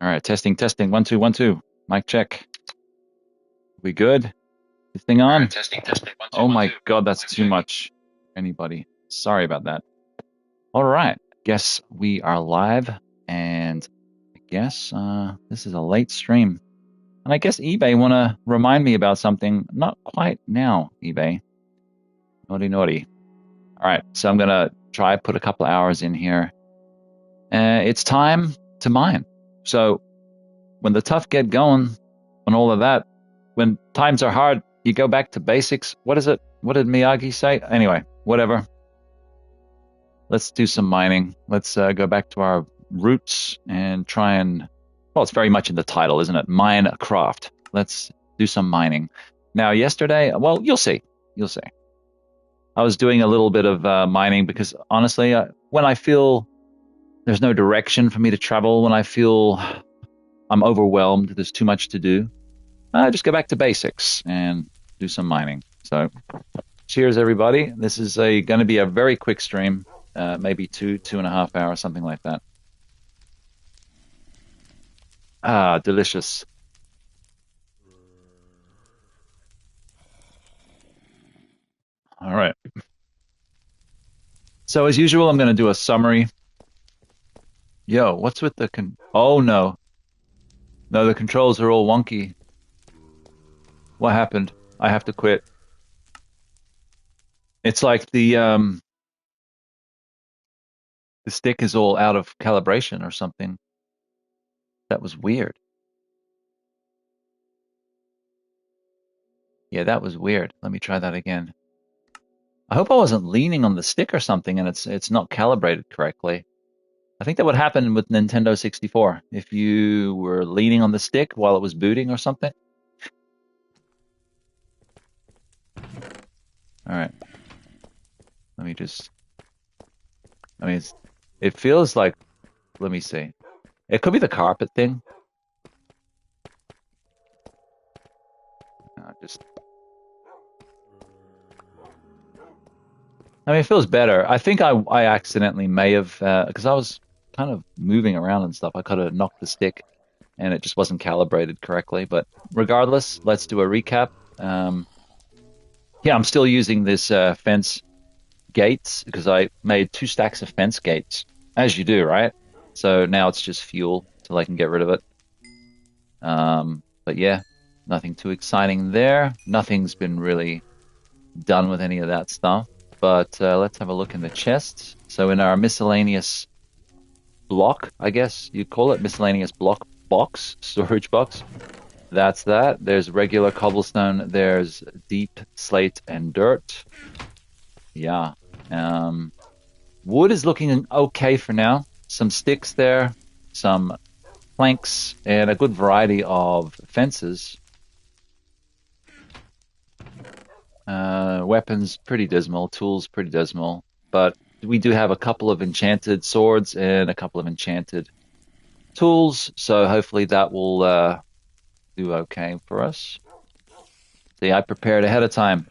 All right, testing, testing. 1, 2, 1, 2. Mic check. We good? This thing All right, on? testing, testing. One, two, Oh one, my two. God, that's Mic too check. much. Anybody? Sorry about that. All right, guess we are live, and I guess this is a late stream. And I guess eBay want to remind me about something. Not quite now, eBay. Naughty, naughty. All right, so I'm gonna try put a couple hours in here. It's time to mine. So when the tough get going and all of that, when times are hard, you go back to basics. What is it? What did Miyagi say? Anyway, whatever. Let's do some mining. Let's go back to our roots and try and, well, it's very much in the title, isn't it? Minecraft. Let's do some mining. Now, yesterday, well, you'll see. You'll see. I was doing a little bit of mining because honestly, when I feel there's no direction for me to travel, when I feel I'm overwhelmed, there's too much to do, I just go back to basics and do some mining. So, cheers, everybody. This is going to be a very quick stream, maybe 2.5 hours, something like that. Ah, delicious. All right. So, as usual, I'm going to do a summary. Yo, what's with the Oh no, no, the controls are all wonky. What happened? I have to quit. It's like the stick is all out of calibration or something. That was weird. Yeah, that was weird. Let me try that again. I hope I wasn't leaning on the stick or something and it's not calibrated correctly. I think that would happen with Nintendo 64 if you were leaning on the stick while it was booting or something. All right. Let me just I mean it feels like, let me see. It could be the carpet thing. Just I mean, it feels better. I think I accidentally may have because I was kind of moving around and stuff. I could have knocked the stick and it just wasn't calibrated correctly. But regardless, let's do a recap. Um, yeah, I'm still using this fence gates because I made 2 stacks of fence gates, as you do, right? So now it's just fuel till I can get rid of it. But yeah, nothing too exciting there. Nothing's been really done with any of that stuff. But let's have a look in the chest. So in our miscellaneous block, I guess you call it miscellaneous block box, storage box. That's that. There's regular cobblestone. There's deep slate and dirt. Yeah. Um, Wood is looking okay for now. Some sticks there, some planks, and a good variety of fences. Weapons pretty dismal. Tools pretty dismal. But we do have a couple of enchanted swords and a couple of enchanted tools. So hopefully that will do okay for us. See, I prepared ahead of time.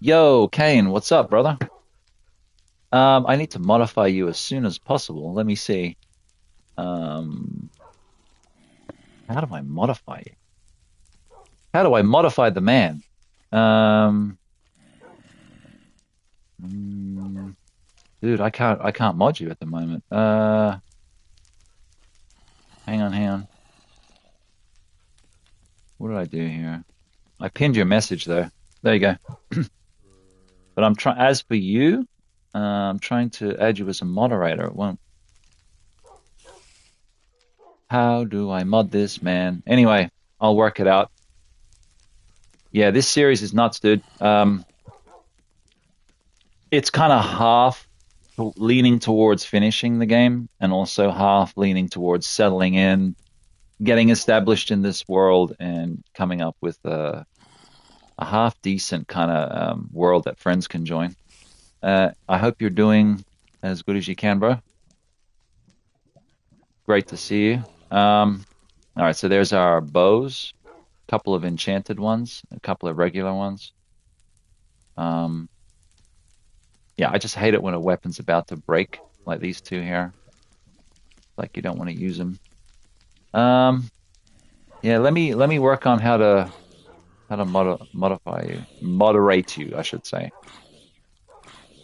Yo, Kane, what's up, brother? I need to modify you as soon as possible. Let me see. Um, how do I modify you? How do I modify the man? Um, mm, dude, I can't mod you at the moment. Hang on, hang on. What did I do here? I pinned your message though. There you go. But I'm trying. As for you, I'm trying to add you as a moderator. It won't. How do I mod this, man? Anyway, I'll work it out. Yeah, this series is nuts, dude. It's kind of half leaning towards finishing the game and also half leaning towards settling in, getting established in this world and coming up with a half decent kind of world that friends can join. I hope you're doing as good as you can, bro. Great to see you. All right, so there's our bows, a couple of enchanted ones, a couple of regular ones. Um, yeah, I just hate it when a weapon's about to break, like these two here. Like you don't want to use them. Um, yeah, let me work on how to modify you, moderate you, I should say.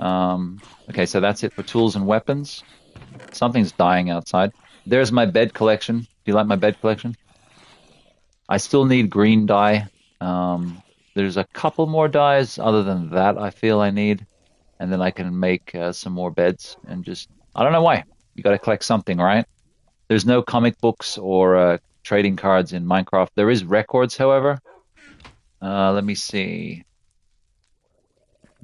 Okay, so that's it for tools and weapons. Something's dying outside. There's my bed collection. Do you like my bed collection? I still need green dye. There's a couple more dyes other than that I feel I need, and then I can make some more beds and just I don't know why. You got to collect something, right? There's no comic books or trading cards in Minecraft. There is records, however. Let me see.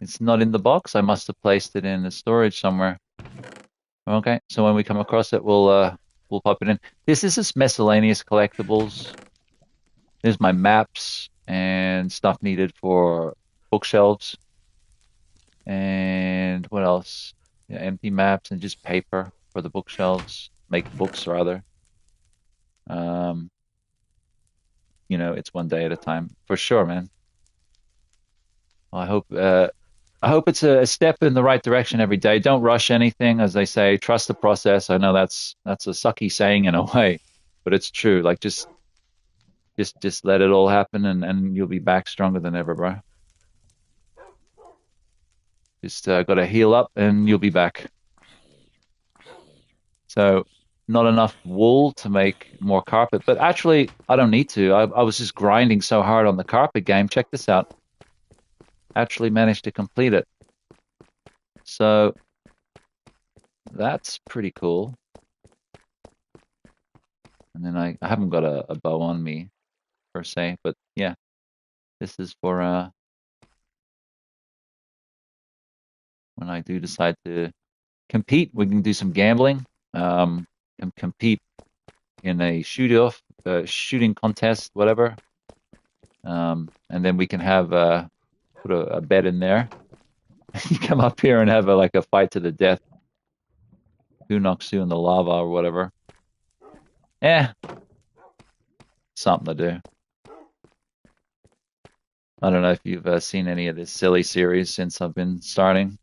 It's not in the box. I must have placed it in the storage somewhere. Okay, so when we come across it, we'll pop it in. This is just miscellaneous collectibles. There's my maps and stuff needed for bookshelves. And what else? Yeah, empty maps and just paper for the bookshelves. Make books rather. Um, it's one day at a time for sure, man. I hope I hope it's a step in the right direction every day. Don't rush anything, as they say. Trust the process. I know that's a sucky saying in a way, but it's true. Like just let it all happen, and you'll be back stronger than ever, bro. Just got to heal up, and you'll be back. So not enough wool to make more carpet, but actually I don't need to. I was just grinding so hard on the carpet game. Check this out. Actually managed to complete it. So that's pretty cool. And then I haven't got a bow on me per se, but yeah, this is for when I do decide to compete. We can do some gambling, and compete in a shooting contest, whatever. And then we can have put a bet in there. You come up here and have like a fight to the death. Who knocks who in the lava or whatever. Eh, something to do. I don't know if you've seen any of this silly series since I've been starting.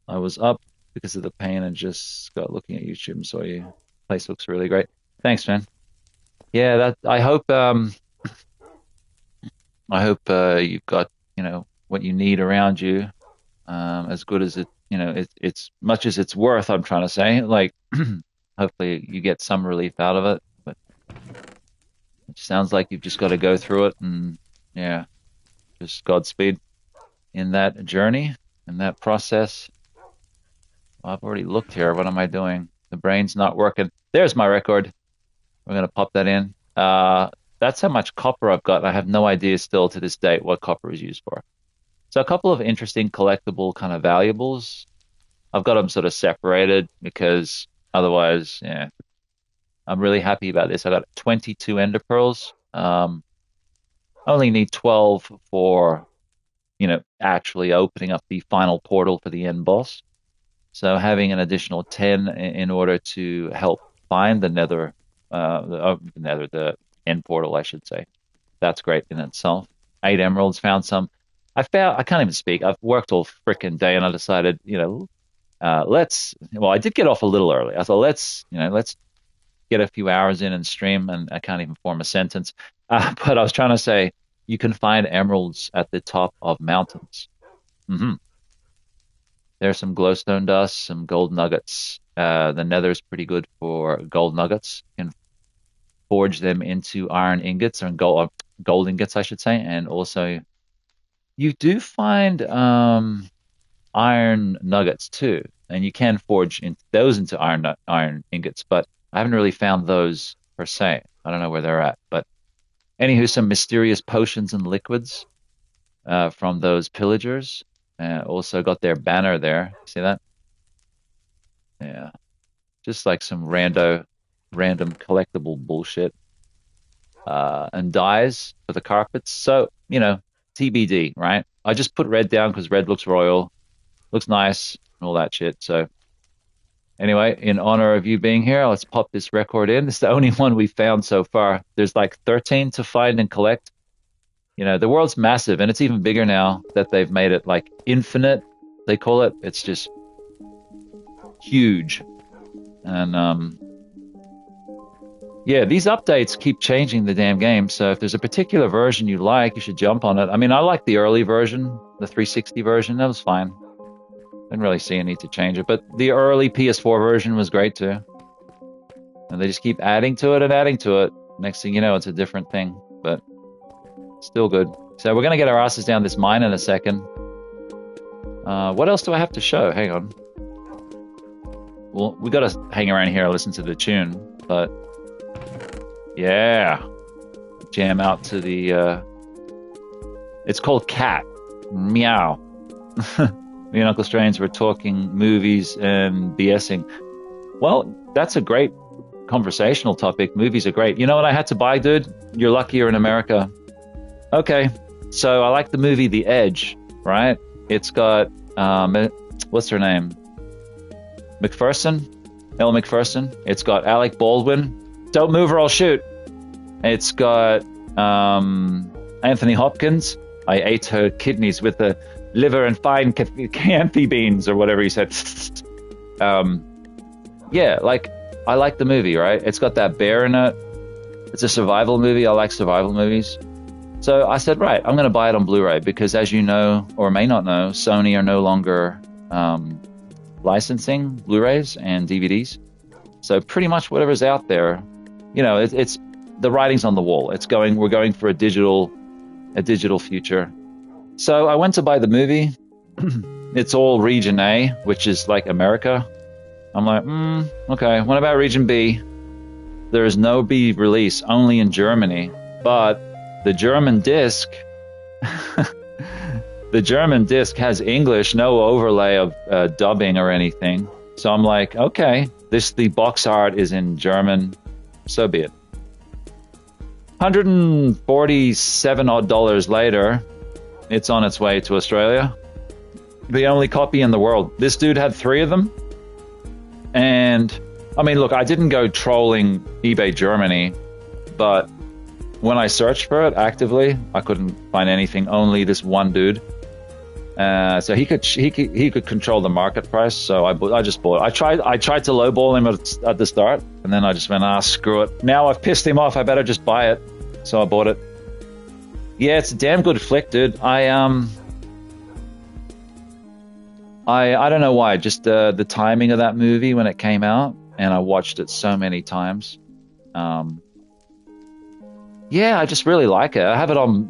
I was up because of the pain and just got looking at YouTube and saw you. Place looks really great. Thanks, man. Yeah, that I hope you've got, what you need around you, as good as it's much as it's worth, I'm trying to say. Like hopefully you get some relief out of it. But it sounds like you've just got to go through it and yeah, just Godspeed in that journey, in that process. Well, I've already looked here. What am I doing? The brain's not working. There's my record. We're gonna pop that in. That's how much copper I've got. I have no idea still to this date what copper is used for. So a couple of interesting collectible kind of valuables. I've got them sort of separated because otherwise, yeah, I'm really happy about this. I got 22 ender pearls. Only need 12 for, actually opening up the final portal for the end boss. So having an additional 10 in order to help find the the end portal, I should say. That's great in itself. 8 emeralds, found some. I can't even speak. I've worked all frickin' day and I decided, I did get off a little early. I thought, let's get a few hours in and stream, and I can't even form a sentence. But I was trying to say, you can find emeralds at the top of mountains. hmm There's some glowstone dust, some gold nuggets. The nether's pretty good for gold nuggets. You can forge them into iron ingots or gold ingots, I should say. And also, you do find iron nuggets too, and you can forge those into iron ingots. But I haven't really found those per se. I don't know where they're at. But anywho, some mysterious potions and liquids from those pillagers. Also got their banner there. See that? Yeah. Just like some random collectible bullshit. And dyes for the carpets. So, TBD, right? I just put red down because red looks royal, looks nice, and all that shit. So, anyway, in honor of you being here, let's pop this record in. It's the only one we found so far. There's like 13 to find and collect. The world's massive, and it's even bigger now that they've made it like infinite, they call it. It's just huge. And Yeah, these updates keep changing the damn game. So if there's a particular version you like, you should jump on it. I mean, I like the early version, the 360 version. That was fine. Didn't really see a need to change it. But the early PS4 version was great too. And they just keep adding to it and adding to it. Next thing you know, it's a different thing. But still good. So we're going to get our asses down this mine in a second. What else do I have to show? Hang on. Well, we got to hang around here and listen to the tune. But yeah. Jam out to the... it's called Cat. Meow. Me and Uncle Strange were talking movies and BSing. Well, that's a great conversational topic. Movies are great. You know what I had to buy, dude? You're lucky you're in America. Okay, so I like the movie The Edge, right? It's got, what's her name? McPherson? Elle McPherson. It's got Alec Baldwin. Don't move or I'll shoot. It's got Anthony Hopkins. I ate her kidneys with the liver and fine canthy beans or whatever he said. Yeah, like, I like the movie, right? It's got that bear in it. It's a survival movie. I like survival movies. So I said, right, I'm going to buy it on Blu-ray because, as you know, or may not know, Sony are no longer licensing Blu-rays and DVDs. So pretty much whatever's out there, you know, it's the writing's on the wall. We're going for a digital future. So I went to buy the movie. It's all Region A, which is like America. I'm like, okay. What about Region B? There is no B release, only in Germany. But the German disc, has English, no overlay of dubbing or anything. So I'm like, okay, the box art is in German. So be it. $147 odd later, it's on its way to Australia. The only copy in the world. This dude had 3 of them. And I mean, look, I didn't go trolling eBay Germany, but when I searched for it actively, I couldn't find anything. Only this one dude. So he could control the market price. So I just bought it. I tried to lowball him at the start, and then I just went, screw it. Now I've pissed him off. I better just buy it. So I bought it. Yeah, it's a damn good flick, dude. I don't know why. Just the timing of that movie when it came out, and I watched it so many times. Yeah, I just really like it. I have it on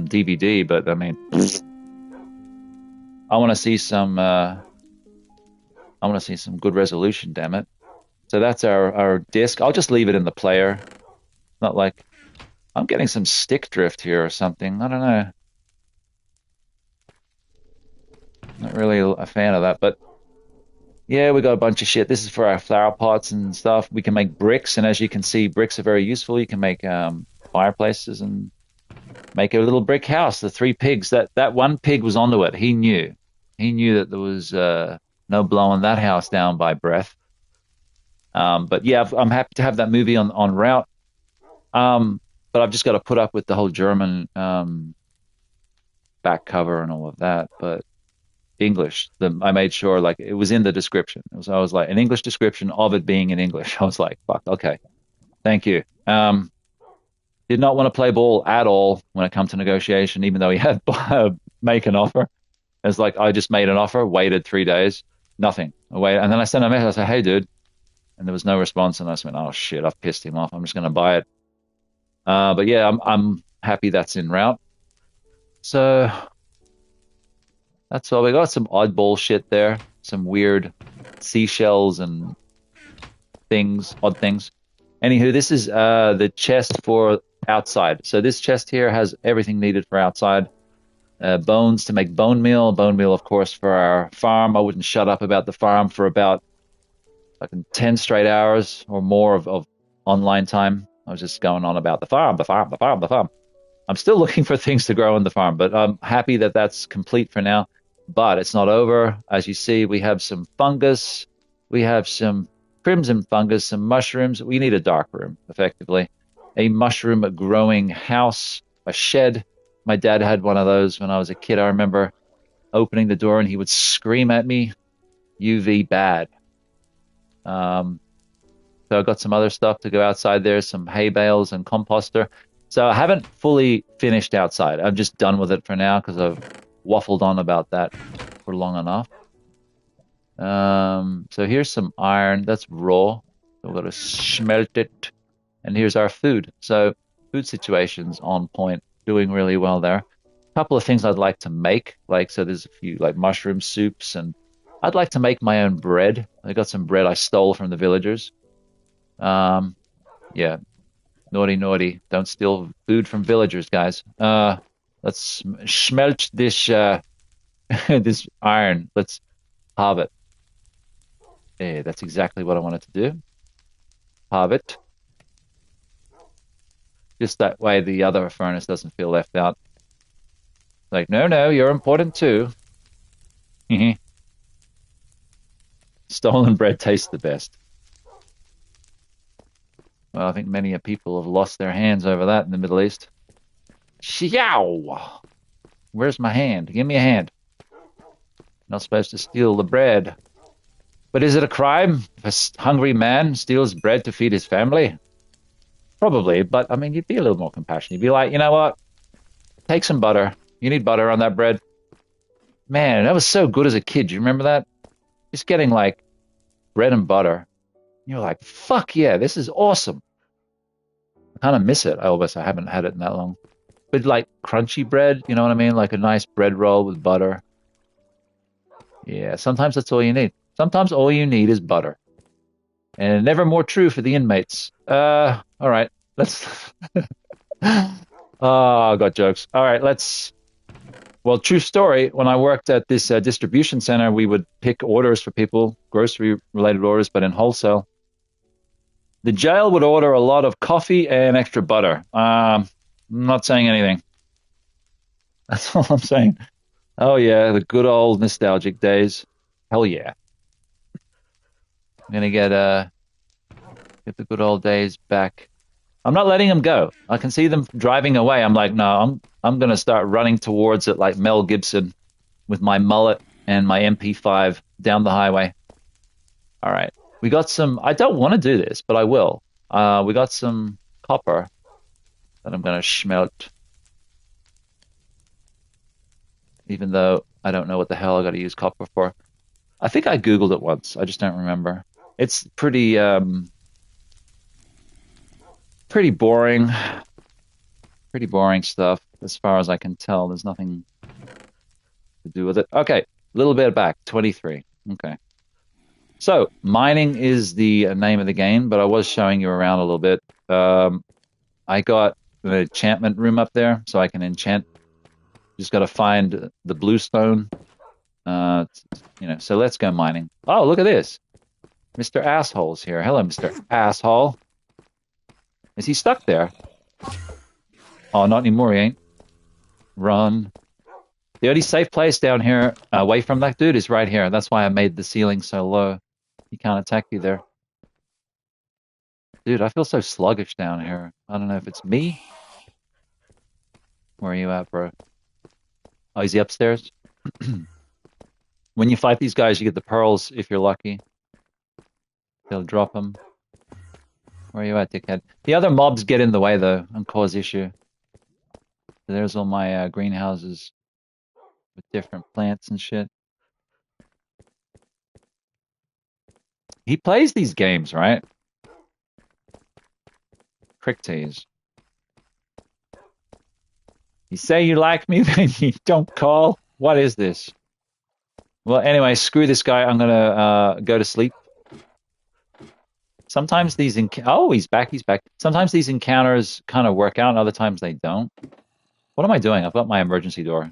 DVD, but I mean, I want to see some good resolution. Damn it! So that's our disc. I'll just leave it in the player. Not like I'm getting some stick drift here or something. I don't know. Not really a fan of that, but yeah, we got a bunch of shit. This is for our flower pots and stuff. We can make bricks, and as you can see, bricks are very useful. You can make fireplaces and make a little brick house. The 3 pigs, that one pig was onto it. He knew that there was no blowing that house down by breath. But yeah, I'm happy to have that movie on route. But I've just got to put up with the whole German back cover and all of that. But English, I made sure like it was in the description. I was like an English description of it being in English. I was like, fuck, okay, thank you. Did not want to play ball at all when it comes to negotiation, even though he had make an offer. It's like I just made an offer, waited 3 days, nothing. I waited, and then I sent a message. I said, hey, dude, and there was no response. And I just went, oh shit, I've pissed him off. I'm just going to buy it. But yeah, I'm happy that's en route. So that's all we got. Some oddball shit there, some weird seashells and odd things. Anywho, this is the chest for outside. So this chest here has everything needed for outside. Bones to make bone meal, of course, for our farm. I wouldn't shut up about the farm for about 10 straight hours or more of online time. I was just going on about the farm. I'm still looking for things to grow in the farm, but I'm happy that that's complete for now. But it's not over. As you see, we have some fungus. We have some crimson fungus, some mushrooms. We need a dark room, effectively. A mushroom growing house, a shed. My dad had one of those when I was a kid. I remember opening the door and he would scream at me, UV bad. So I've got some other stuff to go outside there, some hay bales and composter. So I haven't fully finished outside. I'm just done with it for now because I've waffled on about that for long enough. So here's some iron. That's raw. So we've got to smelt it. And here's our food. So food situation's on point, doing really well there. A couple of things I'd like to make, like so there's a few like mushroom soups, and I'd like to make my own bread. I got some bread I stole from the villagers. Yeah, naughty, naughty. Don't steal food from villagers, guys. Let's smelt this this iron. Let's halve it. Yeah, that's exactly what I wanted to do. Halve it. Just that way the other furnace doesn't feel left out. Like, no, no, you're important too. Stolen bread tastes the best. Well, I think many a people have lost their hands over that in the Middle East. Xiao! Where's my hand? Give me a hand. Not supposed to steal the bread. But is it a crime if a hungry man steals bread to feed his family? Probably, but I mean, you'd be a little more compassionate. You'd be like, you know what? Take some butter. You need butter on that bread. Man, that was so good as a kid. Do you remember that? Just getting like bread and butter. You're like, fuck yeah, this is awesome. I kind of miss it. I haven't had it in that long. But like crunchy bread, you know what I mean? Like a nice bread roll with butter. Yeah, sometimes that's all you need. Sometimes all you need is butter. And never more true for the inmates. All right, let's. Oh, I got jokes. All right, let's. Well, true story. When I worked at this distribution center, we would pick orders for people, grocery related orders, but in wholesale. The jail would order a lot of coffee and extra butter. I'm not saying anything. That's all I'm saying. Oh yeah, the good old nostalgic days. Hell yeah. I'm gonna get the good old days back. I'm not letting them go. I can see them driving away. I'm like, no, I'm gonna start running towards it like Mel Gibson with my mullet and my MP5 down the highway. All right. We got some I don't want to do this, but I will. We got some copper that I'm gonna smelt, even though I don't know what the hell I gotta use copper for. I think I Googled it once. I just don't remember. It's pretty boring. Pretty boring stuff as far as I can tell. There's nothing to do with it. Okay, a little bit back, 23. Okay. So, mining is the name of the game, but I was showing you around a little bit. I got an enchantment room up there, so I can enchant. Just got to find the bluestone. So let's go mining. Oh, look at this. Mr. Asshole's here. Hello, Mr. Asshole. Is he stuck there? Oh, not anymore, he ain't. Run. The only safe place down here, away from that dude, is right here. That's why I made the ceiling so low. He can't attack you there. Dude, I feel so sluggish down here. I don't know if it's me. Where are you at, bro? Oh, is he upstairs? When you fight these guys, you get the pearls if you're lucky. They'll drop them. Where are you at, dickhead? The other mobs get in the way, though, and cause issue. So there's all my greenhouses with different plants and shit. He plays these games, right? Crick tease. You say you like me, then you don't call? What is this? Well, anyway, screw this guy. I'm gonna go to sleep. Sometimes these oh, he's back. Sometimes these encounters kind of work out, and other times they don't. What am I doing? I've got my emergency door.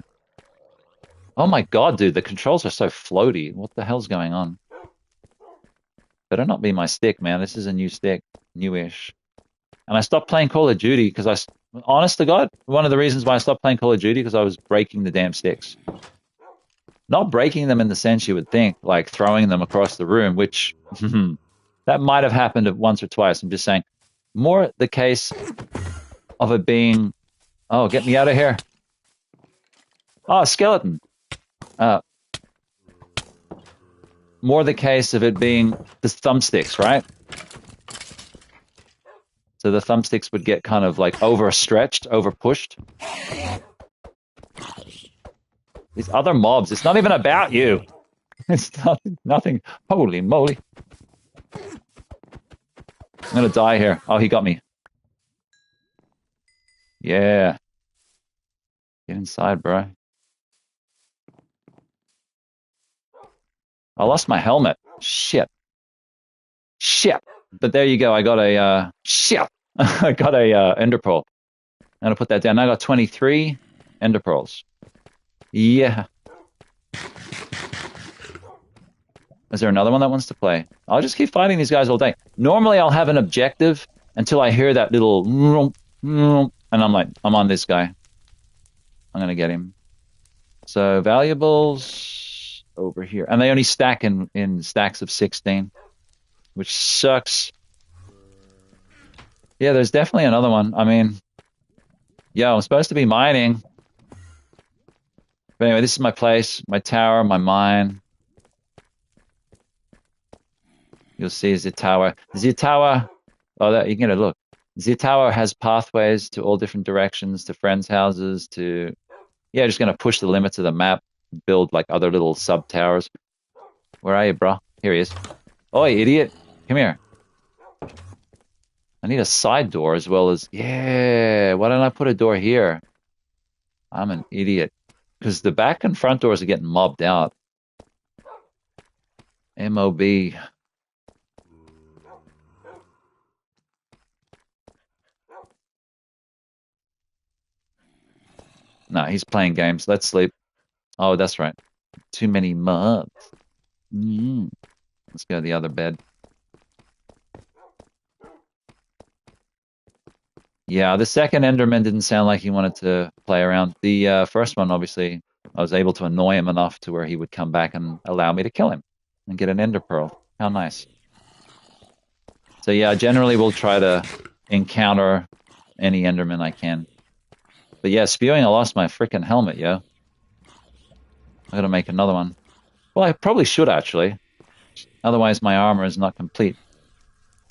Oh my God, dude, the controls are so floaty. What the hell's going on? Better not be my stick, man. This is a new stick, newish. And I stopped playing Call of Duty because honest to God, one of the reasons why I stopped playing Call of Duty because I was breaking the damn sticks. Not breaking them in the sense you would think, like throwing them across the room, which that might have happened once or twice. I'm just saying, more the case of it being, oh, get me out of here. Oh, skeleton. More the case of it being the thumbsticks, right? So the thumbsticks would get kind of like overstretched, overpushed. These other mobs, it's not even about you. It's nothing. Holy moly. I'm gonna die here. Oh, he got me. Yeah. Get inside, bro. I lost my helmet. Shit. Shit. But there you go. I got a shit. I got a ender pearl. I'm gonna put that down. I got 23 ender pearls. Yeah. Is there another one that wants to play? I'll just keep fighting these guys all day. Normally I'll have an objective until I hear that little and I'm like, I'm on this guy. I'm gonna get him. So valuables over here. And they only stack in stacks of 16, which sucks. Yeah, there's definitely another one. I mean, yeah, I'm supposed to be mining. But anyway, this is my place, my tower, my mine. You'll see the tower. The tower, oh, that, you can get a look. The tower has pathways to all different directions, to friends' houses, to, yeah, just going to push the limits of the map, build like other little sub-towers. Where are you, bro? Here he is. Oh, you idiot. Come here. I need a side door as well as, yeah, why don't I put a door here? I'm an idiot. Because the back and front doors are getting mobbed out. MOB. No, he's playing games. Let's sleep. Oh, that's right. Too many mobs. Let's go to the other bed. Yeah, the second Enderman didn't sound like he wanted to play around. The first one, obviously, I was able to annoy him enough to where he would come back and allow me to kill him and get an Ender Pearl. How nice. So yeah, I generally will try to encounter any Enderman I can. But yeah, spewing, I lost my freaking helmet, yo. I gotta make another one. Well, I probably should, actually. Otherwise, my armor is not complete.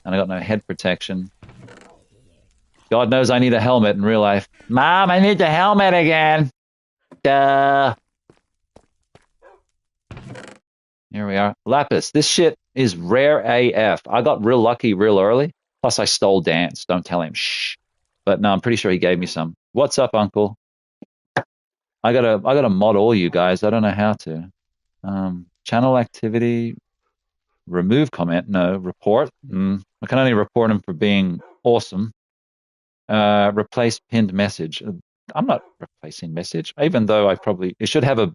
And I got no head protection. God knows I need a helmet in real life. Mom, I need the helmet again. Duh. Here we are. Lapis. This shit is rare AF. I got real lucky real early. Plus, I stole Dance. Don't tell him. Shh. But no, I'm pretty sure he gave me some. What's up, Uncle? I gotta mod all you guys. I don't know how to. Channel activity. Remove comment. No. Report. I can only report him for being awesome. Replace pinned message. I'm not replacing message, even though it should have a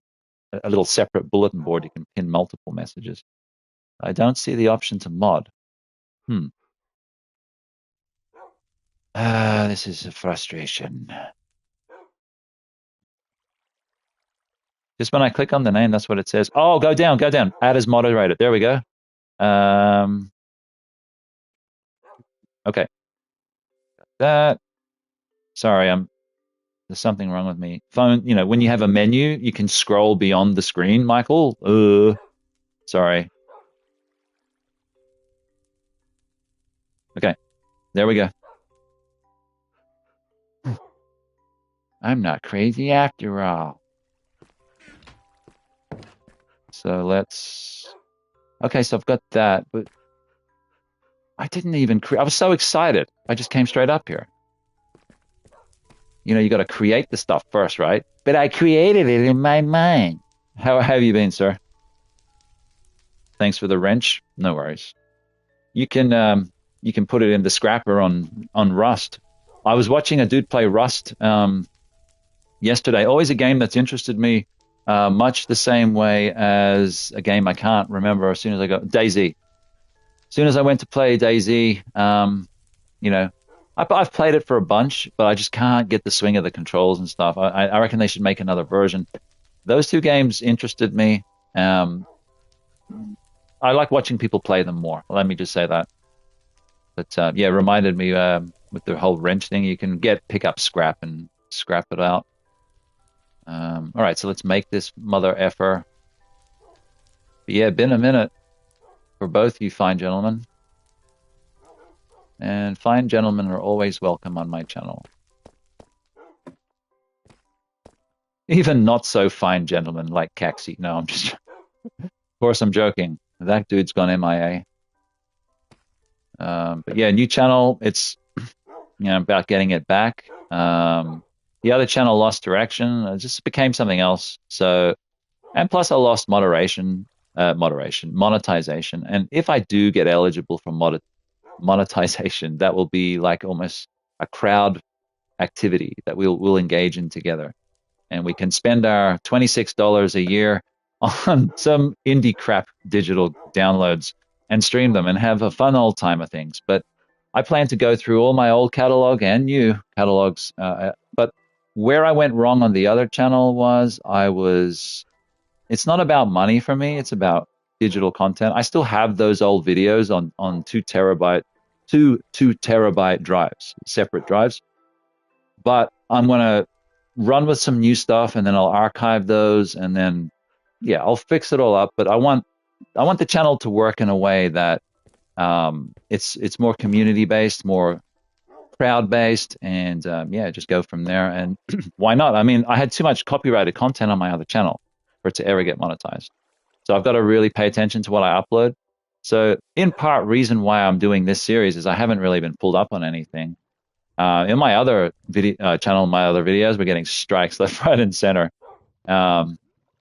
little separate bulletin board. You can pin multiple messages. I don't see the option to mod. This is a frustration. Just when I click on the name, that's what it says. Oh, go down. Add as moderator. There we go. Okay. That. Sorry, there's something wrong with me. Phone, when you have a menu, you can scroll beyond the screen, Michael. Sorry. Okay, there we go. I'm not crazy after all. So okay, so I've got that, but I didn't even I was so excited. I just came straight up here. You got to create the stuff first, right? But I created it in my mind. How have you been, sir? Thanks for the wrench. No worries. You can put it in the scrapper on Rust. I was watching a dude play Rust yesterday. Always a game that's interested me much the same way as a game I can't remember as soon as I got DayZ. As soon as I went to play DayZ, I've played it for a bunch, but I just can't get the swing of the controls and stuff. I reckon they should make another version. Those two games interested me. I like watching people play them more. Let me just say that. But yeah, reminded me with the whole wrench thing, you can pick up scrap and scrap it out. All right, so let's make this mother effer. But yeah, been a minute for both you fine gentlemen. And fine gentlemen are always welcome on my channel. Even not so fine gentlemen like Caxi. No, I'm just... Of course, I'm joking. That dude's gone MIA. But yeah, new channel. It's about getting it back. The other channel lost direction. It just became something else. So, and plus I lost monetization. And if I do get eligible for monetization, that will be like almost a crowd activity that we'll engage in together. And we can spend our $26 a year on some indie crap digital downloads and stream them and have a fun old time of things. But I plan to go through all my old catalog and new catalogs. But where I went wrong on the other channel was it's not about money for me. It's about digital content. I still have those old videos on 2 terabyte drives, separate drives. But I'm going to run with some new stuff and then I'll archive those and then, yeah, I'll fix it all up. But I want the channel to work in a way that it's more community based, more crowd based, and yeah, just go from there. And why not? I mean, I had too much copyrighted content on my other channel for it to ever get monetized. So I've got to really pay attention to what I upload. So in part, reason why I'm doing this series is I haven't really been pulled up on anything. In my other video channel, my other videos, we're getting strikes left, right, and center.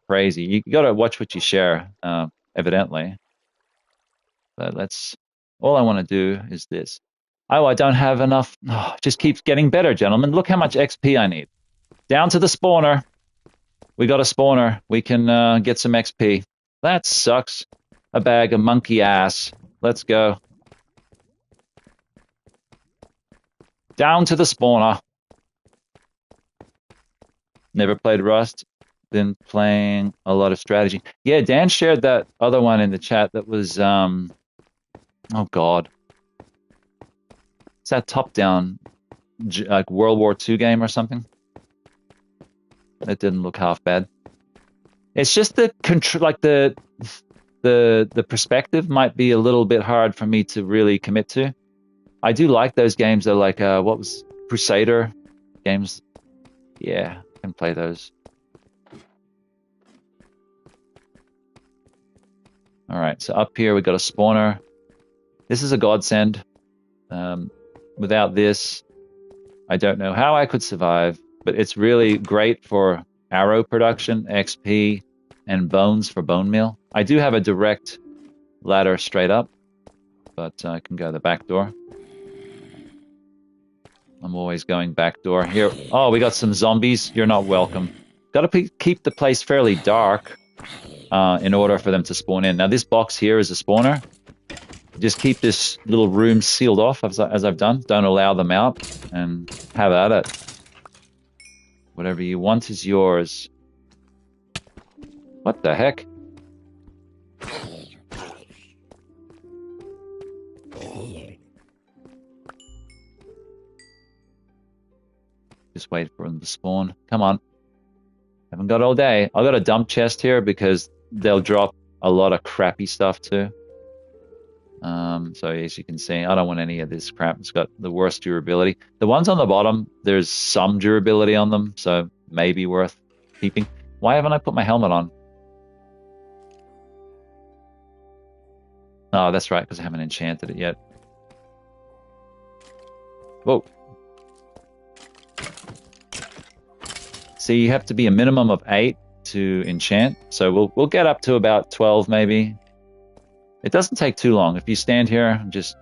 Crazy. You got to watch what you share, evidently. But all I want to do is this. Oh, I don't have enough. Oh, just keeps getting better, gentlemen. Look how much XP I need. Down to the spawner. We got a spawner. We can get some XP. That sucks. A bag of monkey ass. Let's go. Down to the spawner. Never played Rust. Been playing a lot of strategy. Yeah, Dan shared that other one in the chat that was, oh God. It's that top-down, like World War II game or something. It didn't look half bad. It's just the perspective might be a little bit hard for me to really commit to. I do like those games though, like what was Crusader games? Yeah, I can play those. All right, so up here we got a spawner. This is a godsend. Without this, I don't know how I could survive, but it's really great for arrow production, XP, and bones for bone meal. I do have a direct ladder straight up, but I can go the back door. I'm always going back door. Here, oh, we got some zombies. You're not welcome. Got to keep the place fairly dark in order for them to spawn in. Now, this box here is a spawner. Just keep this little room sealed off as I've done. Don't allow them out and have at it. Whatever you want is yours. What the heck? Just wait for them to spawn. Come on. Haven't got all day. I got a dump chest here because they'll drop a lot of crappy stuff too. So as you can see, I don't want any of this crap. It's got the worst durability. The ones on the bottom, there's some durability on them, so maybe worth keeping. Why haven't I put my helmet on? Oh, that's right, because I haven't enchanted it yet. Whoa. See, you have to be a minimum of 8 to enchant. So we'll get up to about 12 maybe. It doesn't take too long. If you stand here and just...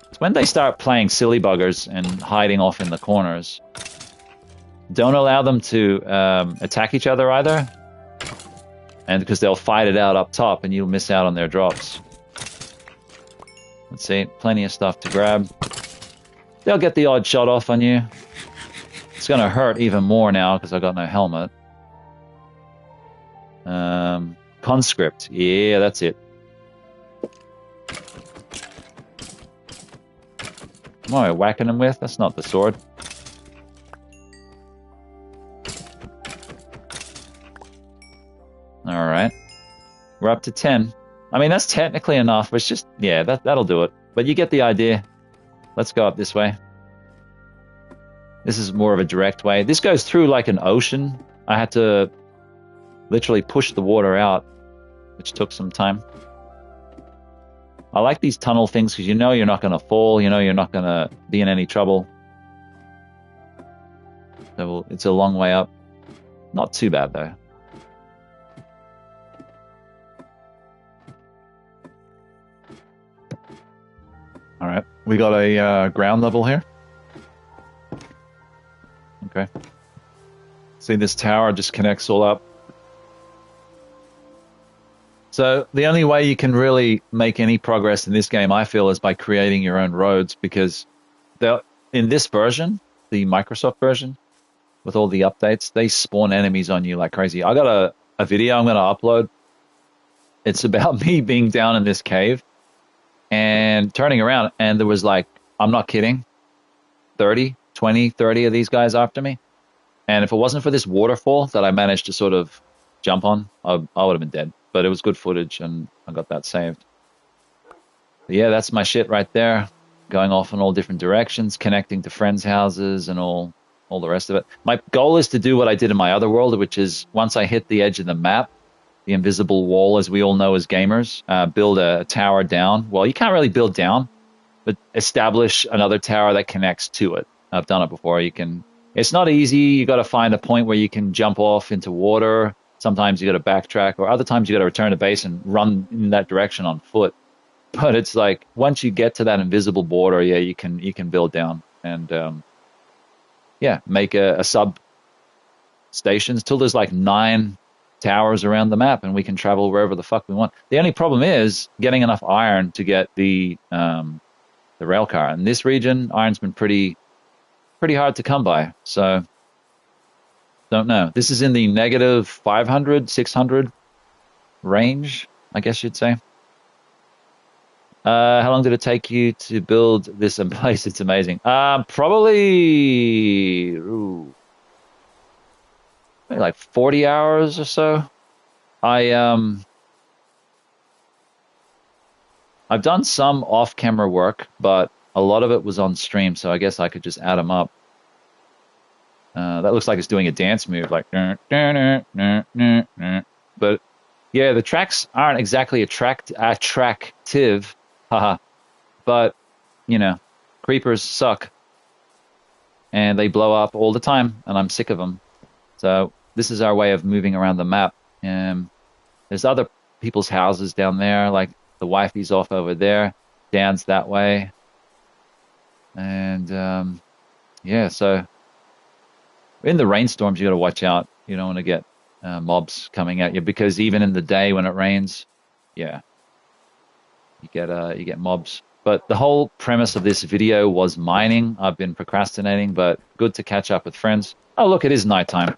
It's when they start playing silly buggers and hiding off in the corners. Don't allow them to attack each other either. And because they'll fight it out up top and you'll miss out on their drops. Let's see, plenty of stuff to grab. They'll get the odd shot off on you. It's going to hurt even more now because I've got no helmet. Conscript. Yeah, that's it. What am I whacking him with? That's not the sword. Alright. We're up to 10. I mean, that's technically enough. It's just, yeah, that'll do it. But you get the idea. Let's go up this way. This is more of a direct way. This goes through like an ocean. I had to literally push the water out, which took some time. I like these tunnel things because you know you're not going to fall. You know you're not going to be in any trouble. So it's a long way up. Not too bad, though. All right. We got a ground level here. Okay. See, this tower just connects all up. So the only way you can really make any progress in this game, I feel, is by creating your own roads, because in this version, the Microsoft version, with all the updates, they spawn enemies on you like crazy. I got a video I'm going to upload. It's about me being down in this cave and turning around, and there was like, I'm not kidding, 30 of these guys after me. And if it wasn't for this waterfall that I managed to sort of jump on, I would have been dead. But it was good footage, and I got that saved. But yeah, that's my shit right there. Going off in all different directions, connecting to friends' houses and all the rest of it. My goal is to do what I did in my other world, which is once I hit the edge of the map, the invisible wall, as we all know as gamers, build a tower down. Well, you can't really build down, but establish another tower that connects to it. I've done it before. It's not easy. You got to find a point where you can jump off into water. Sometimes you got to backtrack, or other times you got to return to base and run in that direction on foot. But it's like once you get to that invisible border, yeah, you can build down and make a sub stations till there's like 9 towers around the map, and we can travel wherever the fuck we want. The only problem is getting enough iron to get the rail car. In this region, iron's been pretty hard to come by. So don't know. This is in the negative 500, 600 range, I guess you'd say. How long did it take you to build this place? It's amazing. Probably maybe like 40 hours or so. I've done some off-camera work, but a lot of it was on stream, so I guess I could just add them up. That looks like it's doing a dance move, like. But yeah, the tracks aren't exactly attractive, haha. But creepers suck, and they blow up all the time, and I'm sick of them. So this is our way of moving around the map. There's other people's houses down there, like the wifey's off over there, Dan's that way, and so. In the rainstorms, you got to watch out. You don't want to get mobs coming at you, because even in the day when it rains, you get mobs. But the whole premise of this video was mining. I've been procrastinating, but good to catch up with friends. Oh, look, it is nighttime.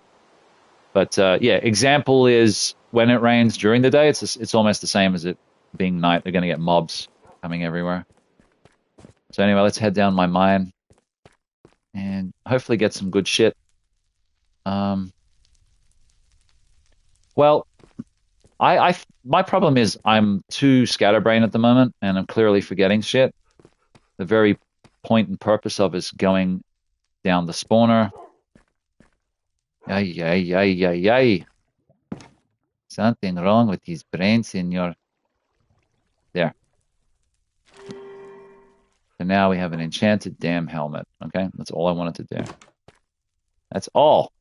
But example is when it rains during the day, it's almost the same as it being night. They're going to get mobs coming everywhere. So anyway, let's head down my mine and hopefully get some good shit. Well, my problem is I'm too scatterbrained at the moment, and I'm clearly forgetting shit. The very point and purpose of is going down the spawner. Yay. Something wrong with his brain, senor. There. So now we have an enchanted damn helmet. Okay, that's all I wanted to do. That's all.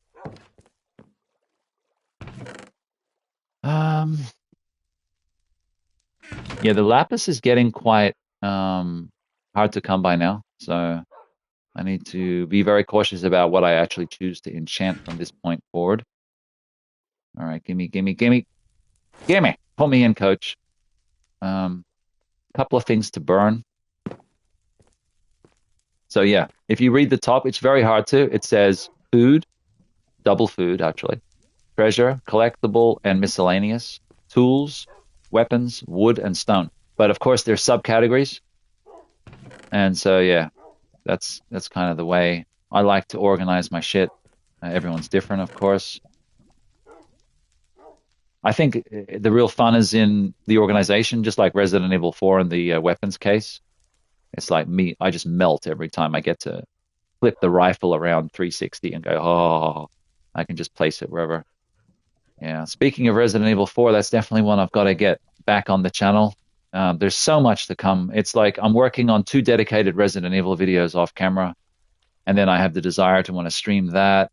Yeah, the lapis is getting quite hard to come by now, so I need to be very cautious about what I actually choose to enchant from this point forward. All right, gimme. Put me in, coach. Couple of things to burn. So yeah, if you read the top, it's very hard to. It says food, double food actually, treasure, collectible, and miscellaneous, tools, weapons, wood, and stone. But of course, there's subcategories, and so yeah, that's kind of the way I like to organize my shit. Everyone's different, of course. I think the real fun is in the organization, just like Resident Evil 4 in the weapons case. It's like me. I just melt every time I get to flip the rifle around 360 and go, oh, I can just place it wherever. Yeah. Speaking of Resident Evil 4, that's definitely one I've got to get back on the channel. There's so much to come. It's like I'm working on 2 dedicated Resident Evil videos off camera, and then I have the desire to want to stream that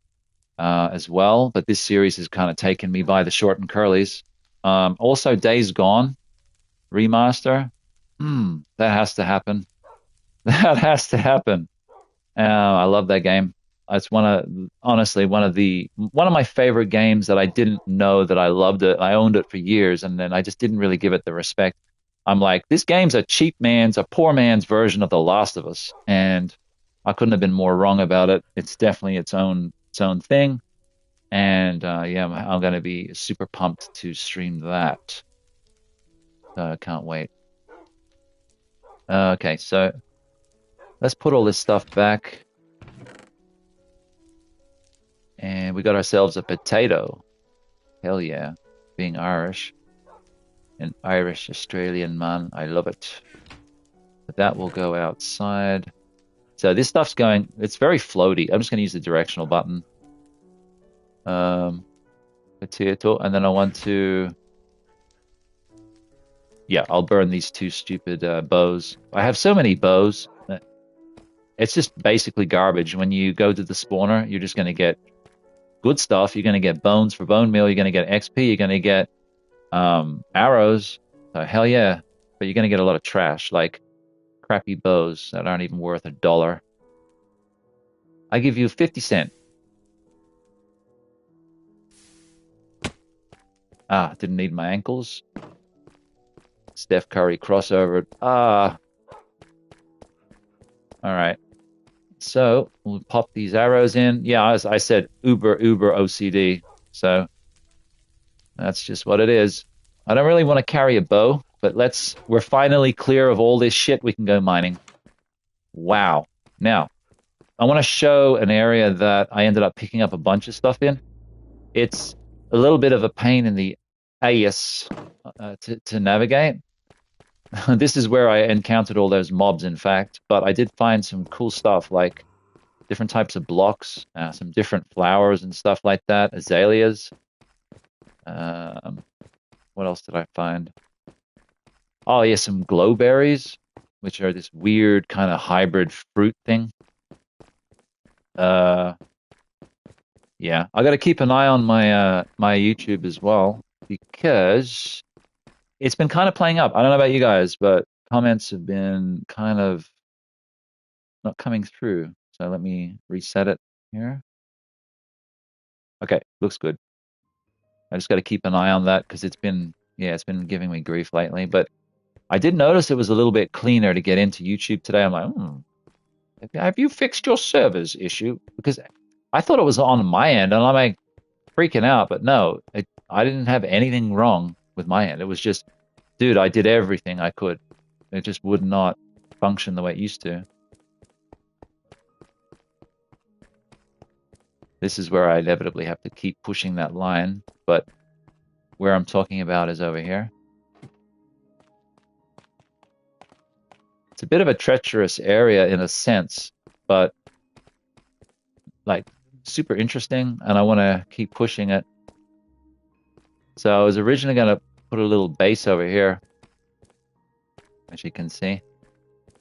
as well. But this series has kind of taken me by the short and curlies. Also, Days Gone remaster. That has to happen. That has to happen. I love that game. It's honestly one of my favorite games that I didn't know that I loved it. I owned it for years, and then I just didn't really give it the respect. I'm like, this game's a poor man's version of The Last of Us, and I couldn't have been more wrong about it. It's definitely its own thing, and yeah, I'm going to be super pumped to stream that. I can't wait. Okay, so let's put all this stuff back. And we got ourselves a potato. Hell yeah. Being Irish. An Irish Australian man. I love it. But that will go outside. So this stuff's going, it's very floaty. I'm just going to use the directional button. Potato. And then I want to, yeah, I'll burn these 2 stupid bows. I have so many bows. It's just basically garbage. When you go to the spawner, you're just going to get good stuff. You're going to get bones for bone meal. You're going to get XP. You're going to get arrows. So hell yeah. But you're going to get a lot of trash, like crappy bows that aren't even worth $1. I give you 50 cents. Didn't need my ankles. Steph Curry crossover. All right. So we'll pop these arrows in. Yeah, as I said, uber OCD. So that's just what it is. I don't really want to carry a bow, but we're finally clear of all this shit. We can go mining. Wow. Now, I want to show an area that I ended up picking up a bunch of stuff in. It's a little bit of a pain in the ass to navigate. This is where I encountered all those mobs, in fact, but I did find some cool stuff like different types of blocks, some different flowers and stuff like that, azaleas. What else did I find? Oh, yeah, some glowberries, which are this weird kind of hybrid fruit thing. Yeah, I got to keep an eye on my YouTube as well because it's been kind of playing up. I don't know about you guys, but comments have been kind of not coming through. So let me reset it here. Okay, looks good. I just got to keep an eye on that because it's been giving me grief lately. But I did notice it was a little bit cleaner to get into YouTube today. I'm like, have you fixed your servers issue? Because I thought it was on my end, and I'm like freaking out. But no, I didn't have anything wrong with my end. It was just, dude, I did everything I could. It just would not function the way it used to. This is where I inevitably have to keep pushing that line, but where I'm talking about is over here. It's a bit of a treacherous area in a sense, but like super interesting, and I want to keep pushing it. So I was originally going to put a little base over here, as you can see,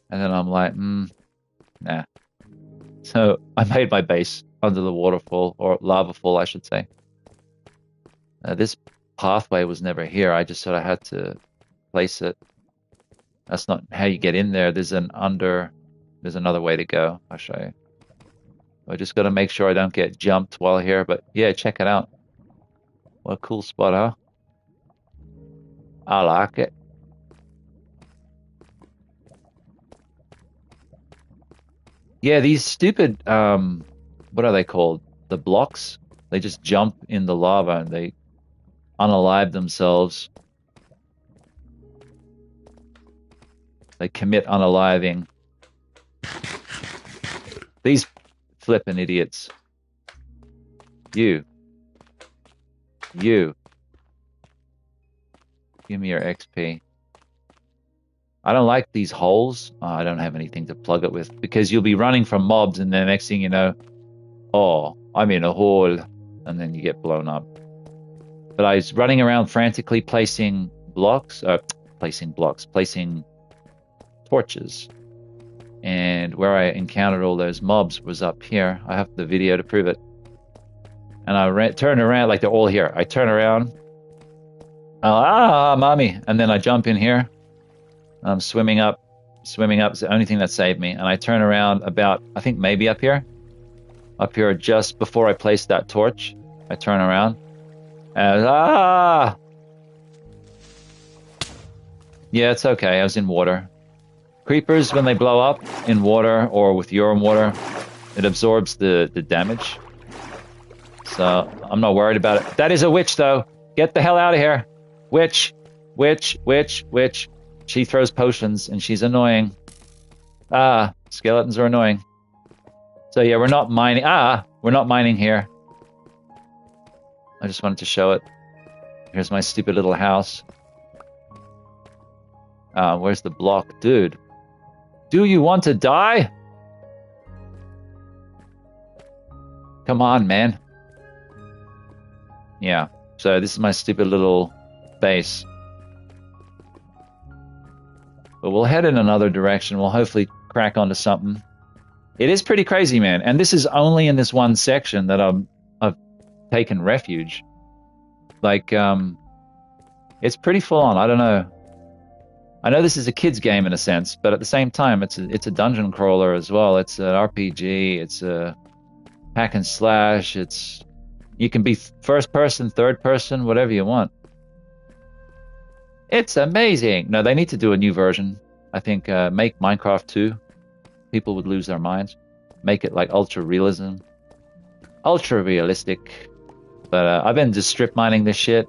and then I'm like, nah. So I made my base under the waterfall, or lava fall, I should say. This pathway was never here. I just sort of had to place it. That's not how you get in there. There's another way to go. I'll show you. I just got to make sure I don't get jumped while here. But yeah, check it out. What a cool spot, huh? I like it. Yeah, these stupid, what are they called? The blocks? They just jump in the lava and they unalive themselves. They commit unaliving. These flippin' idiots. You. Give me your XP. I don't like these holes. I don't have anything to plug it with because you'll be running from mobs, and the next thing you know, oh, I'm in a hole, and then you get blown up. But I was running around frantically placing torches. And where I encountered all those mobs was up here. I have the video to prove it. And I turn around, like they're all here. I turn around. Mommy. And then I jump in here. I'm swimming up. Swimming up is the only thing that saved me. And I turn around about, I think maybe up here. Up here just before I place that torch. I turn around. And yeah, it's okay. I was in water. Creepers, when they blow up in water or with urine water, it absorbs the damage. So I'm not worried about it. That is a witch, though. Get the hell out of here. Witch. Witch. Witch. Witch. She throws potions, and she's annoying. Skeletons are annoying. So yeah, we're not mining. We're not mining here. I just wanted to show it. Here's my stupid little house. Where's the block? Dude. Do you want to die? Come on, man. Yeah. So this is my stupid little base. But we'll head in another direction. We'll hopefully crack onto something. It is pretty crazy, man. And this is only in this one section that I've taken refuge. Like, it's pretty full on. I don't know. I know this is a kid's game in a sense, but at the same time, it's a dungeon crawler as well. It's an RPG. It's a hack and slash. You can be first person, third person, whatever you want. It's amazing. No, they need to do a new version. I think make Minecraft 2. People would lose their minds. Make it like ultra realistic. But I've been just strip mining this shit.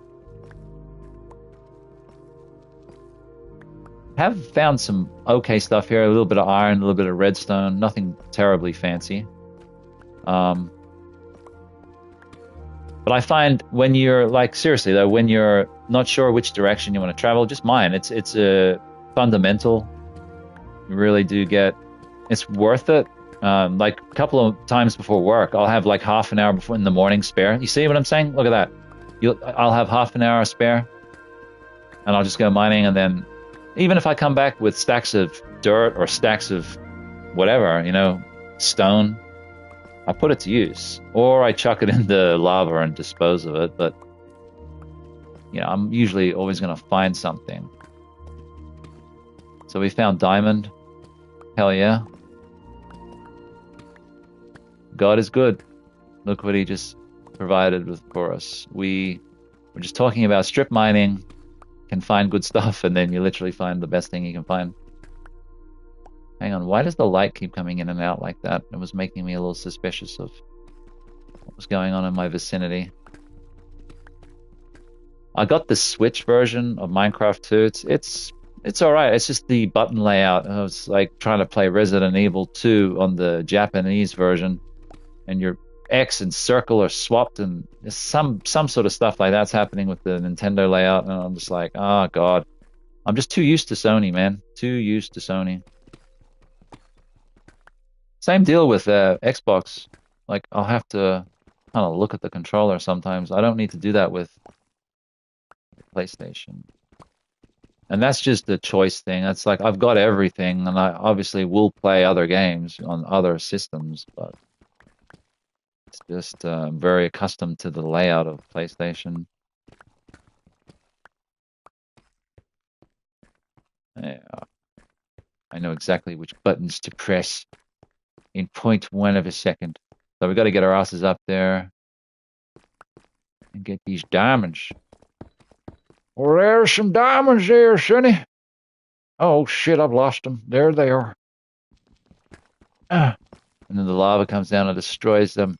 Have found some okay stuff here. A little bit of iron, a little bit of redstone. Nothing terribly fancy. But I find when you're like, seriously though, when you're not sure which direction you want to travel, just mine. It's a fundamental. You really do get. It's worth it. Like a couple of times before work, I'll have like half an hour before in the morning spare. You see what I'm saying? Look at that. I'll have half an hour spare, and I'll just go mining, and then. Even if I come back with stacks of dirt or stacks of whatever, stone, I put it to use. Or I chuck it into lava and dispose of it. But, I'm usually always going to find something. So we found diamond. Hell yeah. God is good. Look what he just provided for us. We were just talking about strip mining. Can find good stuff, and then you literally find the best thing you can find. Hang on, why does the light keep coming in and out like that? It was making me a little suspicious of what was going on in my vicinity. I got the Switch version of Minecraft 2. It's alright. It's just the button layout. I was like trying to play Resident Evil 2 on the Japanese version, and your X and circle are swapped, and some sort of stuff like that's happening with the Nintendo layout, and I'm just like, oh god, I'm just too used to Sony, man. Too used to Sony. Same deal with Xbox. Like, I'll have to kind of look at the controller sometimes. I don't need to do that with PlayStation. And that's just a choice thing. That's like, I've got everything, and I obviously will play other games on other systems, but it's just very accustomed to the layout of PlayStation. Yeah. I know exactly which buttons to press in 0.1 of a second. So we got to get our asses up there and get these diamonds. Well, there's some diamonds there, Sonny. Oh, shit, I've lost them. There they are. And then the lava comes down and destroys them.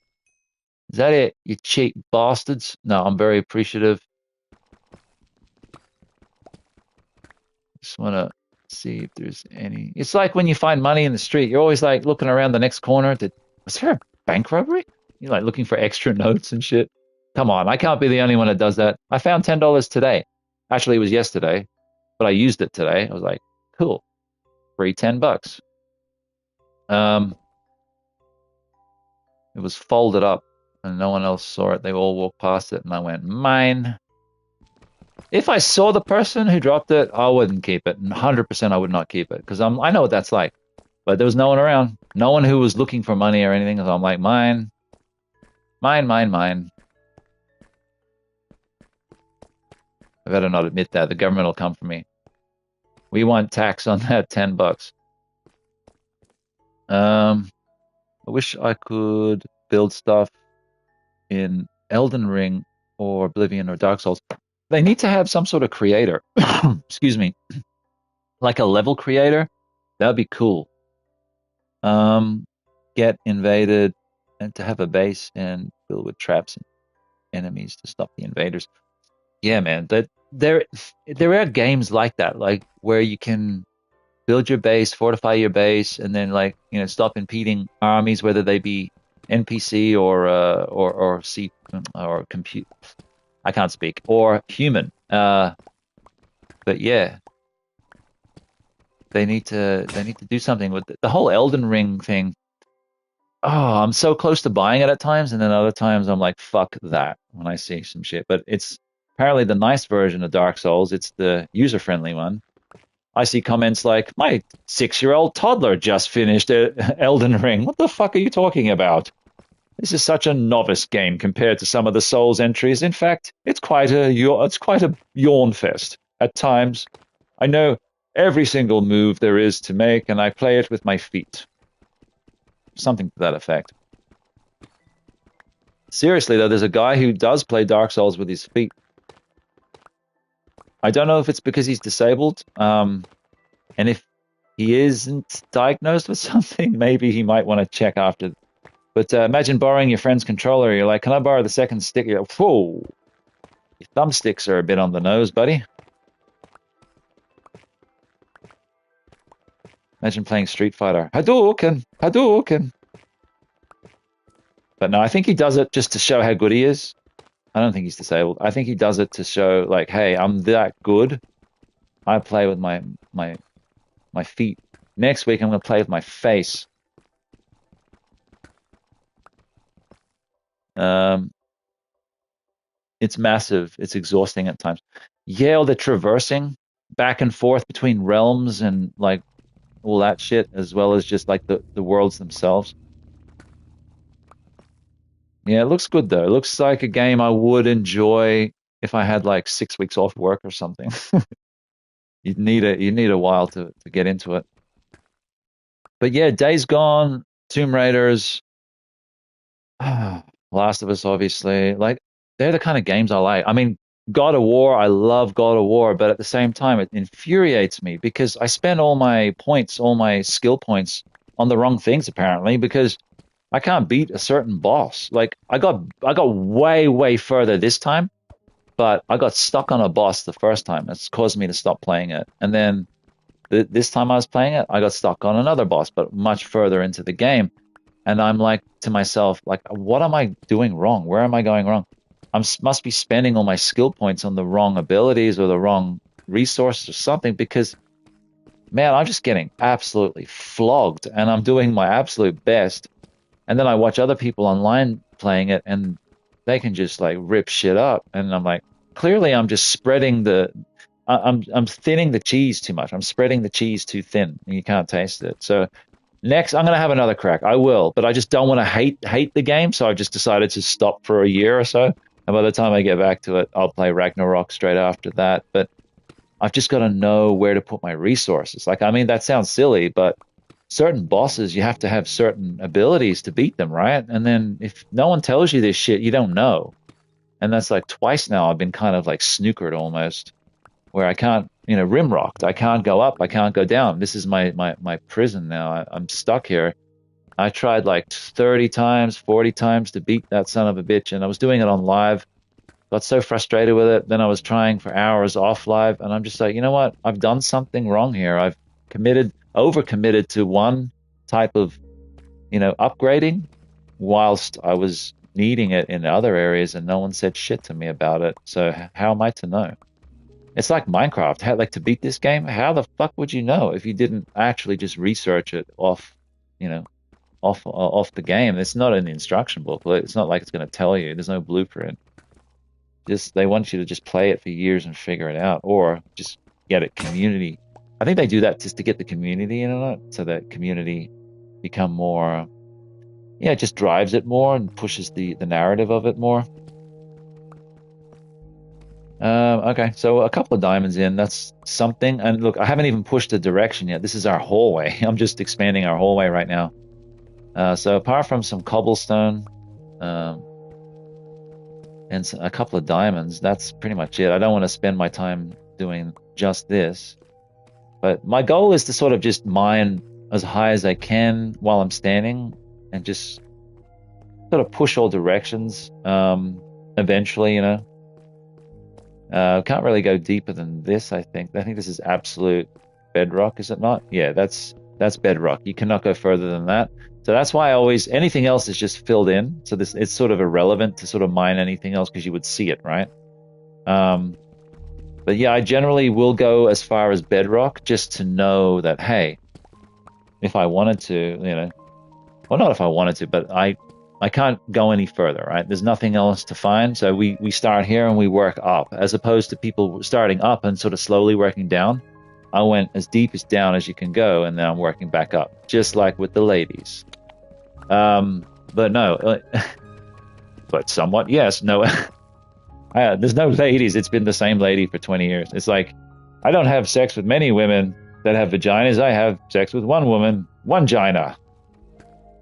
Is that it, you cheap bastards? No, I'm very appreciative. Just want to see if there's any. It's like when you find money in the street, you're always like looking around the next corner. Was there a bank robbery? You're like looking for extra notes and shit. Come on, I can't be the only one that does that. I found $10 today. Actually, it was yesterday, but I used it today. I was like, cool. Free $10. It was folded up and no one else saw it. They all walked past it and I went, mine. If I saw the person who dropped it, I wouldn't keep it. 100% I would not keep it because I know what that's like. But there was no one around. No one who was looking for money or anything. So I'm like, mine. Mine, mine, mine. I better not admit that. The government will come for me. We want tax on that $10. I wish I could build stuff in Elden Ring or Oblivion or Dark Souls. They need to have some sort of creator. Excuse me. Like a level creator. That'd be cool. Get invaded and to have a base and fill with traps and enemies to stop the invaders. Yeah, man. There are games like that, like where you can build your base, fortify your base, and then stop impeding armies, whether they be NPC or C or compute. I can't speak, or human. But yeah, they need to do something with the whole Elden Ring thing. Oh, I'm so close to buying it at times, and then other times I'm like, fuck that when I see some shit. But it's apparently the nice version of Dark Souls. It's the user-friendly one. I see comments like, my 6-year-old toddler just finished Elden Ring. What the fuck are you talking about? This is such a novice game compared to some of the Souls entries. In fact, it's quite a yawn fest at times. I know every single move there is to make, and I play it with my feet. Something to that effect. Seriously, though, there's a guy who does play Dark Souls with his feet. I don't know if it's because he's disabled, and if he isn't diagnosed with something, maybe he might want to check after. But imagine borrowing your friend's controller. You're like, can I borrow the second stick? You're like, whoa, your thumbsticks are a bit on the nose, buddy. Imagine playing Street Fighter. Hadouken! Hadouken! But no, I think he does it just to show how good he is. I don't think he's disabled. I think he does it to show, like, hey, I'm that good. I play with my feet. Next week, I'm going to play with my face. It's massive. It's exhausting at times. Yeah, all the traversing back and forth between realms and, like, all that shit, as well as just, like, the worlds themselves. Yeah, it looks good though. It looks like a game I would enjoy if I had like 6 weeks off work or something. You'd need a while to get into it. But yeah, Days Gone, Tomb Raiders, Last of Us, obviously. Like, they're the kind of games I like. I mean, God of War, I love God of War, but at the same time, it infuriates me because I spend all my points, all my skill points on the wrong things apparently, because I can't beat a certain boss. Like I got way further this time, but I got stuck on a boss the first time. It's caused me to stop playing it. And then this time I was playing it, I got stuck on another boss, but much further into the game. And I'm like to myself, like, what am I doing wrong? Where am I going wrong? Must be spending all my skill points on the wrong abilities or the wrong resources or something, because man, I'm just getting absolutely flogged and I'm doing my absolute best. And then I watch other people online playing it and they can just like rip shit up. And I'm like, clearly I'm just spreading I'm thinning the cheese too much. I'm spreading the cheese too thin and you can't taste it. So next I'm going to have another crack. I will, but I just don't want to hate the game. So I've just decided to stop for a year or so. And by the time I get back to it, I'll play Ragnarok straight after that. But I've just got to know where to put my resources. Like, I mean, that sounds silly, but certain bosses, you have to have certain abilities to beat them, right? And then if no one tells you this shit, you don't know. And that's like twice now I've been kind of like snookered almost, where I can't, rimrocked. I can't go up. I can't go down. This is my prison now. I'm stuck here. I tried like 30 times, 40 times to beat that son of a bitch, and I was doing it on live. Got so frustrated with it. Then I was trying for hours off live, and I'm just like, you know what? I've done something wrong here. I've overcommitted to one type of, upgrading, whilst I was needing it in other areas, and no one said shit to me about it. So how am I to know? It's like Minecraft. How, like to beat this game, how the fuck would you know if you didn't actually just research it off, you know, off the game? It's not an instruction book. It's not like it's going to tell you. There's no blueprint. Just they want you to just play it for years and figure it out, or just get it community. I think they do that just to get the community in on it, so that community become more. Yeah, it just drives it more and pushes the narrative of it more. Okay, so a couple of diamonds in, that's something. And look, I haven't even pushed the direction yet. This is our hallway. I'm just expanding our hallway right now. So apart from some cobblestone, um, and a couple of diamonds, that's pretty much it. I don't want to spend my time doing just this, but my goal is to sort of just mine as high as I can while I'm standing and just sort of push all directions. Eventually, can't really go deeper than this, I think. I think this is absolute bedrock, is it not? Yeah, that's bedrock. You cannot go further than that. So that's why I always, anything else is just filled in. So this, it's sort of irrelevant to sort of mine anything else because you would see it, right? But yeah, I generally will go as far as bedrock just to know that, hey, if I wanted to, well, not if I wanted to, but I can't go any further, right? There's nothing else to find. So we start here and we work up, as opposed to people starting up and sort of slowly working down. I went as deep as down as you can go, and then I'm working back up, just like with the ladies. But no, but somewhat, yes. No, there's no ladies. It's been the same lady for 20 years. It's like, I don't have sex with many women that have vaginas. I have sex with one woman, one gina.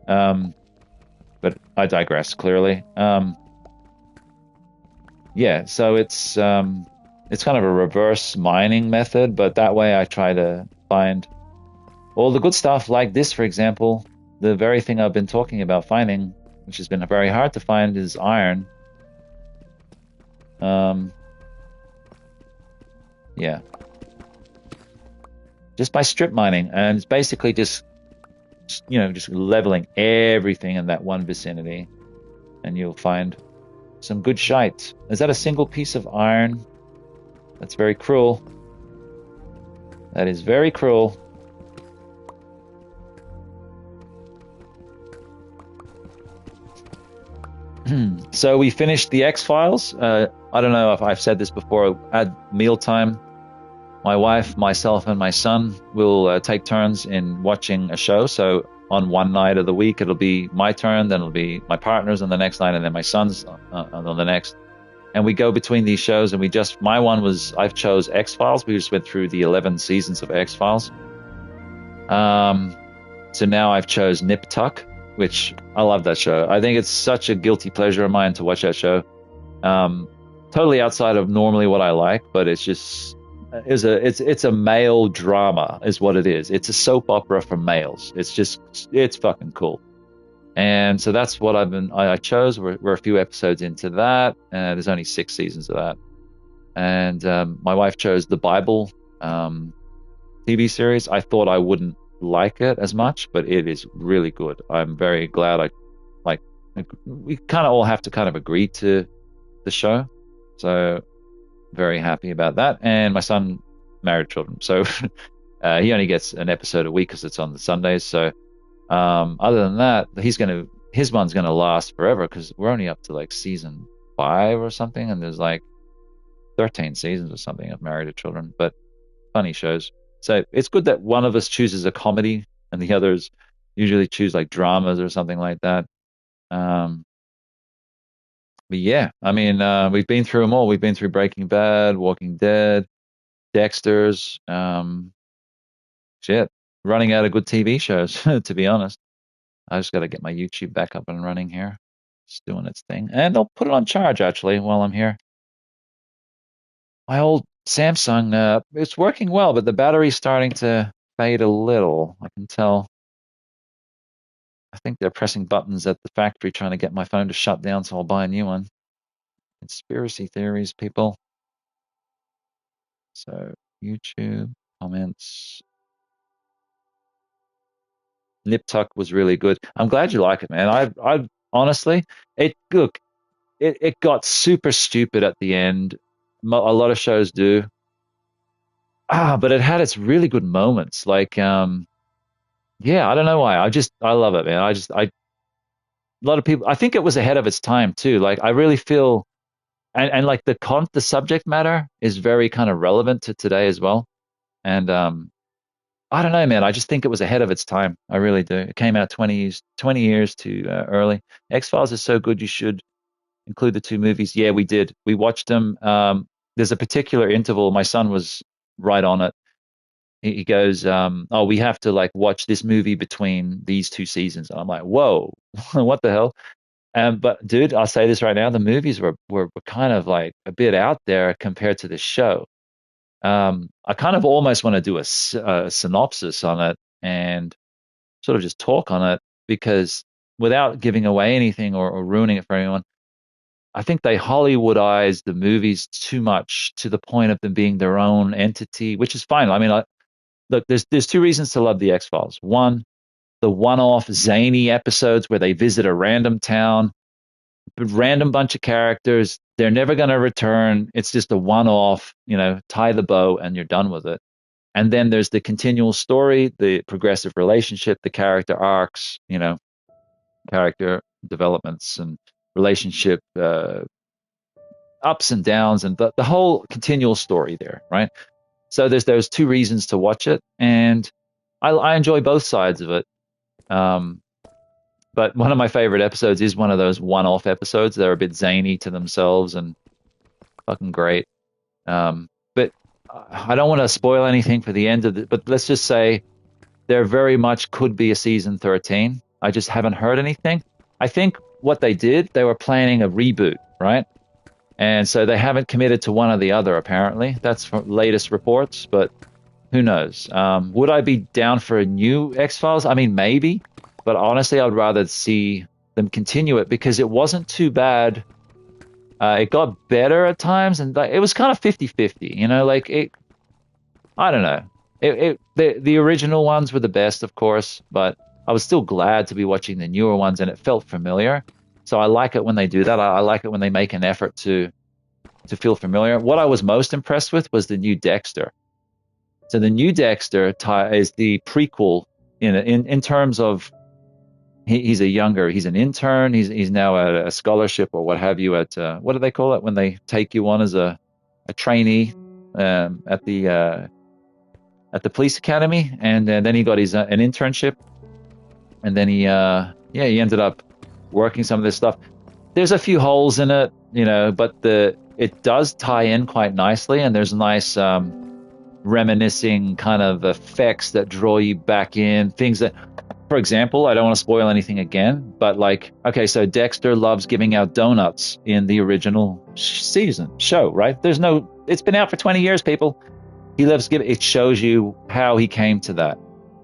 But I digress, clearly. Yeah, so it's kind of a reverse mining method, but that way I try to find all the good stuff, like this, for example. The very thing I've been talking about finding, which has been very hard to find, is iron. Yeah. Just by strip mining, and it's basically just leveling everything in that one vicinity, and you'll find some good shite. Is that a single piece of iron? That's very cruel. That is very cruel. So we finished the X-Files. I don't know if I've said this before. At mealtime, my wife, myself, and my son will take turns in watching a show. So on one night of the week, it'll be my turn, then it'll be my partner's on the next night, and then my son's on the next. And we go between these shows, and I've chose X-Files. We just went through the 11 seasons of X-Files. So now I've chose Nip Tuck, which I love that show. I think it's such a guilty pleasure of mine to watch that show. Totally outside of normally what I like, but it's a male drama is what it is. It's a soap opera for males. It's fucking cool. And so that's what I chose. We're a few episodes into that. There's only 6 seasons of that. And my wife chose the Bible TV series. I thought I wouldn't like it as much, but it is really good. I'm very glad we kind of all have to kind of agree to the show. So very happy about that. And my son married children, so he only gets an episode a week because it's on the Sundays. So other than that, his one's gonna last forever because we're only up to like season 5 or something, and there's like 13 seasons or something of Married to Children. But funny shows. So it's good that one of us chooses a comedy and the others usually choose like dramas or something like that. But yeah, I mean, we've been through them all. We've been through Breaking Bad, Walking Dead, Dexter's, shit, running out of good TV shows, to be honest. I just got to get my YouTube back up and running here. It's doing its thing. And I'll put it on charge, actually, while I'm here. My old Samsung, it's working well, but the battery's starting to fade a little. I can tell. I think they're pressing buttons at the factory trying to get my phone to shut down, so I'll buy a new one. Conspiracy theories, people. So, YouTube, comments. Nip Tuck was really good. I'm glad you like it, man. I honestly, it got super stupid at the end. A lot of shows do. but it had its really good moments. Like, yeah, I don't know why. I love it, man. A lot of people, I think it was ahead of its time too. Like, I really feel, and like the subject matter is very kind of relevant to today as well. And, I don't know, man. I just think it was ahead of its time. I really do. It came out 20 years too early. X-Files is so good. You should include the two movies. Yeah, we did. We watched them. There's a particular interval. My son was right on it. He goes, "Oh, we have to like watch this movie between these two seasons." And I'm like, "Whoa, what the hell?" But dude, I'll say this right now: the movies were kind of like a bit out there compared to the show. I kind of almost want to do a synopsis on it and sort of just talk on it because without giving away anything or ruining it for anyone, I think they Hollywoodized the movies too much to the point of them being their own entity, which is fine. I mean, look, there's two reasons to love the X Files. One, the one-off zany episodes where they visit a random town, random bunch of characters. They're never going to return. It's just a one-off, tie the bow and you're done with it. And then there's the continual story, the progressive relationship, the character arcs, character developments and relationship ups and downs and the whole continual story there, right? So there's those two reasons to watch it, and I enjoy both sides of it. Um, but one of my favorite episodes is one of those one-off episodes. They're a bit zany to themselves and fucking great. But I don't want to spoil anything for the end of it. But let's just say there very much could be a season 13. I just haven't heard anything. I think what they did, they were planning a reboot, right? And so they haven't committed to one or the other, apparently. That's from latest reports, but who knows? Would I be down for a new X-Files? I mean, maybe, but honestly, I'd rather see them continue it because it wasn't too bad. It got better at times, and it was kind of 50-50, like I don't know. The original ones were the best, of course, but I was still glad to be watching the newer ones, and it felt familiar. So I like it when they do that. I like it when they make an effort to feel familiar. What I was most impressed with was the new Dexter. So the new Dexter is the prequel in terms of he's an intern. He's now at a scholarship or what have you at what do they call it when they take you on as a trainee at the police academy, and then he got his an internship, and then he ended up working some of this stuff. There's a few holes in it, but it does tie in quite nicely, and there's nice reminiscing kind of effects that draw you back in. Things that, for example, I don't want to spoil anything again, but like, okay, so Dexter loves giving out donuts in the original show, right? It's been out for 20 years, people. He loves giving. It shows you how he came to that.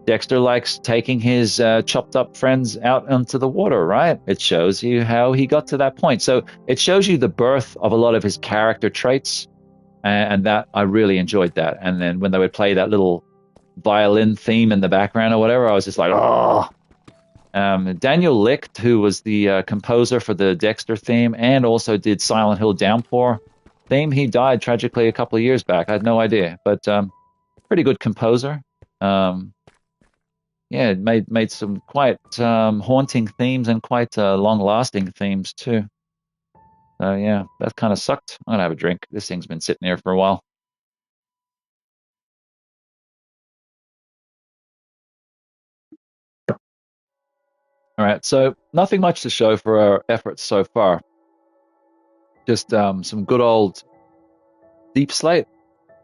Dexter likes taking his chopped up friends out onto the water, right? It shows you how he got to that point. So it shows you the birth of a lot of his character traits, and that I really enjoyed that. And then when they would play that little violin theme in the background or whatever, I was just like, oh. Daniel Licht, who was the composer for the Dexter theme and also did Silent Hill Downpour theme, he died tragically a couple of years back. I had no idea, but pretty good composer. Yeah, made some quite haunting themes and quite long-lasting themes too. So yeah, that kind of sucked. I'm gonna have a drink. This thing's been sitting there for a while. All right, so nothing much to show for our efforts so far. Just some good old deep slate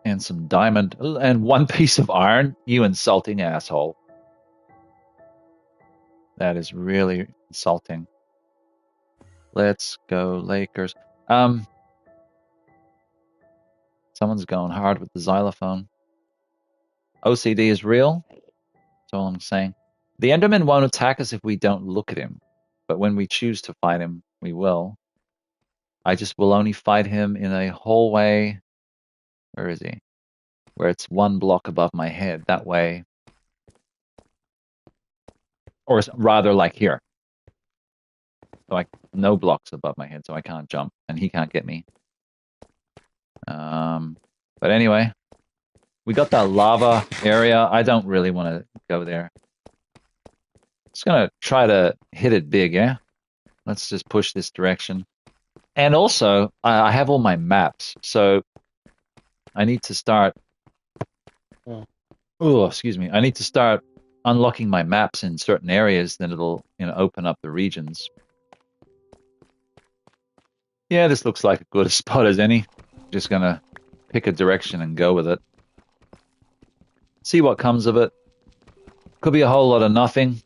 and some diamond and one piece of iron. You insulting asshole. That is really insulting. Let's go Lakers. Someone's going hard with the xylophone. OCD is real. That's all I'm saying. The Enderman won't attack us if we don't look at him, but when we choose to fight him, we will. I just will only fight him in a hallway. Where is he? Where it's one block above my head. That way. Or rather like here. So no blocks above my head, so I can't jump, and he can't get me. But anyway, We got that lava area. I don't really want to go there. Just gonna try to hit it big, yeah? Let's just push this direction. And also, I have all my maps, so I need to start. Oh, excuse me. I need to start unlocking my maps in certain areas, then it'll, open up the regions. Yeah, this looks like as good a spot as any. Just gonna pick a direction and go with it. See what comes of it. Could be a whole lot of nothing,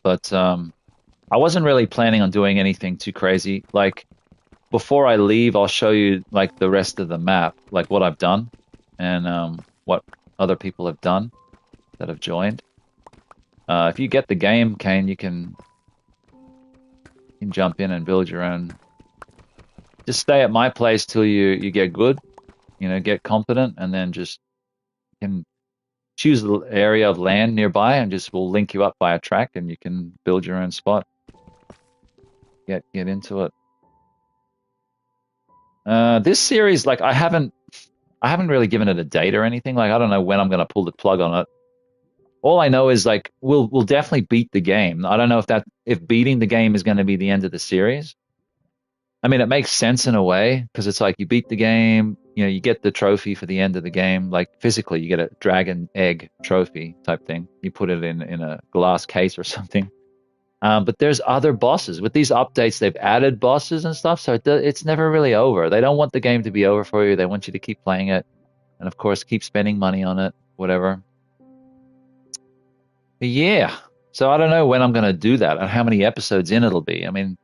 but I wasn't really planning on doing anything too crazy. Like, before I leave, I'll show you like the rest of the map, like what I've done and what other people have done that have joined. If you get the game, Kane, you can jump in and build your own. Just stay at my place till you get good, get competent, and then just can choose the area of land nearby, and just we'll link you up by a track, and you can build your own spot. Get into it. This series, like I haven't really given it a date or anything. Like I don't know when I'm gonna pull the plug on it. All I know is like we'll definitely beat the game. I don't know if beating the game is going to be the end of the series. I mean, it makes sense in a way because it's like you beat the game, you get the trophy for the end of the game. Like physically, you get a dragon egg trophy type thing. You put it in a glass case or something. But there's other bosses. With these updates, they've added bosses and stuff, so it's never really over. They don't want the game to be over for you. They want you to keep playing it, and of course, keep spending money on it, whatever. But yeah, so I don't know when I'm going to do that and how many episodes in it'll be. I mean,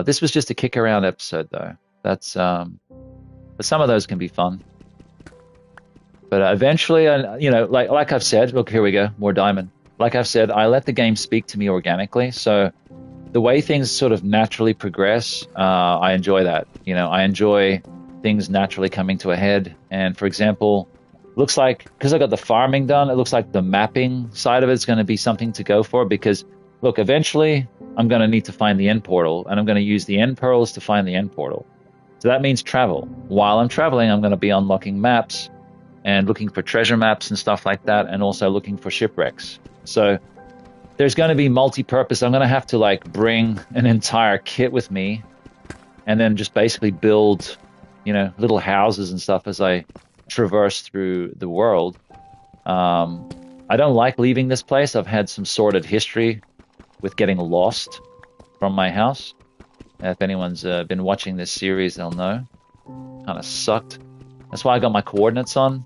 this was just a kick around episode, though. That's but some of those can be fun. But eventually, like I've said, look, here we go, more diamond. Like I've said, I let the game speak to me organically. So the way things sort of naturally progress, I enjoy that. I enjoy things naturally coming to a head. And for example, looks like, because I got the farming done, it looks like the mapping side of it is going to be something to go for because, look, eventually I'm going to need to find the end portal, and I'm going to use the end pearls to find the end portal. So that means travel. While I'm traveling, I'm going to be unlocking maps and looking for treasure maps and stuff like that, and also looking for shipwrecks. So there's going to be multi-purpose. I'm going to have to like bring an entire kit with me and then just basically build, little houses and stuff as I traverse through the world. I don't like leaving this place. I've had some sordid history with getting lost from my house. If anyone's been watching this series, they'll know. Kind of sucked. That's why I got my coordinates on.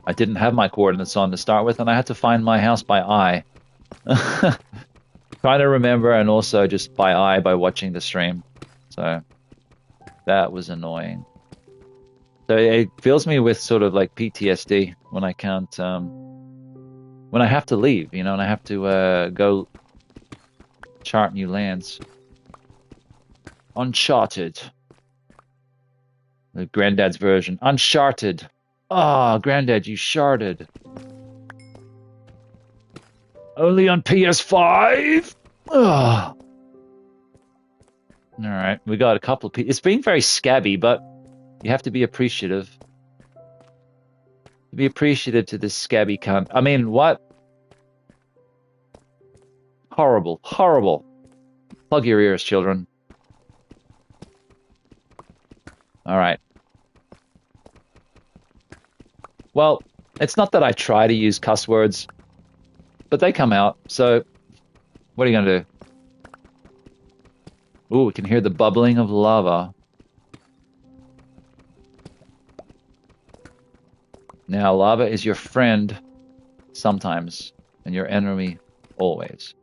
I didn't have my coordinates on to start with, and I had to find my house by eye. Trying to remember, and also just by eye by watching the stream. So that was annoying. So it fills me with sort of like PTSD when I can't, when I have to leave, and I have to go chart new lands. Uncharted. The Granddad's version. Uncharted. Ah, Granddad, you sharded. Only on PS5? Ugh. Alright, we got a couple of people. It's being very scabby, but you have to be appreciative. Be appreciative to this scabby cunt. I mean, what? Horrible, horrible. Plug your ears, children. Alright. Well, it's not that I try to use cuss words, but they come out, so what are you going to do? Ooh, we can hear the bubbling of lava. Now, lava is your friend sometimes, and your enemy always.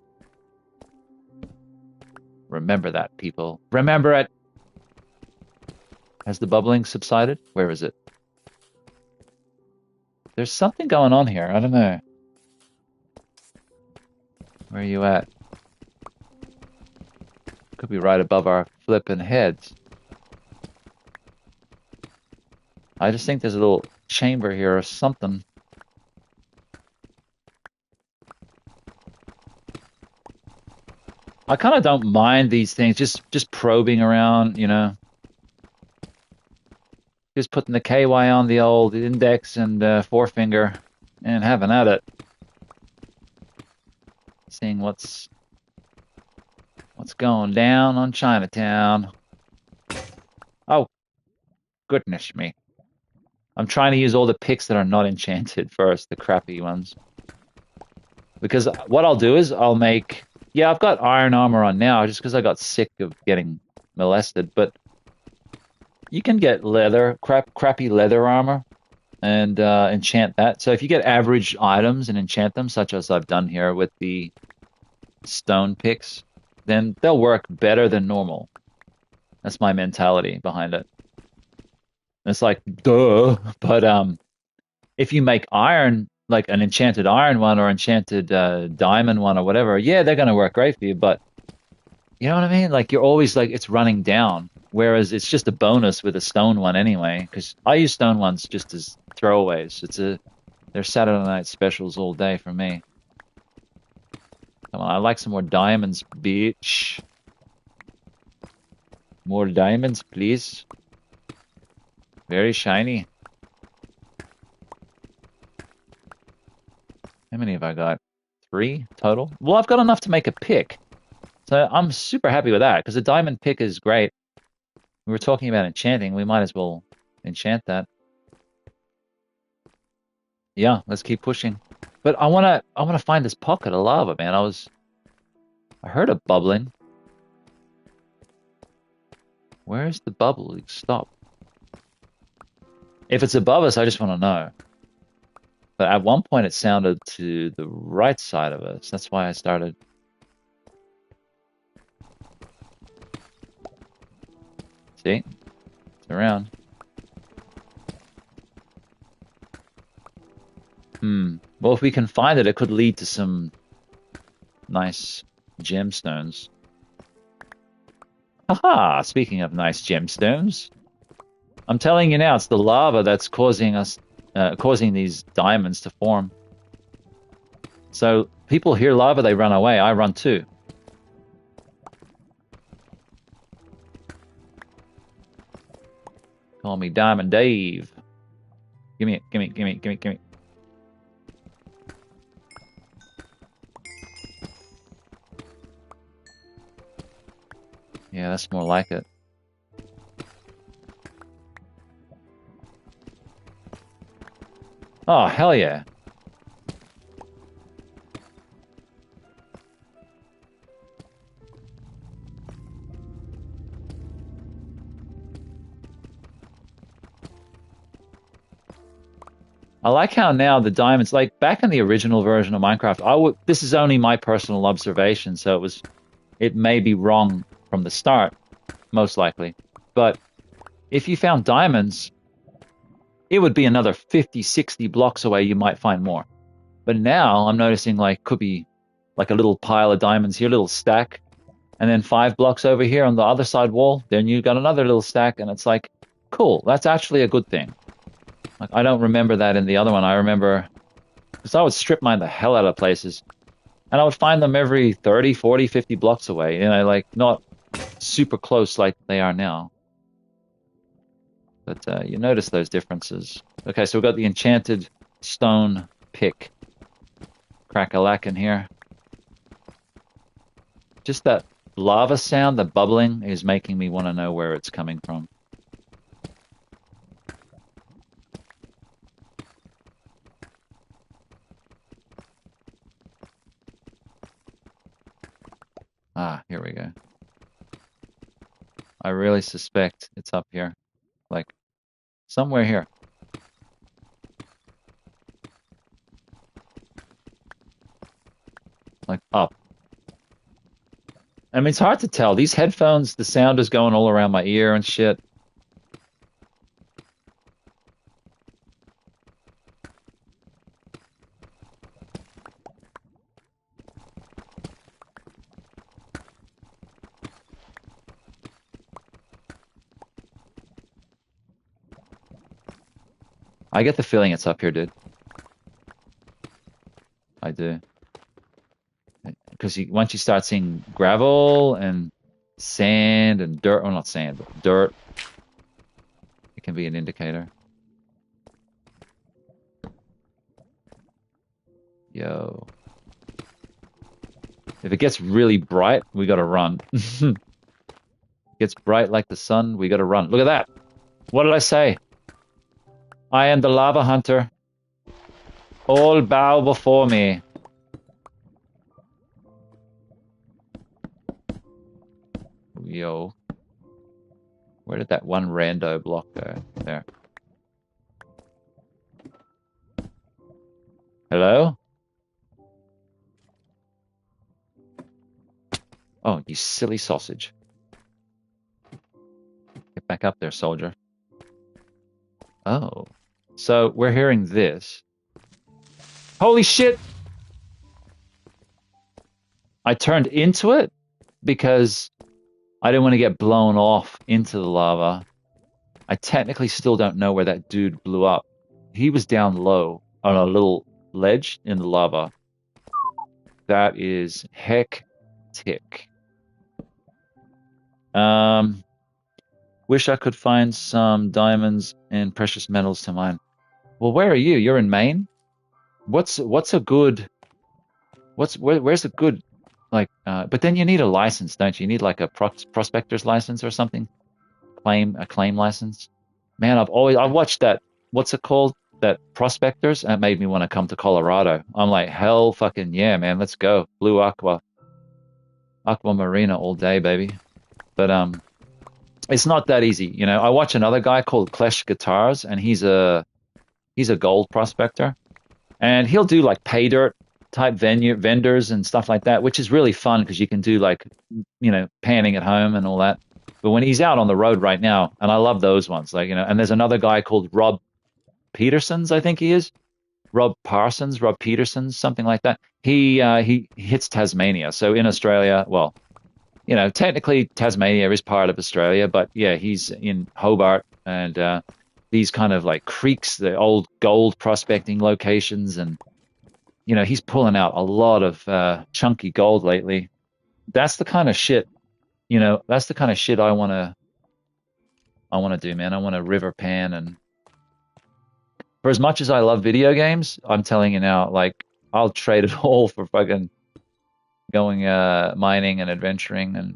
Remember that, people. Remember it! Has the bubbling subsided? Where is it? There's something going on here. I don't know. Where are you at? Could be right above our flipping heads. I just think there's a little chamber here or something. I kind of don't mind these things, just probing around, Just putting the KY on the old index and forefinger and having at it. Seeing what's going down on Chinatown. Oh, goodness me. I'm trying to use all the picks that are not enchanted first, the crappy ones. Because what I'll do is I'll make... Yeah, I've got iron armor on now just because I got sick of getting molested, but you can get leather, crappy leather armor and enchant that. So if you get average items and enchant them, such as I've done here with the stone picks, then they'll work better than normal. That's my mentality behind it. It's like, duh. But if you make iron, like an enchanted iron one or enchanted diamond one or whatever, yeah, they're going to work great for you. But you know what I mean? Like you're always like, it's running down. Whereas it's just a bonus with a stone one anyway. Because I use stone ones just as throwaways. They're Saturday night specials all day for me. Come on, I like some more diamonds, bitch. More diamonds, please. Very shiny. How many have I got? 3 total? Well, I've got enough to make a pick. So I'm super happy with that, because a diamond pick is great. We were talking about enchanting. We might as well enchant that. Yeah, let's keep pushing. But I wanna find this pocket of lava, man. I heard it bubbling. Where's the bubble? Stop. If it's above us, I just want to know. But at one point it sounded to the right side of us. That's why I started. See? It's around. Well, if we can find it, it could lead to some nice gemstones. Haha! Speaking of nice gemstones, I'm telling you now, it's the lava that's causing these diamonds to form. So people hear lava, they run away. I run too. Call me Diamond Dave. Give me it. Give me. Yeah, that's more like it. Oh, hell yeah. I like how now the diamonds, like back in the original version of Minecraft, this is only my personal observation, so it may be wrong from the start, most likely. But if you found diamonds, it would be another 50, 60 blocks away, you might find more. But now I'm noticing could be like a little pile of diamonds here, a little stack, and then 5 blocks over here on the other side wall, then you got another little stack, and it's like, cool, that's actually a good thing. Like, I don't remember that in the other one. I remember, because I would strip mine the hell out of places, and I would find them every 30, 40, 50 blocks away, like not super close like they are now. But you notice those differences. Okay, so we've got the enchanted stone pick. Crack-a-lack in here. Just that lava sound, the bubbling, is making me want to know where it's coming from. Ah, here we go. I really suspect it's up here. Like, somewhere here. Like, up. I mean, it's hard to tell. These headphones, the sound is going all around my ear and shit. I get the feeling it's up here, dude. I do. Because once you start seeing gravel and sand and dirt, well, not sand, but dirt, It can be an indicator. Yo. If it gets really bright, we gotta run. Gets bright like the sun, we gotta run. Look at that. What did I say? I am the lava hunter. All bow before me. Yo. Where did that one rando block go? There. Hello? Oh, you silly sausage. Get back up there, soldier. Oh. So we're hearing this. Holy shit! I turned into it because I didn't want to get blown off into the lava. I technically still don't know where that dude blew up. He was down low on a little ledge in the lava. That is hectic. Wish I could find some diamonds and precious metals to mine. Well, where are you? You're in Maine? Where's a good like but then you need a license, don't you? You need like a prospector's license or something. A claim license. Man, I've watched that, what's it called? That Prospectors, and it made me want to come to Colorado. I'm like, hell fucking yeah, man, let's go. Blue Aqua Marina all day, baby. But it's not that easy, you know. I watch another guy called Klesh Guitars, and he's a gold prospector, and he'll do like pay dirt type vendors and stuff like that, which is really fun because you can do like, you know, panning at home and all that. But when he's out on the road right now, and I love those ones, like, you know, and there's another guy called Rob Petersons, I think he is. Rob Petersons, something like that. He hits Tasmania. So in Australia, well, you know, technically Tasmania is part of Australia, but yeah, he's in Hobart and these kind of like creeks, the old gold prospecting locations, and you know, he's pulling out a lot of chunky gold lately. That's the kind of shit, you know, that's the kind of shit I wanna do, man. I want to river pan, and for as much as I love video games, I'm telling you now, like, I'll trade it all for fucking going mining and adventuring and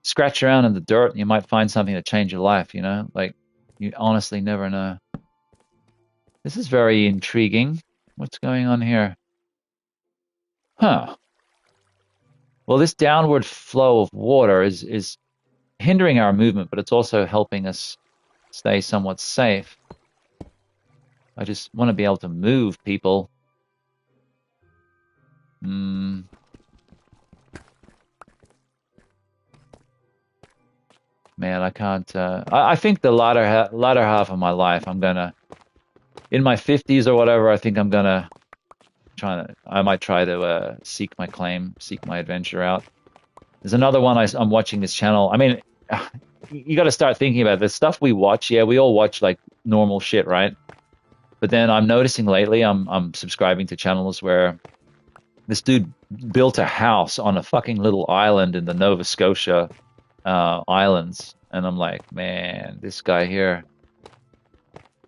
scratch around in the dirt, and you might find something to change your life, you know? Like, you honestly never know. This is very intriguing. What's going on here? Huh. Well, this downward flow of water is hindering our movement, but it's also helping us stay somewhat safe. I just want to be able to move, people. Man, I can't. I think the latter half of my life, I'm gonna, in my 50s or whatever, I think I'm gonna I might try to seek my claim, seek my adventure out. There's another one I'm watching this channel. I mean, you got to start thinking about this stuff we watch. Yeah, we all watch like normal shit, right? But then I'm noticing lately, I'm subscribing to channels where this dude built a house on a fucking little island in the Nova Scotia islands, and I'm like, man, this guy here.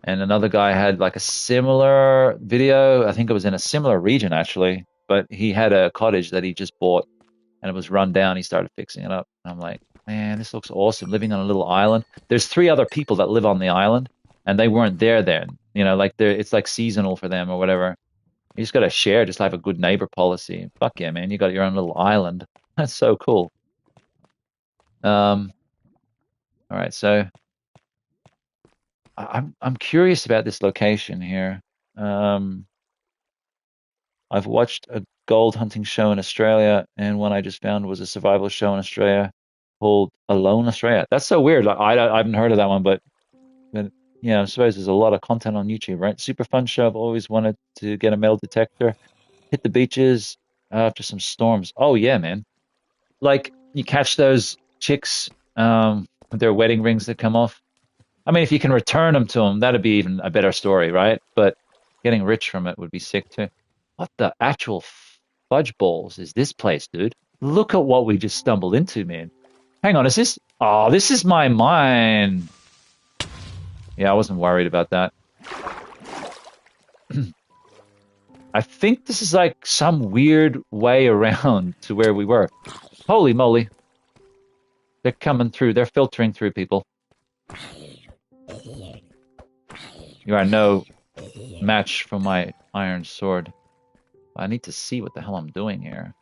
And another guy had like a similar video. I think it was in a similar region actually, but he had a cottage that he just bought, and it was run down. He started fixing it up. And I'm like, man, this looks awesome. Living on a little island. There's 3 other people that live on the island, and they weren't there then. You know, like it's like seasonal for them or whatever. You just got to share, just have a good neighbor policy. Fuck yeah, man. You got your own little island. That's so cool. All right, so I'm curious about this location here. I've watched a gold hunting show in Australia, and one I just found was a survival show in Australia called Alone Australia. That's so weird. Like, I haven't heard of that one, but yeah, I suppose there's a lot of content on YouTube, right? Super fun show. I've always wanted to get a metal detector, hit the beaches after some storms. Oh yeah, man. Like, you catch those chicks with their wedding rings that come off. I mean, if you can return them to them, that'd be even a better story, right? But getting rich from it would be sick too. What the actual fudge balls is this place, dude? Look at what we just stumbled into, man. Hang on, is this? Oh, this is my mine. Yeah, I wasn't worried about that. I think this is like some weird way around to where we were. Holy moly. They're coming through. They're filtering through, people. You are no match for my iron sword. I need to see what the hell I'm doing here.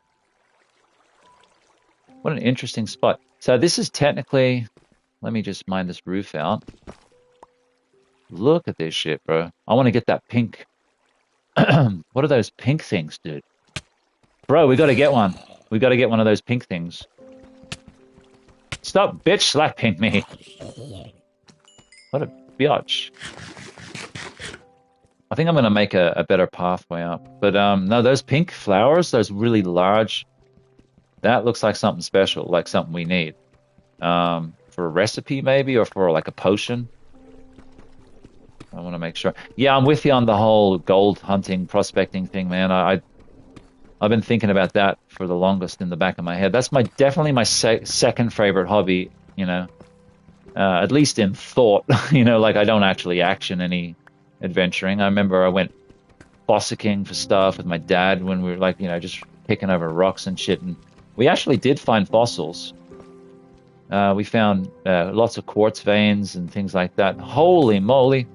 What an interesting spot. So this is technically... Let me just mine this roof out. Look at this shit, bro. I want to get that pink... What are those pink things, dude? Bro, we got to get one. We got to get one of those pink things. Stop bitch slapping me. What a biatch. I think I'm going to make a better pathway up. But no, those pink flowers, those really large, that looks like something special, like something we need. For a recipe maybe, or for like a potion. I want to make sure. Yeah, I'm with you on the whole gold hunting, prospecting thing, man. I've been thinking about that for the longest in the back of my head. That's definitely my second favorite hobby, you know. At least in thought, you know, like I don't actually action any adventuring. I remember I went fossicking for stuff with my dad when we were like, you know, just picking over rocks and shit. And we actually did find fossils. We found lots of quartz veins and things like that. Holy moly.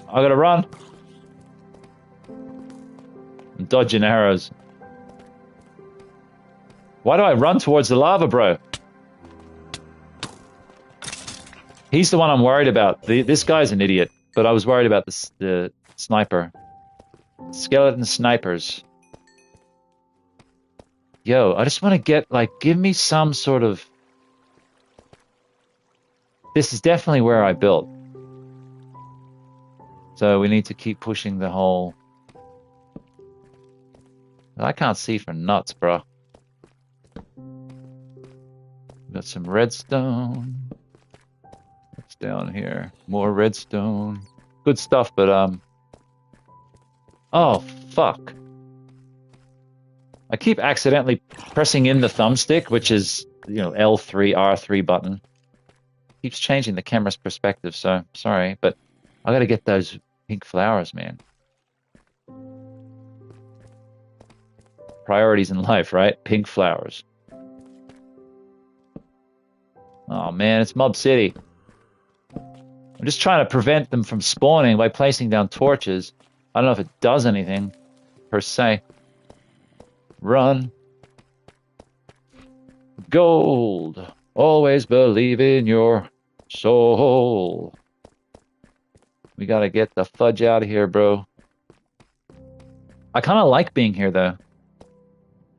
I gotta run. I'm dodging arrows. Why do I run towards the lava, bro? He's the one I'm worried about. This guy's an idiot, but I was worried about the sniper. Skeleton snipers. Yo, I just want to get, like, give me some sort of... This is definitely where I built. So we need to keep pushing the whole... I can't see for nuts, bro. Got some redstone. What's down here? More redstone. Good stuff, but oh, fuck. I keep accidentally pressing in the thumbstick, which is, you know, L3, R3 button. Keeps changing the camera's perspective, so sorry, but I gotta get those pink flowers, man. Priorities in life, right? Pink flowers. Oh man, it's Mob City. I'm just trying to prevent them from spawning by placing down torches. I don't know if it does anything, per se. Run. Gold. Always believe in your soul. We gotta get the fudge out of here, bro. I kind of like being here, though.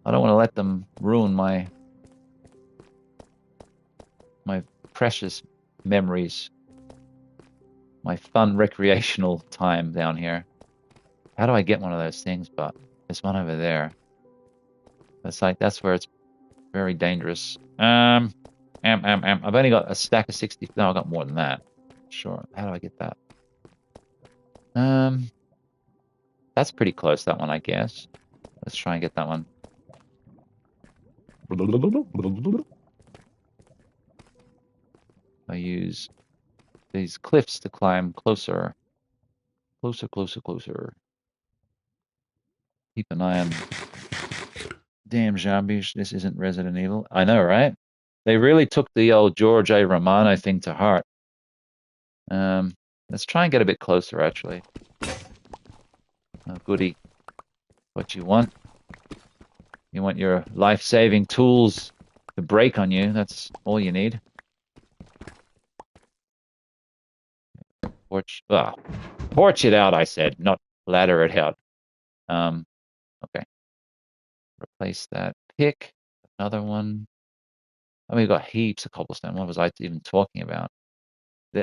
I don't want to let them ruin my precious memories. My fun recreational time down here. How do I get one of those things? But there's one over there. That's where it's very dangerous. I've only got a stack of 60. No, I got more than that. Sure. How do I get that? That's pretty close, that one, I guess. Let's try and get that one. I use these cliffs to climb closer. Closer, closer, closer. Keep an eye on... Damn zombies, this isn't Resident Evil. I know, right? They really took the old George A. Romano thing to heart. Let's try and get a bit closer, actually. Oh, goody. What you want? You want your life-saving tools to break on you. That's all you need. Torch it out, I said, not ladder it out. Okay. Replace that pick. Another one. Oh, we've got heaps of cobblestone. What was I even talking about?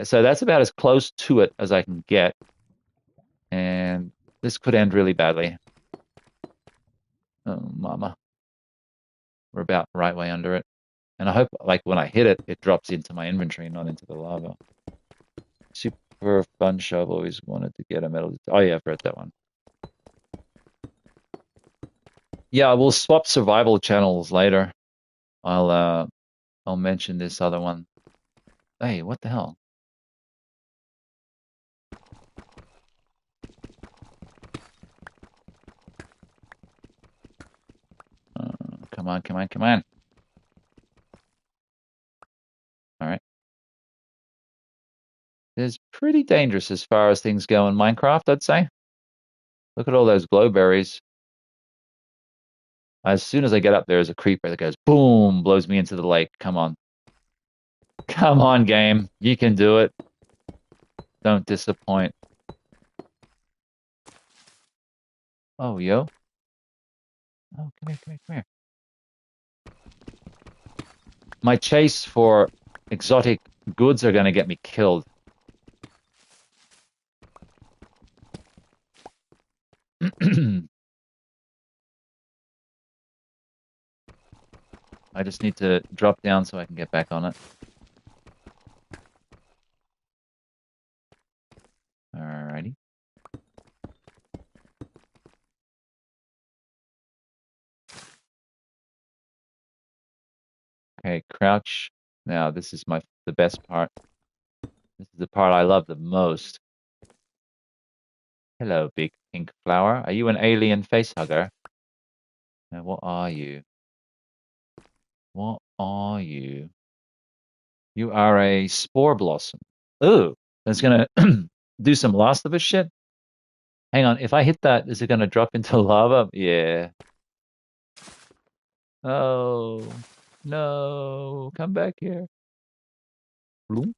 So that's about as close to it as I can get. And this could end really badly. Oh, mama. We're about the right way under it. And I hope, like, when I hit it, it drops into my inventory, not into the lava. Super fun shovel. Always wanted to get a metal. Oh, yeah, I've read that one. Yeah, we'll swap survival channels later. I'll mention this other one. Hey, what the hell? Come on, come on, come on. All right. It's pretty dangerous as far as things go in Minecraft, I'd say. Look at all those glowberries. As soon as I get up, there's a creeper that goes boom, blows me into the lake. Come on. Come on, game. You can do it. Don't disappoint. Oh, yo. Oh, come here, come here, come here. My chase for exotic goods are going to get me killed. I just need to drop down so I can get back on it. Alrighty. Okay, crouch. Now, this is the best part. This is the part I love the most. Hello, big pink flower. Are you an alien facehugger? Now, what are you? What are you? You are a spore blossom. Ooh, that's gonna do some Last of Us shit. Hang on, if I hit that, is it gonna drop into lava? Yeah. Oh, no. Come back here. Bloom.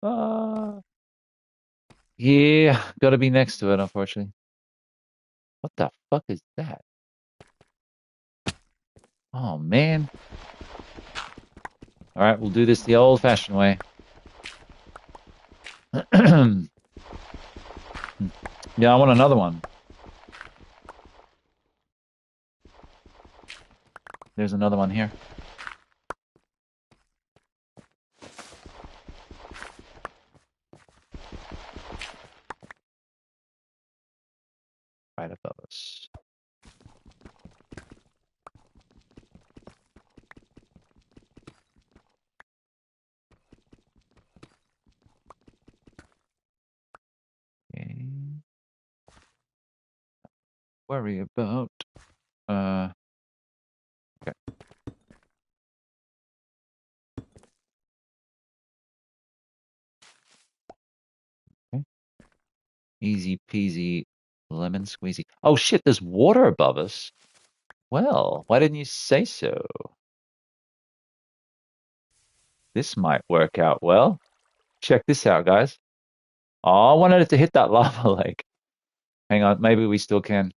Ah. Yeah, gotta be next to it, unfortunately. What the fuck is that? Oh, man. All right, we'll do this the old-fashioned way. Yeah, I want another one. There's another one here. Right above us. Okay. Worry about. Okay. Okay. Easy peasy lemon squeezy. Oh shit, there's water above us. Well, why didn't you say so? This might work out well. Check this out, guys. Oh, I wanted it to hit that lava lake. Hang on, maybe we still can.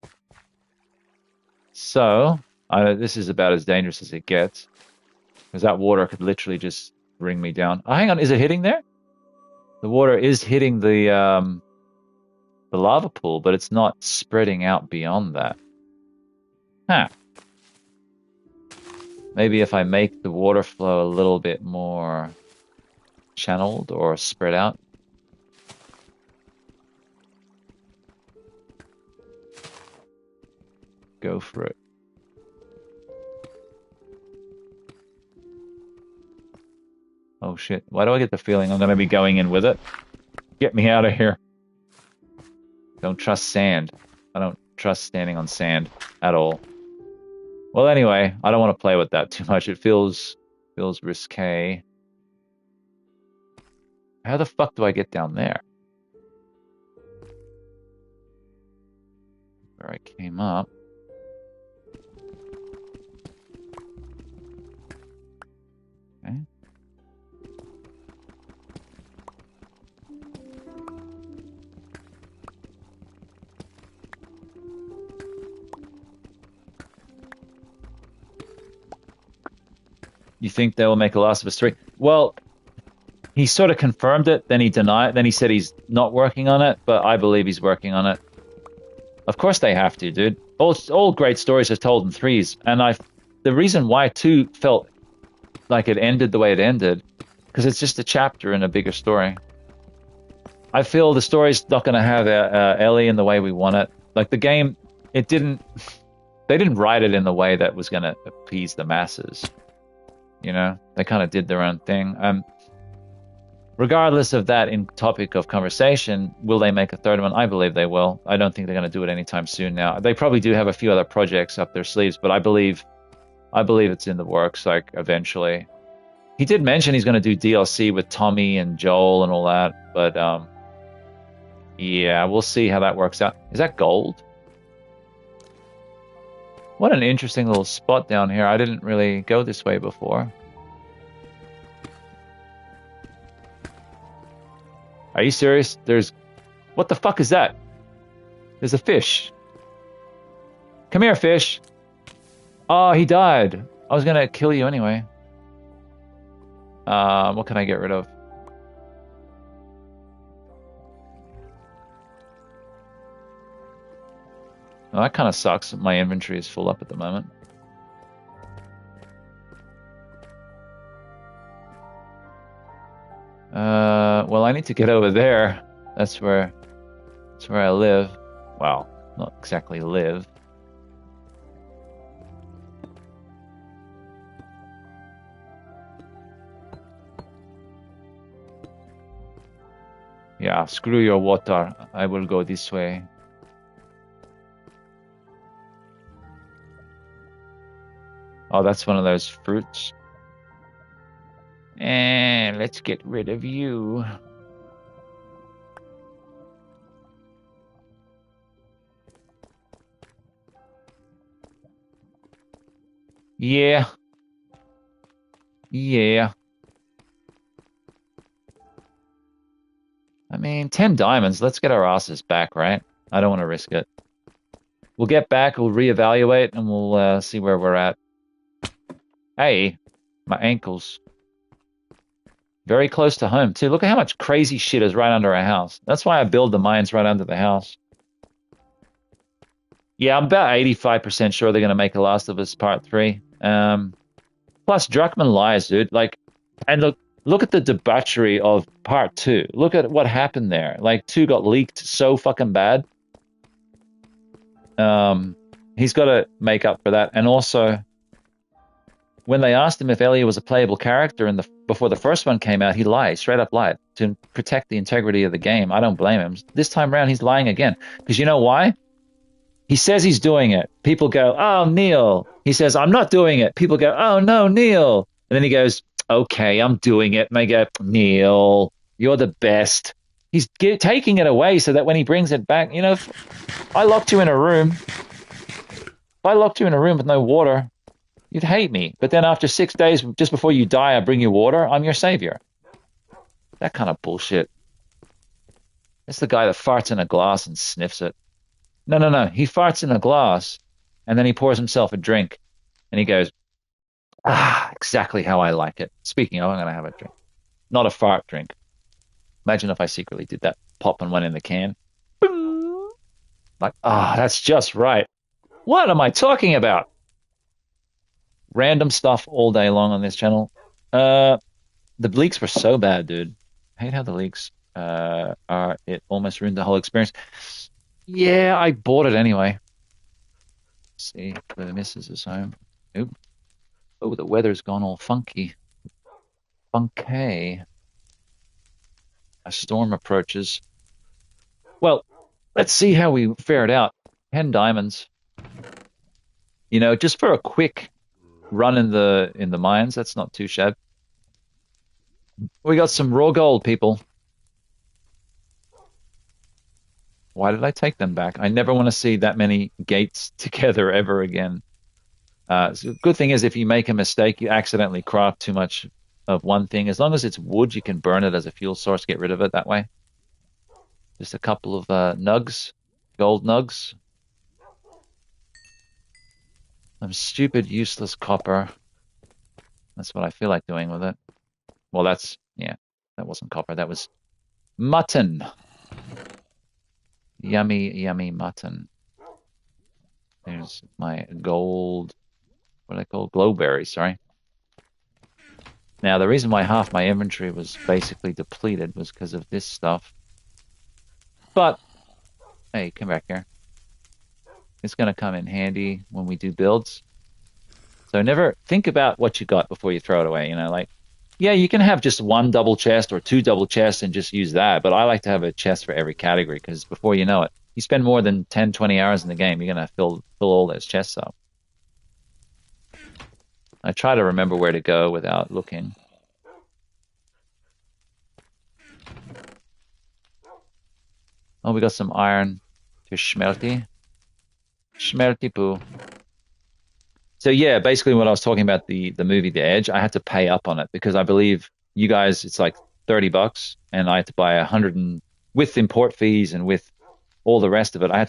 So, this is about as dangerous as it gets. Because that water could literally just bring me down. Oh, hang on, is it hitting there? The water is hitting the lava pool, but it's not spreading out beyond that. Huh. Maybe if I make the water flow a little bit more channeled or spread out. Go for it. Oh shit. Why do I get the feeling I'm going to be going in with it? Get me out of here. Don't trust sand. I don't trust standing on sand at all. Well, anyway, I don't want to play with that too much. It feels risque. How the fuck do I get down there? Where I came up. Okay. You think they will make a Last of Us 3? Well, he sort of confirmed it, then he denied, then he said he's not working on it, but I believe he's working on it. Of course they have to, dude. All great stories are told in threes, and the reason why 2 felt like it ended the way it ended, because it's just a chapter in a bigger story. I feel the story's not going to have Ellie in the way we want it. Like the game, it didn't. they didn't write it in the way that was going to appease the masses. You know, they kind of did their own thing. Regardless of that, in topic of conversation, will they make a third one? I believe they will. I don't think they're going to do it anytime soon now. They probably do have a few other projects up their sleeves, but I believe it's in the works, like, eventually. He did mention he's going to do DLC with Tommy and Joel and all that, but yeah, we'll see how that works out. Is that gold? What an interesting little spot down here. I didn't really go this way before. Are you serious? What the fuck is that? There's a fish. Come here, fish. Oh, he died. I was gonna kill you anyway. What can I get rid of? Well, that kind of sucks. My inventory is full up at the moment. Well, I need to get over there. That's where I live. Well, not exactly live. Yeah, screw your water. I will go this way. Oh, that's one of those fruits. And let's get rid of you. Yeah. Yeah. I mean, 10 diamonds. Let's get our asses back, right? I don't want to risk it. We'll get back, we'll reevaluate, and we'll see where we're at. Hey, my ankles. Very close to home, too. Look at how much crazy shit is right under our house. That's why I build the mines right under the house. Yeah, I'm about 85% sure they're going to make a Last of Us Part 3. Plus, Druckmann lies, dude. Like, and look at the debauchery of Part 2. Look at what happened there. Like, 2 got leaked so fucking bad. He's got to make up for that. And also, when they asked him if Ellie was a playable character before the first one came out, he lied, straight up lied, to protect the integrity of the game. I don't blame him. This time around, he's lying again. Because you know why? He says he's doing it. People go, oh, Neil. He says, I'm not doing it. People go, oh, no, Neil. And then he goes, okay, I'm doing it. And they go, Neil, you're the best. He's taking it away so that when he brings it back, you know, if I locked you in a room, with no water, you'd hate me. But then after 6 days, just before you die, I bring you water. I'm your savior. That kind of bullshit. It's the guy that farts in a glass and sniffs it. No. He farts in a glass, and then he pours himself a drink, and he goes, exactly how I like it. Speaking of, I'm going to have a drink. Not a fart drink. Imagine if I secretly did that. Popping one in the can. Boom. Like, that's just right. What am I talking about? Random stuff all day long on this channel. The leaks were so bad, dude. I hate how the leaks it almost ruined the whole experience. Yeah, I bought it anyway. Let's see, the missus is home. Oop. Oh, the weather's gone all funky. Funky. A storm approaches. Well, let's see how we fared out. 10 diamonds. You know, just for a quick run in the mines, that's not too shabby. We got some raw gold, people. Why did I take them back? I never want to see that many gates together ever again. So the good thing is if you make a mistake, you accidentally craft too much of one thing. As long as it's wood, you can burn it as a fuel source, get rid of it that way. Just a couple of nugs, gold nugs. Some stupid, useless copper. That's what I feel like doing with it. Well, that wasn't copper. That was mutton. Yummy, yummy mutton. There's my gold, what are they called? Glowberries, sorry. Now, the reason why half my inventory was basically depleted was because of this stuff. But, hey, come back here. It's going to come in handy when we do builds. So never think about what you got before you throw it away. Like, yeah, you can have just one double chest or two double chests and just use that. But I like to have a chest for every category because before you know it, you spend more than 10, 20 hours in the game, you're going to fill all those chests up. I try to remember where to go without looking. Oh, we got some iron to schmelty. Schmelty poo. So yeah, basically what I was talking about, the movie The Edge, I had to pay up on it because I believe you guys it's like $30 and I had to buy 100 and with import fees and with all the rest of it, I had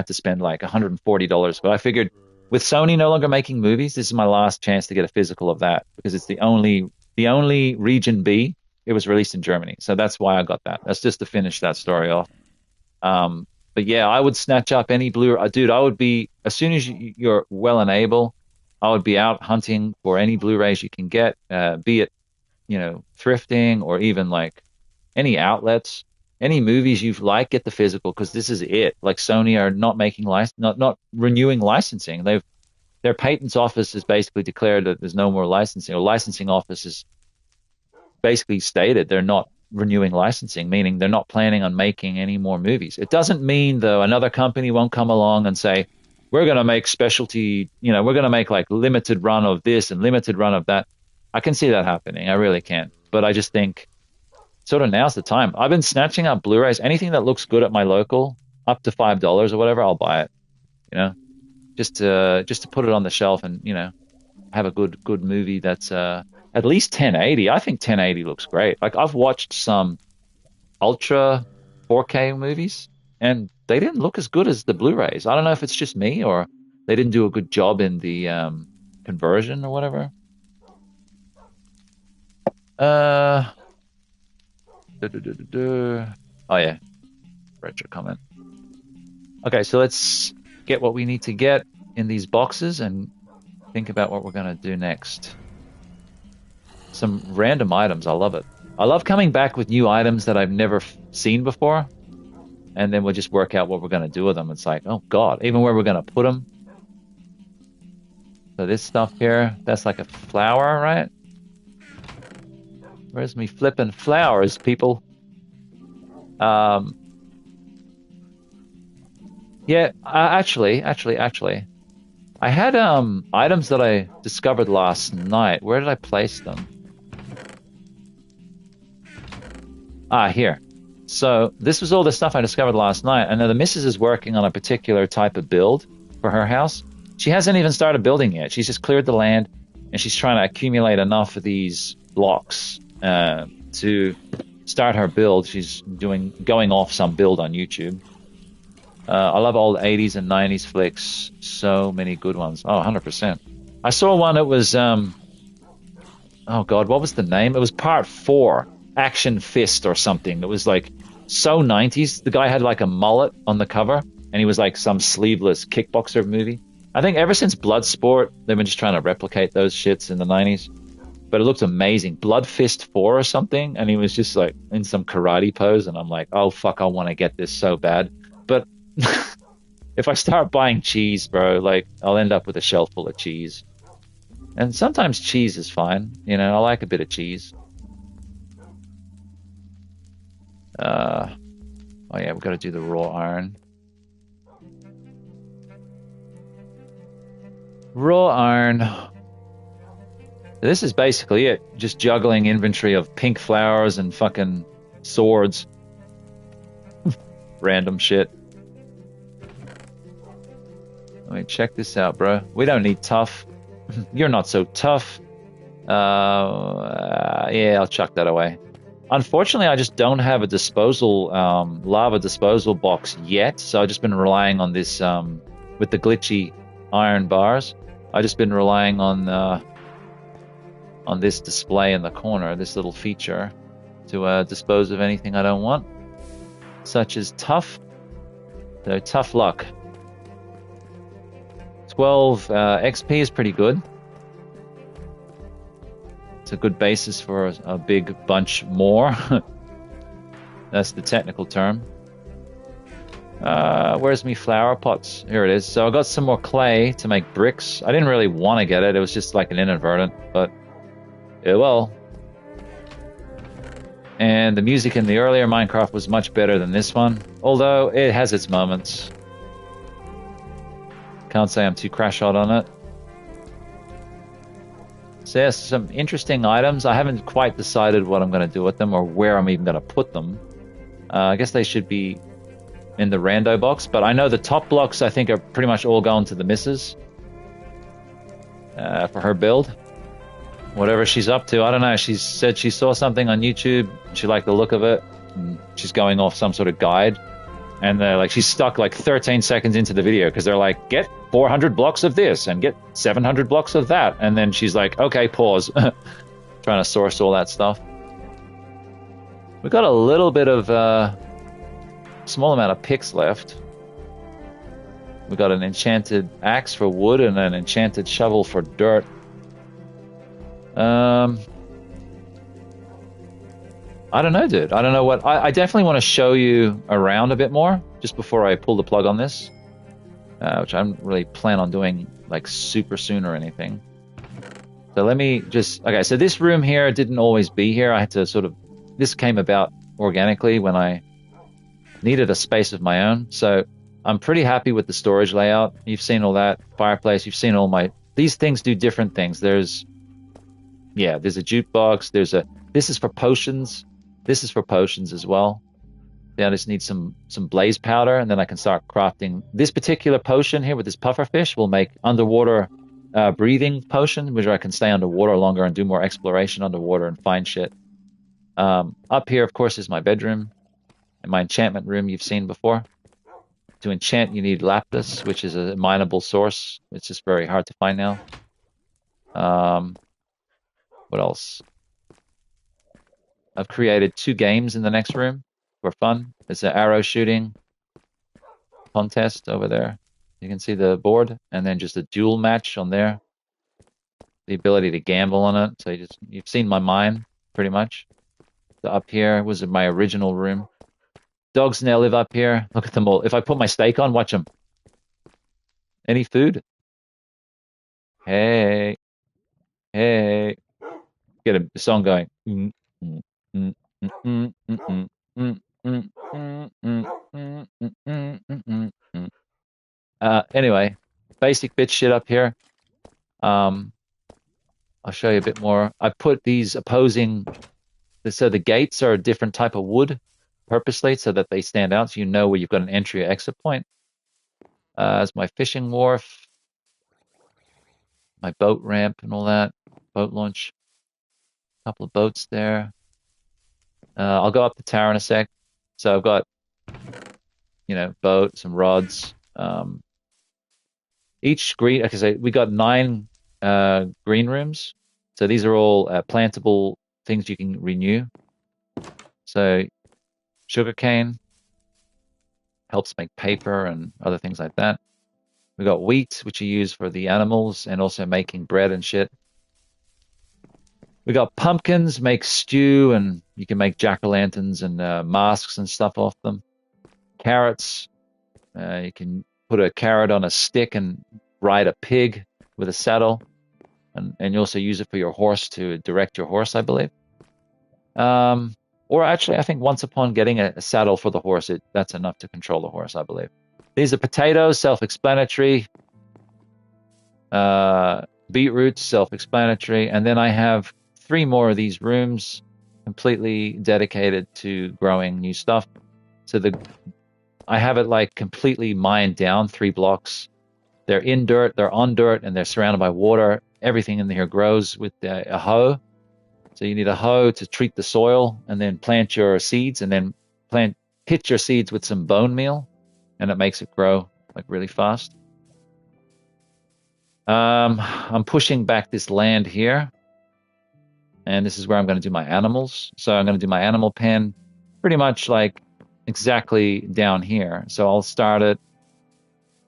to spend like $140. But I figured with Sony no longer making movies, this is my last chance to get a physical of that because it's the only region B. It was released in Germany. So that's why I got that. That's just to finish that story off. But yeah, I would snatch up any Blu-ray. Dude, I would be, as soon as you're well and able, I would be out hunting for any Blu-rays you can get, be it, thrifting or even like any outlets, any movies you like, get the physical because this is it. Like Sony are not making not renewing licensing. Their patents office has basically declared that there's no more licensing, or licensing office has basically stated they're not renewing licensing, meaning they're not planning on making any more movies. It doesn't mean, though, another company won't come along and say, we're going to make specialty, we're going to make like limited run of this and limited run of that. I can see that happening. I really can. But I just think sort of now's the time. I've been snatching up Blu-rays. Anything that looks good at my local, up to $5 or whatever, I'll buy it, just to put it on the shelf and, have a good movie that's at least 1080. I think 1080 looks great. Like I've watched some ultra 4K movies and they didn't look as good as the Blu-rays. I don't know if it's just me or they didn't do a good job in the conversion or whatever. Oh yeah, retro comment. Okay, so let's get what we need to get in these boxes and think about what we're going to do next. Some random items. I love it. I love coming back with new items that I've never seen before. And then we'll just work out what we're going to do with them. It's like, oh, God, even where we're going to put them. So this stuff here, that's like a flower, right? Where's me flipping flowers, people? Yeah, actually. I had items that I discovered last night. Where did I place them? Here. So this was all the stuff I discovered last night. I know the missus is working on a particular type of build for her house. She hasn't even started building yet. She's just cleared the land, and she's trying to accumulate enough of these blocks to start her build. She's going off some build on YouTube. I love old 80s and 90s flicks. So many good ones. Oh, 100%. I saw one, it was, oh God, what was the name? It was Part 4, Action Fist or something. It was like so 90s. The guy had like a mullet on the cover, and he was like some sleeveless kickboxer movie. I think ever since Bloodsport, they've been just trying to replicate those shits in the 90s. But it looked amazing. Blood Fist 4 or something, and he was just like in some karate pose, and I'm like, oh fuck, I want to get this so bad. But if I start buying cheese, bro, like I'll end up with a shelf full of cheese. And sometimes cheese is fine. I like a bit of cheese. Oh yeah, we've got to do the raw iron. Raw iron. This is basically it. Just juggling inventory of pink flowers and fucking swords. Random shit. Let me check this out, bro. We don't need tough. You're not so tough. Yeah, I'll chuck that away. Unfortunately, I just don't have a lava disposal box yet. So I've just been relying on this, with the glitchy iron bars. I've just been relying on this display in the corner, this little feature, to dispose of anything I don't want, such as tough. So tough luck. 12 XP is pretty good. It's a good basis for a big bunch more. That's the technical term. Where's me flower pots? Here it is. So I got some more clay to make bricks. I didn't really want to get it. It was just like an inadvertent, but yeah, well. And the music in the earlier Minecraft was much better than this one, although it has its moments. Can't say I'm too crash hot on it. So there's some interesting items. I haven't quite decided what I'm going to do with them or where I'm even going to put them. I guess they should be in the rando box, but I know the top blocks I think are pretty much all going to the missus for her build. Whatever she's up to, I don't know. She said she saw something on YouTube. She liked the look of it. And she's going off some sort of guide, and like she's stuck like 13 seconds into the video because they're like, get 400 blocks of this and get 700 blocks of that, and then she's like, okay, pause, trying to source all that stuff. We got a little bit of small amount of picks left. We got an enchanted axe for wood and an enchanted shovel for dirt. I don't know, dude. I don't know what... I definitely want to show you around a bit more just before I pull the plug on this, which I don't really plan on doing like super soon or anything. So let me just... Okay, so this room here didn't always be here. I had to sort of... This came about organically when I needed a space of my own. So I'm pretty happy with the storage layout. You've seen all that. Fireplace, you've seen all my... These things do different things. There's a jukebox. This is for potions. This is for potions as well. Then I just need some blaze powder, and then I can start crafting. This particular potion here with this pufferfish will make underwater breathing potion, which I can stay underwater longer and do more exploration underwater and find shit. Up here, of course, is my bedroom and my enchantment room you've seen before. To enchant, you need lapis, which is a mineable source. It's just very hard to find now. What else? I've created 2 games in the next room for fun. It's an arrow shooting contest over there. You can see the board, and then just a duel match on there. The ability to gamble on it. So you've seen my mine pretty much. So up here was my original room. Dogs now live up here. Look at them all. If I put my steak on, watch them. Any food? Hey, hey. Get a song going. Anyway, basic bitch shit up here. I'll show you a bit more. I put these opposing, so the gates are a different type of wood purposely so that they stand out, so you know where you've got an entry or exit point. As my fishing wharf, my boat ramp and all that, boat launch. Couple of boats there. I'll go up the tower in a sec. So I've got, boat, some rods. Each green, okay, so we got 9 green rooms. So these are all plantable things you can renew. So sugarcane helps make paper and other things like that. We got wheat, which you use for the animals and also making bread and shit. We got pumpkins, make stew, and you can make jack-o'-lanterns and masks and stuff off them. Carrots, you can put a carrot on a stick and ride a pig with a saddle, and you also use it for your horse to direct your horse, I believe. Or actually, I think once upon getting a saddle for the horse, that's enough to control the horse, I believe. These are potatoes, self-explanatory. Beetroots, self-explanatory. And then I have 3 more of these rooms completely dedicated to growing new stuff. So I have it like completely mined down 3 blocks. They're in dirt, they're on dirt, and they're surrounded by water. Everything in here grows with a hoe. So you need a hoe to treat the soil and then plant your seeds, and then hit your seeds with some bone meal, and it makes it grow like really fast. I'm pushing back this land here, and this is where I'm going to do my animals. So I'm going to do my animal pen pretty much like exactly down here. So I'll start it,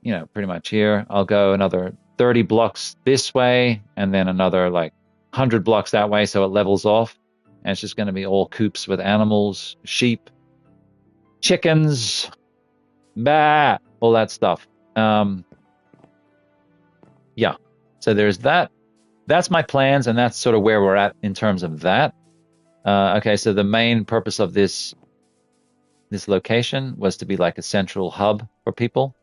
pretty much here. I'll go another 30 blocks this way, and then another like 100 blocks that way, so it levels off. And it's just going to be all coops with animals, sheep, chickens, bah, all that stuff. Yeah. So there's that. That's my plans, and that's sort of where we're at in terms of that. Okay, so the main purpose of this location was to be like a central hub for people.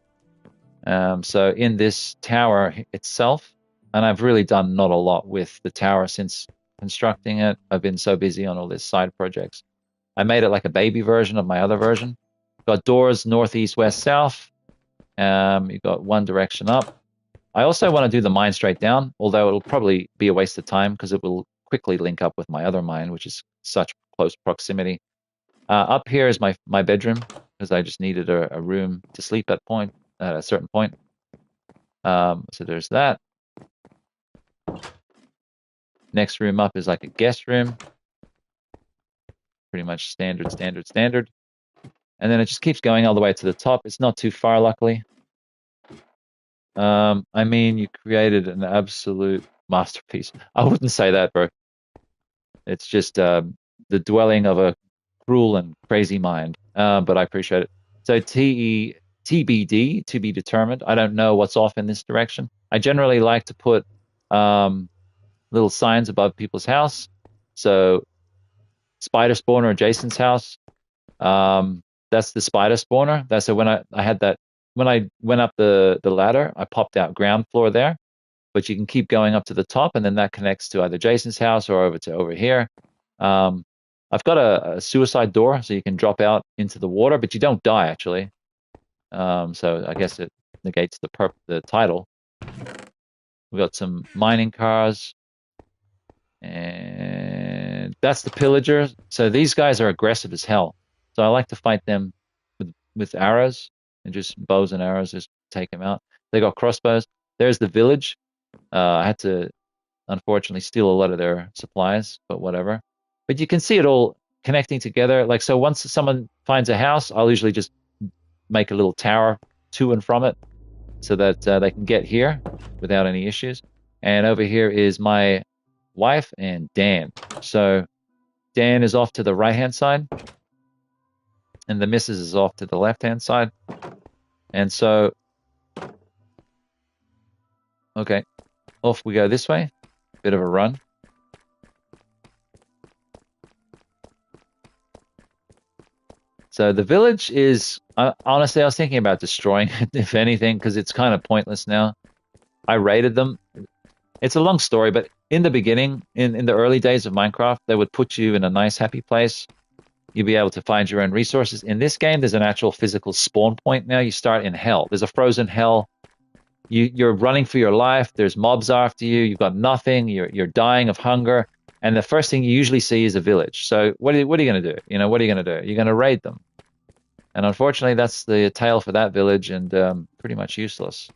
So in this tower itself, and I've really done not a lot with the tower since constructing it. I've been so busy on all these side projects. I made it like a baby version of my other version. Got doors north, east, west, south. You've got one direction up. I also want to do the mine straight down, although it'll probably be a waste of time because it will quickly link up with my other mine, which is such close proximity. Up here is my bedroom because I just needed a room to sleep at a certain point. So there's that. Next room up is like a guest room. Pretty much standard. And then it just keeps going all the way to the top. It's not too far, luckily. I mean, you created an absolute masterpiece. I wouldn't say that, bro. It's just the dwelling of a cruel and crazy mind. But I appreciate it. So TBD, to be determined. I don't know what's off in this direction. I generally like to put little signs above people's house. So spider spawner at Jason's house. That's the spider spawner. That's so when I had that when I went up the ladder, I popped out ground floor there. But you can keep going up to the top, and then that connects to either Jason's house or over here. I've got a suicide door, so you can drop out into the water, but you don't die actually. So I guess it negates the title. We've got some mining cars, and that's the pillager. So these guys are aggressive as hell. So I like to fight them with arrows and just bows and arrows, just take them out. They got crossbows. There's the village. I had to unfortunately steal a lot of their supplies, but whatever. But you can see it all connecting together. Like, so once someone finds a house, I'll usually just make a little tower to and from it so that they can get here without any issues. And over here is my wife and Dan. So Dan is off to the right-hand side, and the missus is off to the left-hand side. And so, okay, off we go this way. Bit of a run. So the village is, honestly, I was thinking about destroying it, if anything, because it's kind of pointless now. I raided them. It's a long story, but in the beginning, in the early days of Minecraft, they would put you in a nice, happy place. You'd be able to find your own resources. In this game, there's an actual physical spawn point now. You start in hell. There's a frozen hell. You're running for your life. There's mobs after you. You've got nothing. You're dying of hunger. And the first thing you usually see is a village. So what are you going to do? You know, what are you going to do? You're going to raid them. And unfortunately, that's the tale for that village, and pretty much useless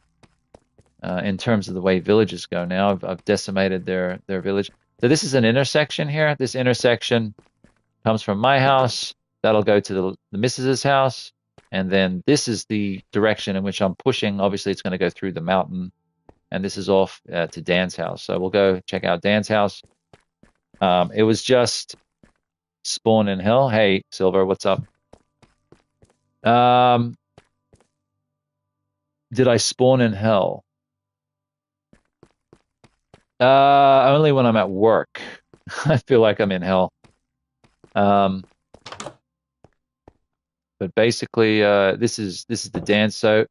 in terms of the way villages go now. I've decimated their village. So this is an intersection here. This intersection comes from my house. That'll go to the missus's house. And then this is the direction in which I'm pushing. Obviously, it's going to go through the mountain. And this is off to Dan's house. So we'll go check out Dan's house. It was just spawn in hell. Hey, Silver, what's up? Did I spawn in hell? Only when I'm at work. I feel like I'm in hell. But basically, this is the Dan. So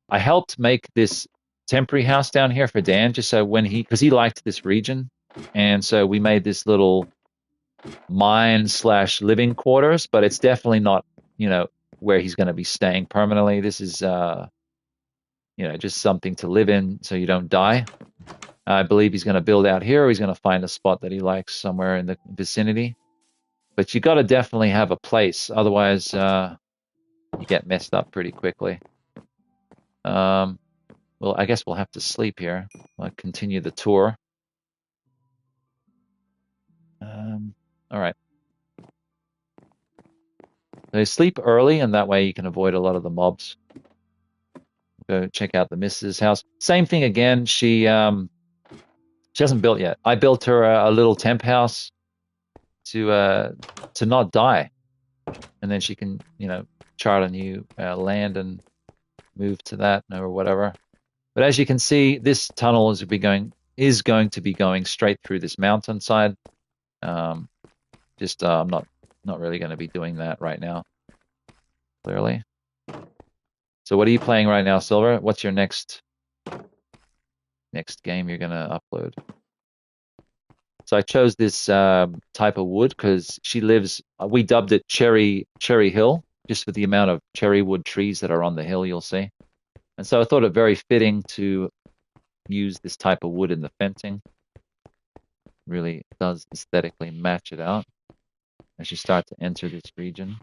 I helped make this temporary house down here for Dan, just so because he liked this region, and so we made this little mine/living quarters. But it's definitely not, where he's going to be staying permanently. This is, just something to live in so you don't die. I believe he's going to build out here, or he's going to find a spot that he likes somewhere in the vicinity. But you got to definitely have a place, otherwise you get messed up pretty quickly. Well, I guess we'll have to sleep here. I'll continue the tour. All right. So sleep early, and that way you can avoid a lot of the mobs. Go check out the missus' house. Same thing again. She hasn't built yet. I built her a little temp house to not die, and then she can chart a new land and move to that or whatever. But as you can see, this tunnel is going to be going straight through this mountainside. I'm not really going to be doing that right now, clearly. So what are you playing right now, Silver? What's your next game you're going to upload? So I chose this type of wood because we dubbed it Cherry Hill, just for the amount of cherry wood trees that are on the hill, you'll see. And so I thought it very fitting to use this type of wood in the fencing. Really does aesthetically match it out as you start to enter this region.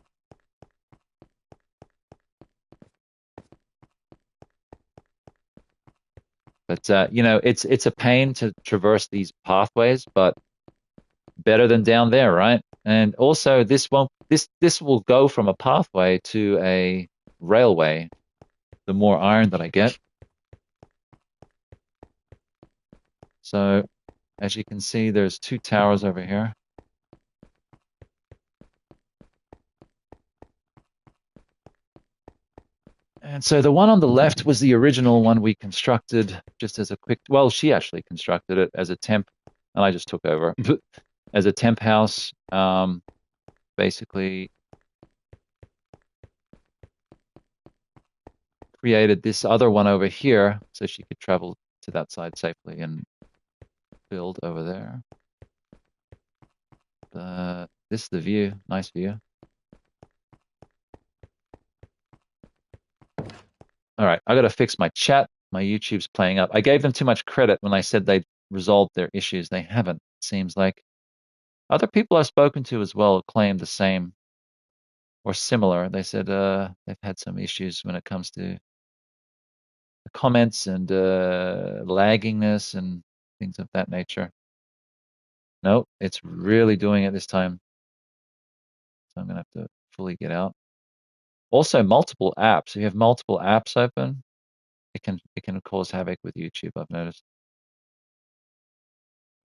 But you know, it's a pain to traverse these pathways, but better than down there, right? And also, this will go from a pathway to a railway. The more iron that I get. So, as you can see, there's 2 towers over here. And so the one on the left was the original one we constructed just as a quick, well, she actually constructed it as a temp, and I just took over as a temp house. Basically created this other one over here so she could travel to that side safely and build over there. This is the view, nice view. All right, I got to fix my chat. My YouTube's playing up. I gave them too much credit when I said they'd resolved their issues. They haven't, it seems like. Other people I've spoken to as well claim the same or similar. They said they've had some issues when it comes to the comments and laggingness and things of that nature. Nope, it's really doing it this time. So I'm going to have to fully get out. Also, multiple apps. If you have multiple apps open, it can cause havoc with YouTube, I've noticed.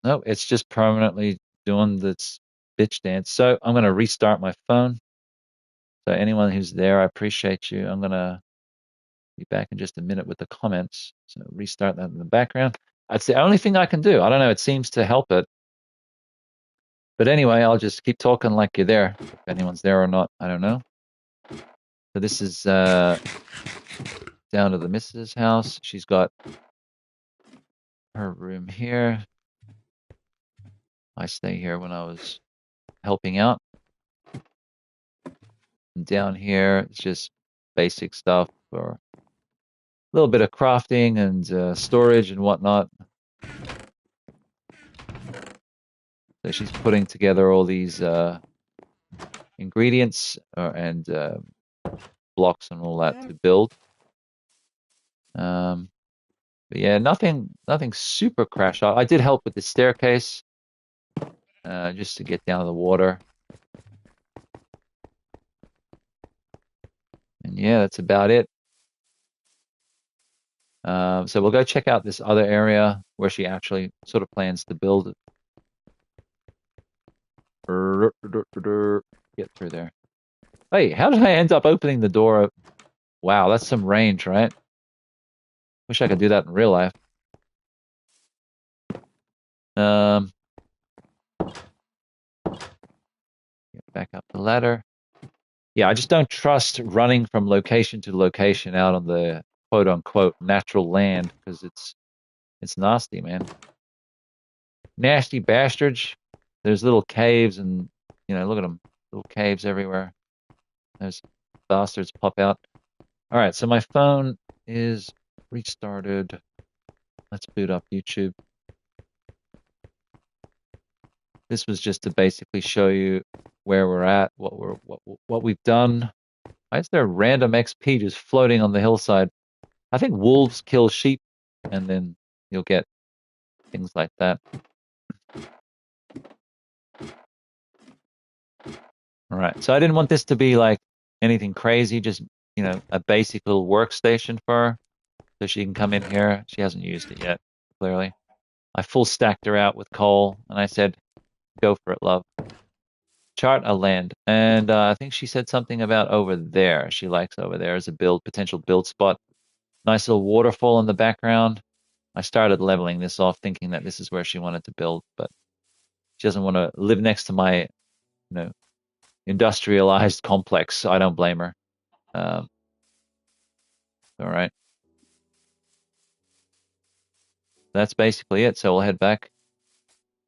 No, it's just permanently doing this bitch dance. So I'm going to restart my phone. So anyone who's there, I appreciate you. I'm going to be back in just a minute with the comments. So restart that in the background. That's the only thing I can do. I don't know. It seems to help it. But anyway, I'll just keep talking like you're there. If anyone's there or not, I don't know. So this is down to the missus' house. She's got her room here. I stay here when I was helping out. And down here, it's just basic stuff for a little bit of crafting and storage and whatnot. So she's putting together all these ingredients and blocks and all that to build. But yeah, nothing super crash. I did help with the staircase just to get down to the water. And yeah, that's about it. So we'll go check out this other area where she actually sort of plans to build it. Get through there. Hey, how did I end up opening the door? Wow, that's some range, right? Wish I could do that in real life. Get back up the ladder. Yeah, I just don't trust running from location to location out on the quote unquote natural land because it's nasty, man. Nasty bastards. There's little caves and look at them, little caves everywhere. Those bastards pop out. All right, so my phone is restarted. Let's boot up YouTube. This was just to basically show you where we're at, what we've done. Why is there random XP just floating on the hillside? I think wolves kill sheep, and then you'll get things like that. All right, so I didn't want this to be like anything crazy, just a basic little workstation for her, so she can come in here. She hasn't used it yet, clearly. I full stacked her out with coal, and I said, "Go for it, love. chart a land, and I think she said something about over there. She likes over there as a potential build spot. Nice little waterfall in the background. I started leveling this off, thinking that this is where she wanted to build, but she doesn't want to live next to my, industrialized complex. I don't blame her. Um, all right, that's basically it. So we'll head back.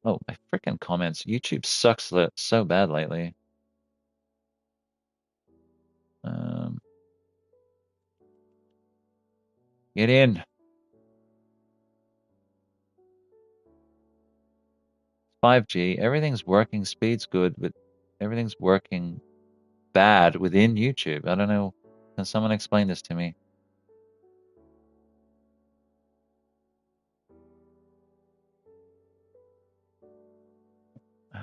Oh, my freaking comments! YouTube sucks so bad lately. Um, get in. 5G. Everything's working. Speed's good, but everything's working bad within YouTube. I don't know. Can someone explain this to me? Uh,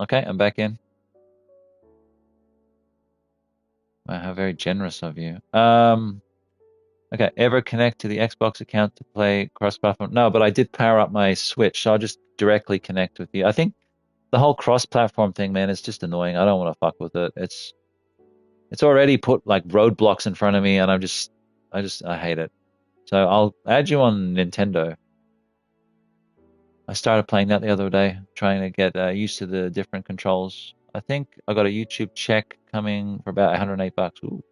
okay, I'm back in. Wow, how very generous of you. Okay, ever connect to the Xbox account to play cross-platform? No, but I did power up my Switch, so I'll just directly connect with you. I think the whole cross-platform thing, man, is just annoying. I don't want to fuck with it. It's already put like roadblocks in front of me, and I hate it. So I'll add you on Nintendo. I started playing that the other day, trying to get used to the different controls. I think I got a YouTube check coming for about $108. Ooh.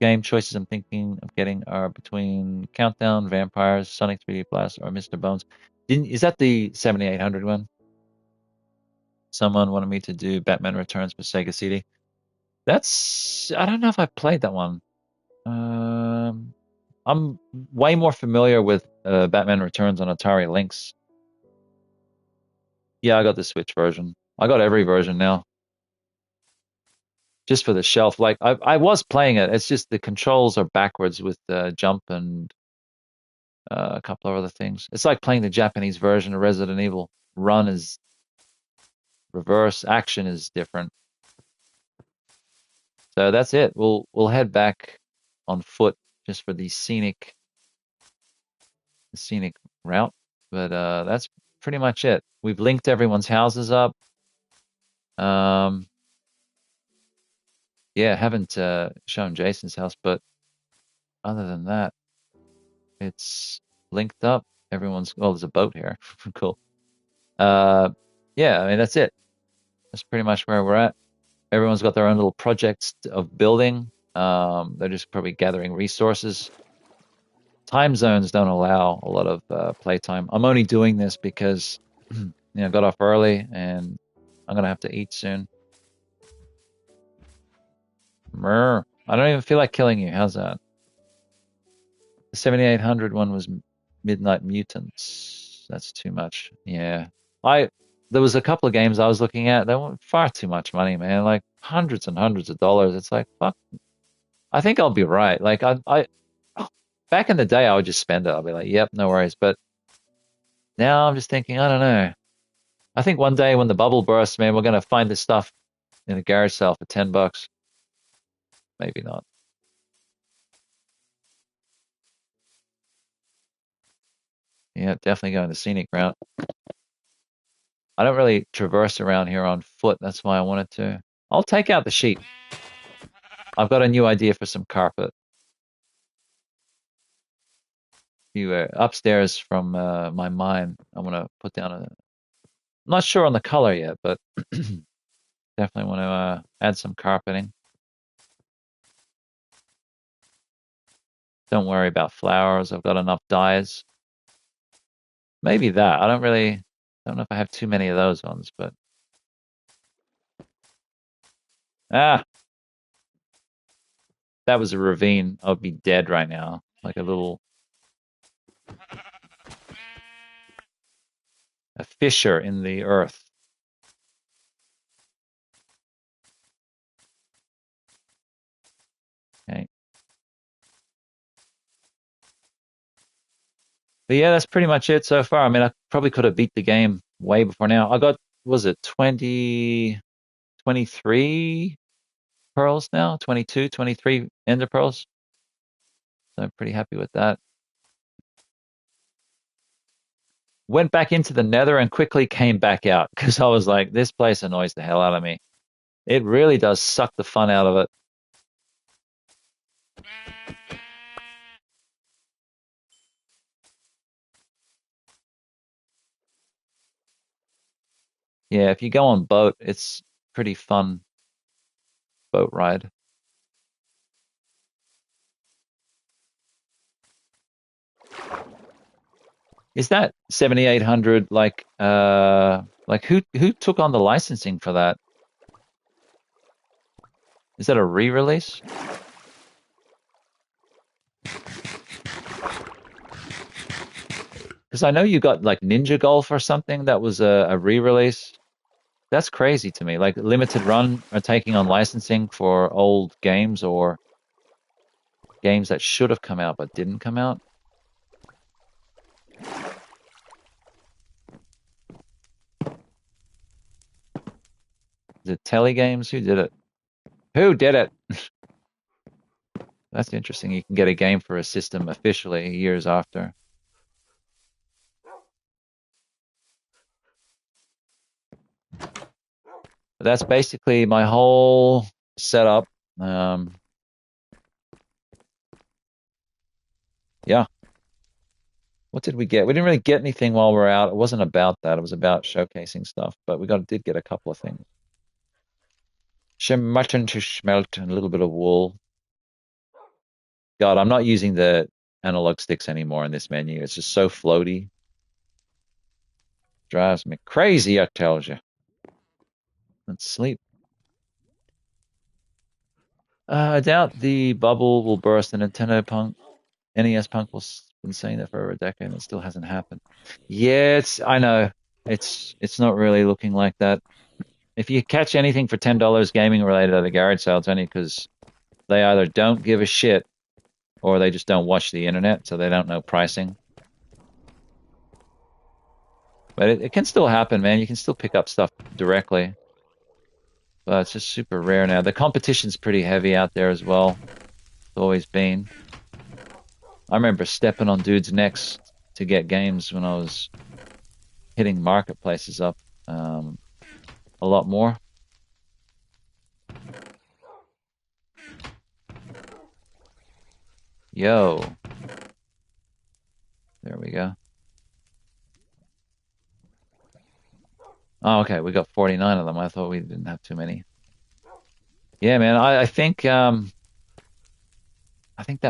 Game choices I'm thinking of getting are between Countdown, Vampires, Sonic 3D Blast, or Mr. Bones. Is that the 7800 one? Someone wanted me to do Batman Returns for Sega CD. I don't know if I played that one. I'm way more familiar with Batman Returns on Atari Lynx. Yeah, I got the Switch version. I got every version now, just for the shelf. Like I was playing it. It's just the controls are backwards with jump and a couple of other things. It's like playing the Japanese version of Resident Evil. Run is reverse, action is different. So that's it. We'll head back on foot just for the scenic route. But that's pretty much it. We've linked everyone's houses up. Yeah, haven't shown Jason's house, but other than that, it's linked up. There's a boat here. Cool. Yeah, I mean that's it. That's pretty much where we're at. Everyone's got their own little projects of building. They're just probably gathering resources. Time zones don't allow a lot of playtime. I'm only doing this because got off early and I'm gonna have to eat soon. Mrr. I don't even feel like killing you. How's that? The 7800 one was Midnight Mutants. That's too much. Yeah. There was a couple of games I was looking at. They were far too much money, man. Like hundreds and hundreds of dollars. It's like, fuck. I think I'll be right. Like back in the day, I would just spend it. I'll be like, yep, no worries. But now I'm just thinking, I don't know. I think one day when the bubble bursts, man, we're gonna find this stuff in a garage sale for $10. Maybe not. Yeah, definitely going the scenic route. I don't really traverse around here on foot. That's why I wanted to. I'll take out the sheep. I've got a new idea for some carpet. You upstairs from my mine. I want to put down I'm not sure on the color yet, but definitely want to add some carpeting. Don't worry about flowers. I've got enough dyes. Maybe that. Don't know if I have too many of those ones, but ah, that was a ravine. I would be dead right now. Like a fissure in the earth. Okay. But yeah, that's pretty much it so far. I mean, I probably could have beat the game way before now. I got, was it 23 pearls now? 22, 23 ender pearls. So I'm pretty happy with that. went back into the nether and quickly came back out because I was like, this place annoys the hell out of me. It really does suck the fun out of it. Yeah, if you go on boat, it's pretty fun boat ride. Is that 7800 like who took on the licensing for that? Is that a re-release? Because I know you got like Ninja Golf or something that was a re-release. That's crazy to me. Like Limited Run are taking on licensing for old games or games that should have come out but didn't come out. Is it Telegames? Who did it? Who did it? That's interesting. You can get a game for a system officially years after. But that's basically my whole setup. Yeah. What did we get? We didn't really get anything while we are out. It wasn't about that. It was about showcasing stuff. But we did get a couple of things. Mutton to smelt and a little bit of wool. God, I'm not using the analog sticks anymore in this menu. It's just so floaty. Drives me crazy, I tells you. Let's sleep. I doubt the bubble will burst. The Nintendo Punk, NES Punk was been saying that for over a decade and it still hasn't happened. Yeah, I know. It's not really looking like that. If you catch anything for $10 gaming related at a garage sale, it's only because they either don't give a shit or they just don't watch the internet, so they don't know pricing. But it can still happen, man. You can still pick up stuff directly. But it's just super rare now. The competition's pretty heavy out there as well. It's always been. I remember stepping on dudes' necks to get games when I was hitting marketplaces up a lot more. Yo. There we go. Oh, okay. We got 49 of them. I thought we didn't have too many. Yeah, man. I think that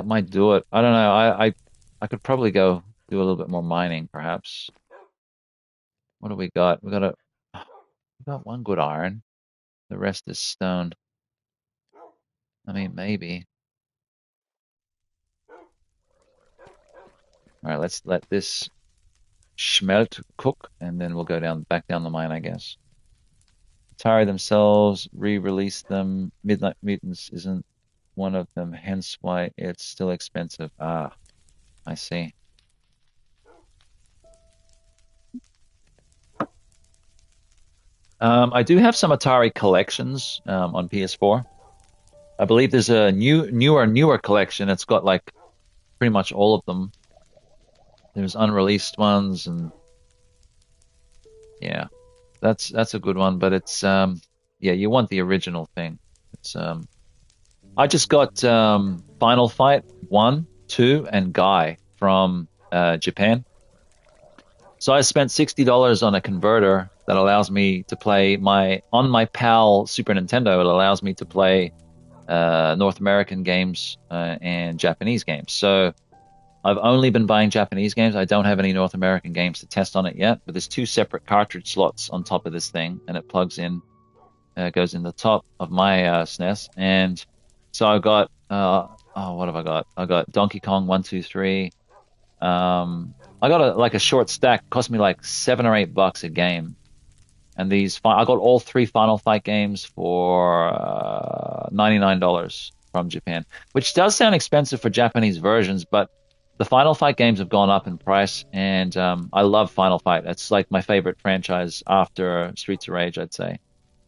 might do it. I don't know. I could probably go do a little bit more mining, perhaps. What do we got? We got one good iron. The rest is stone. I mean, maybe. All right, let's let this schmelt cook, and then we'll go back down the mine, I guess. Atari themselves re-release them. Midnight Mutants isn't one of them, hence why it's still expensive. Ah, I see. I do have some Atari collections on PS4. I believe there's a newer collection. It's got like pretty much all of them. There's unreleased ones, and yeah, that's a good one. But it's yeah, you want the original thing. It's I just got Final Fight 1, 2, and Guy from Japan. So I spent $60 on a converter that allows me to play on my PAL Super Nintendo. It allows me to play North American games and Japanese games. So I've only been buying Japanese games. I don't have any North American games to test on it yet. But there's 2 separate cartridge slots on top of this thing, and it plugs in, goes in the top of my SNES. And so I've got what have I got? I got Donkey Kong 1, 2, 3. I got a short stack. It cost me like $7 or $8 a game. And I got all 3 Final Fight games for $99 from Japan, which does sound expensive for Japanese versions, but the Final Fight games have gone up in price, and I love Final Fight. It's like my favorite franchise after Streets of Rage, I'd say.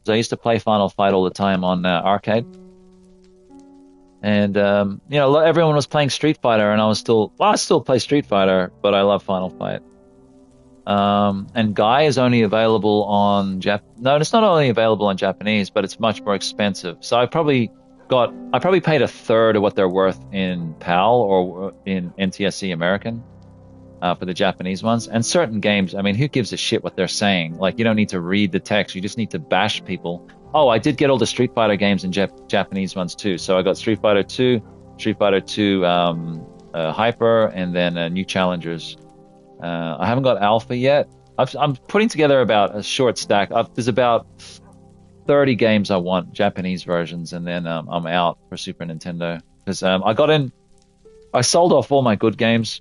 So I used to play Final Fight all the time on arcade. And everyone was playing Street Fighter, and I still play Street Fighter, but I love Final Fight. And Guy is only available on No, it's not only available on Japanese, but it's much more expensive. So I probably paid a third of what they're worth in PAL or in NTSC American for the Japanese ones. And certain games, I mean, who gives a shit what they're saying? Like, you don't need to read the text. You just need to bash people. Oh, I did get all the Street Fighter games in Japanese ones too. So I got Street Fighter 2, Street Fighter 2 Hyper, and then New Challengers. I haven't got Alpha yet. I'm putting together about a short stack. There's about 30 games I want, Japanese versions, and then I'm out for Super Nintendo. Because I sold off all my good games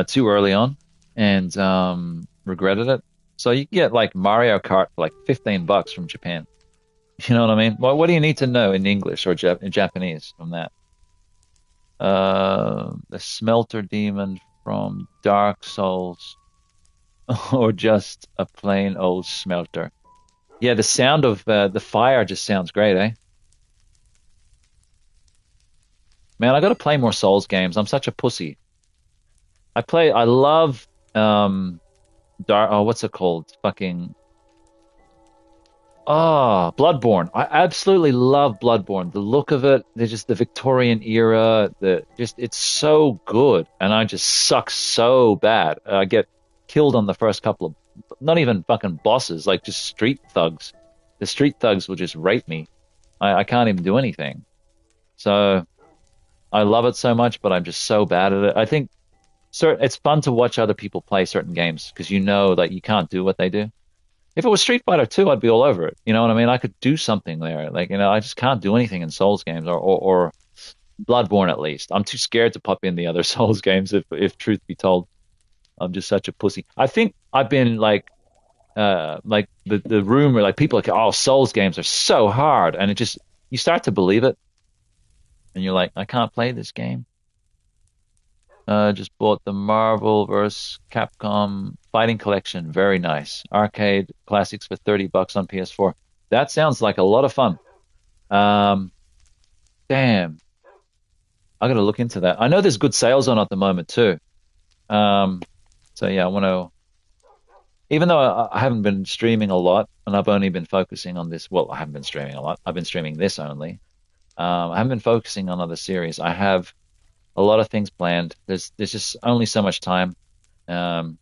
too early on and regretted it. So you can get like Mario Kart for like $15 from Japan. You know what I mean? What do you need to know in English or in Japanese from that? The Smelter Demon from Dark Souls, or just a plain old smelter. Yeah, the sound of the fire just sounds great, eh? Man, I got to play more Souls games. I'm such a pussy. I love Dark. Oh, what's it called? Fucking. Oh, Bloodborne. I absolutely love Bloodborne. The look of it, they're just the Victorian era. It's so good, and I just suck so bad. I get killed on the first couple of, not even fucking bosses, like just street thugs. The street thugs will just rape me. I can't even do anything. So I love it so much, but I'm just so bad at it. I think it's fun to watch other people play certain games because you know that you can't do what they do. If it was Street Fighter 2, I'd be all over it. You know what I mean? I could do something there. Like, I just can't do anything in Souls games or Bloodborne at least. I'm too scared to pop in the other Souls games if truth be told. I'm just such a pussy. I think I've been like the rumor, like people are like, oh, Souls games are so hard, and it just you start to believe it, and you're like, I can't play this game. Just bought the Marvel vs. Capcom Fighting Collection. Very nice. Arcade classics for $30 on PS4. That sounds like a lot of fun. Um, damn. I gotta look into that. I know there's good sales on at the moment too. Um, so yeah, I want to. Even though I haven't been streaming a lot, and I've only been focusing on this. Well, I haven't been streaming a lot. I've been streaming this only. I haven't been focusing on other series. I have a lot of things planned. There's just only so much time. Um,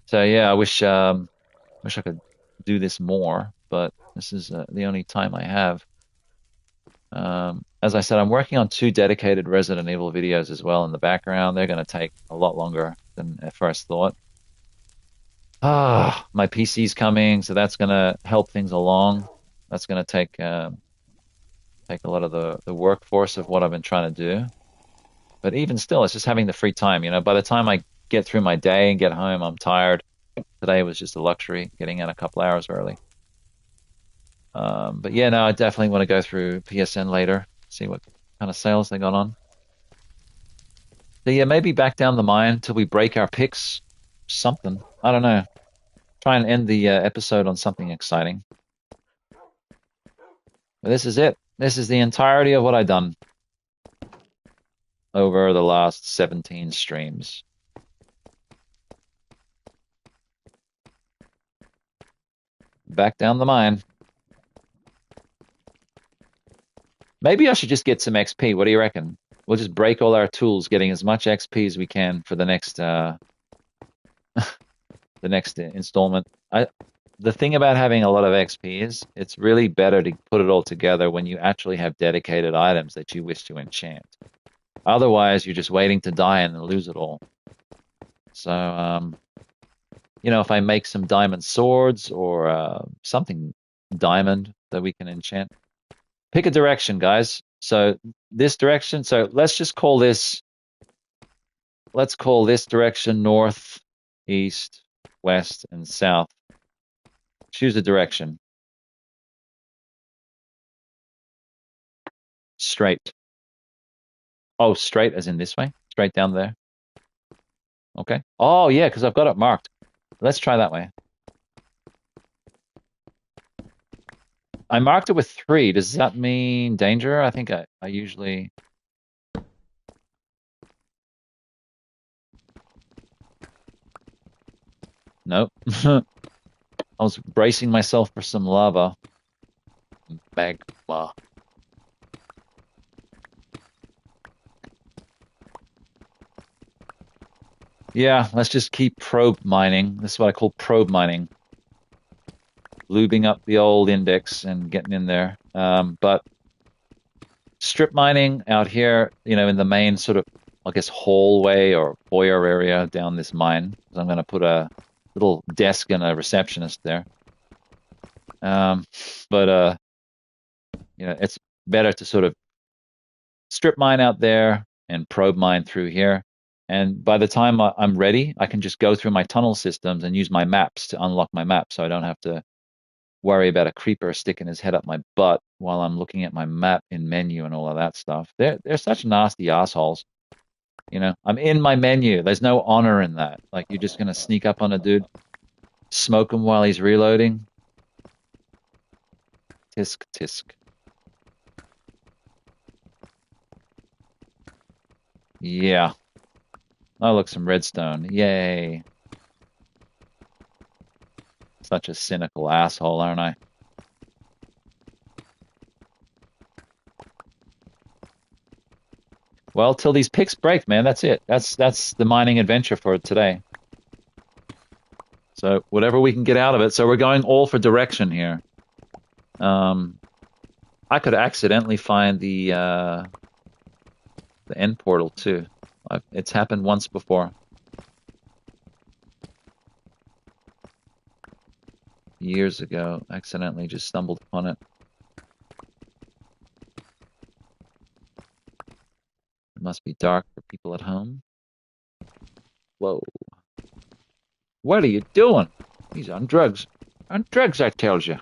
so yeah, I wish I could do this more, but this is the only time I have. As I said, I'm working on two dedicated Resident Evil videos as well in the background. They're going to take a lot longer than at first thought. My PC's coming, so that's going to help things along. That's going to take a lot of the workforce of what I've been trying to do. But even still, it's just having the free time. By the time I get through my day and get home, I'm tired. Today was just a luxury, getting out a couple hours early. But yeah, no, I definitely want to go through PSN later, see what kind of sales they got on. So yeah, maybe back down the mine till we break our picks. Something. I don't know. Try and end the episode on something exciting. But this is it. This is the entirety of what I've done over the last 17 streams. Back down the mine. Maybe I should just get some XP. What do you reckon? We'll just break all our tools, getting as much XP as we can for the next the next installment. The thing about having a lot of XP is it's really better to put it all together when you actually have dedicated items that you wish to enchant. Otherwise, you're just waiting to die and lose it all. So, if I make some diamond swords or something diamond that we can enchant, pick a direction, guys. So this direction. So let's call this direction north, east, west, and south. Choose a direction. Straight. Oh, straight as in this way? Straight down there? Okay. Oh, yeah, because I've got it marked. Let's try that way. I marked it with 3. Does that mean danger? I think I usually... Nope. I was bracing myself for some lava. Magma. Yeah, let's just keep probe mining. This is what I call probe mining. Lubing up the old index and getting in there. But strip mining out here, in the main sort of, I guess, hallway or foyer area down this mine. I'm going to put a little desk and a receptionist there. But it's better to sort of strip mine out there and probe mine through here. And by the time I'm ready, I can just go through my tunnel systems and use my maps to unlock my map, so I don't have to worry about a creeper sticking his head up my butt while I'm looking at my map in menu and all of that stuff. They're such nasty assholes. I'm in my menu. There's no honor in that. Like, you're just gonna sneak up on a dude, smoke him while he's reloading. Tisk tisk. Yeah. Oh, look, some redstone. Yay. Such a cynical asshole, aren't I? Well, till these picks break, man, that's it. That's the mining adventure for today. So whatever we can get out of it. So we're going all for direction here. I could accidentally find the end portal too. It's happened once before. Years ago, accidentally just stumbled upon it. It must be dark for people at home. Whoa. What are you doing? He's on drugs. On drugs, I tells you.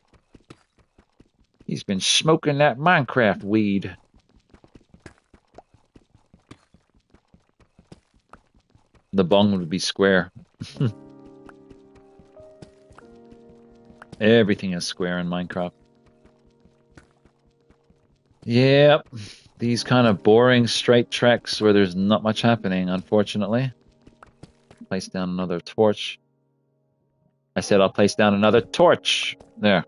He's been smoking that Minecraft weed. The bong would be square. Everything is square in Minecraft. Yep. These kind of boring straight tracks where there's not much happening, unfortunately. Place down another torch. I said I'll place down another torch. There.